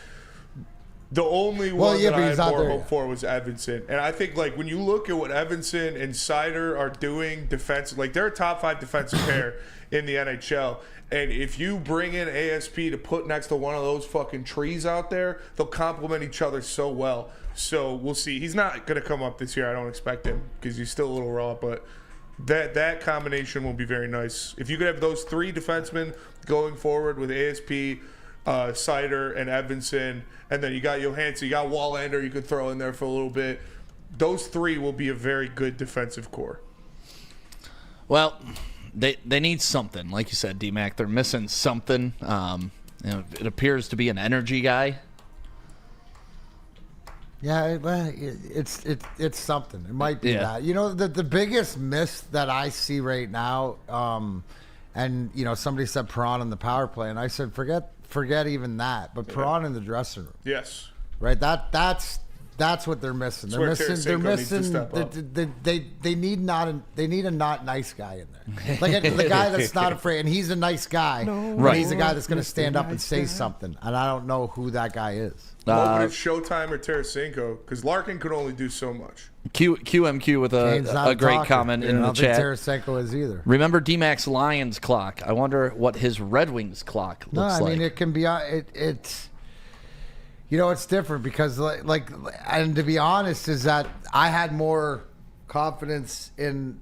the only one that I had more hope for was Edvinsson, and I think like when you look at what Edvinsson and Sider are doing defensive, like they're a top 5 defensive pair in the NHL. And if you bring in ASP to put next to one of those fucking trees out there, they'll complement each other so well. So we'll see. He's not going to come up this year. I don't expect him because he's still a little raw. But that combination will be very nice. If you could have those 3 defensemen going forward with ASP, Sider, and Edvinsson, and then you got Johansson, you got Wallander you could throw in there for a little bit. Those 3 will be a very good defensive core. Well, They need something, like you said, D-Mac. They're missing something. It appears to be an energy guy. Yeah, it's something. It might be that. You know, the biggest miss that I see right now, and you know, somebody said Perron in the power play, and I said forget even that, but Perron in the dressing room. Yes. Right. That's what they're missing. They're missing. They need a not nice guy in there, like the guy that's not afraid, and he's a nice guy. Right. He's a guy that's going to stand up and say something, and I don't know who that guy is. But it's Showtime or Tarasenko, because Larkin could only do so much. QMQ with a great comment in the chat. I don't think Tarasenko is either. Remember D-Mac's Lions clock? I wonder what his Red Wings clock looks like. I mean, it can be it's. You know, it's different because, like, and to be honest, is that I had more confidence in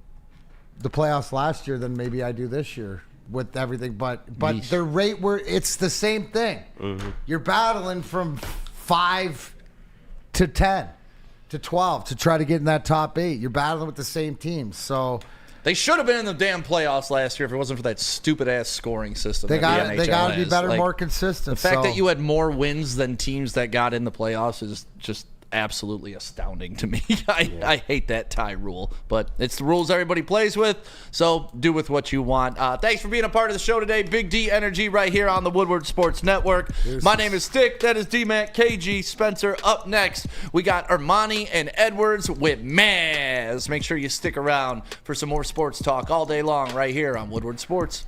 the playoffs last year than maybe I do this year with everything. But the rate it's the same thing. Mm-hmm. You're battling from 5 to 10 to 12 to try to get in that top 8. You're battling with the same teams, so. They should have been in the damn playoffs last year if it wasn't for that stupid-ass scoring system. They got to be better, more consistent. The fact that you had more wins than teams that got in the playoffs is just absolutely astounding to me. I hate that tie rule, but it's the rules everybody plays with, so do with what you want. Thanks for being a part of the show today. Big D Energy right here on the Woodward Sports Network. My name is Stick. That is D-Mac, KG, Spencer. Up next, we got Ermanni and Edwards with Maz. Make sure you stick around for some more sports talk all day long right here on Woodward Sports.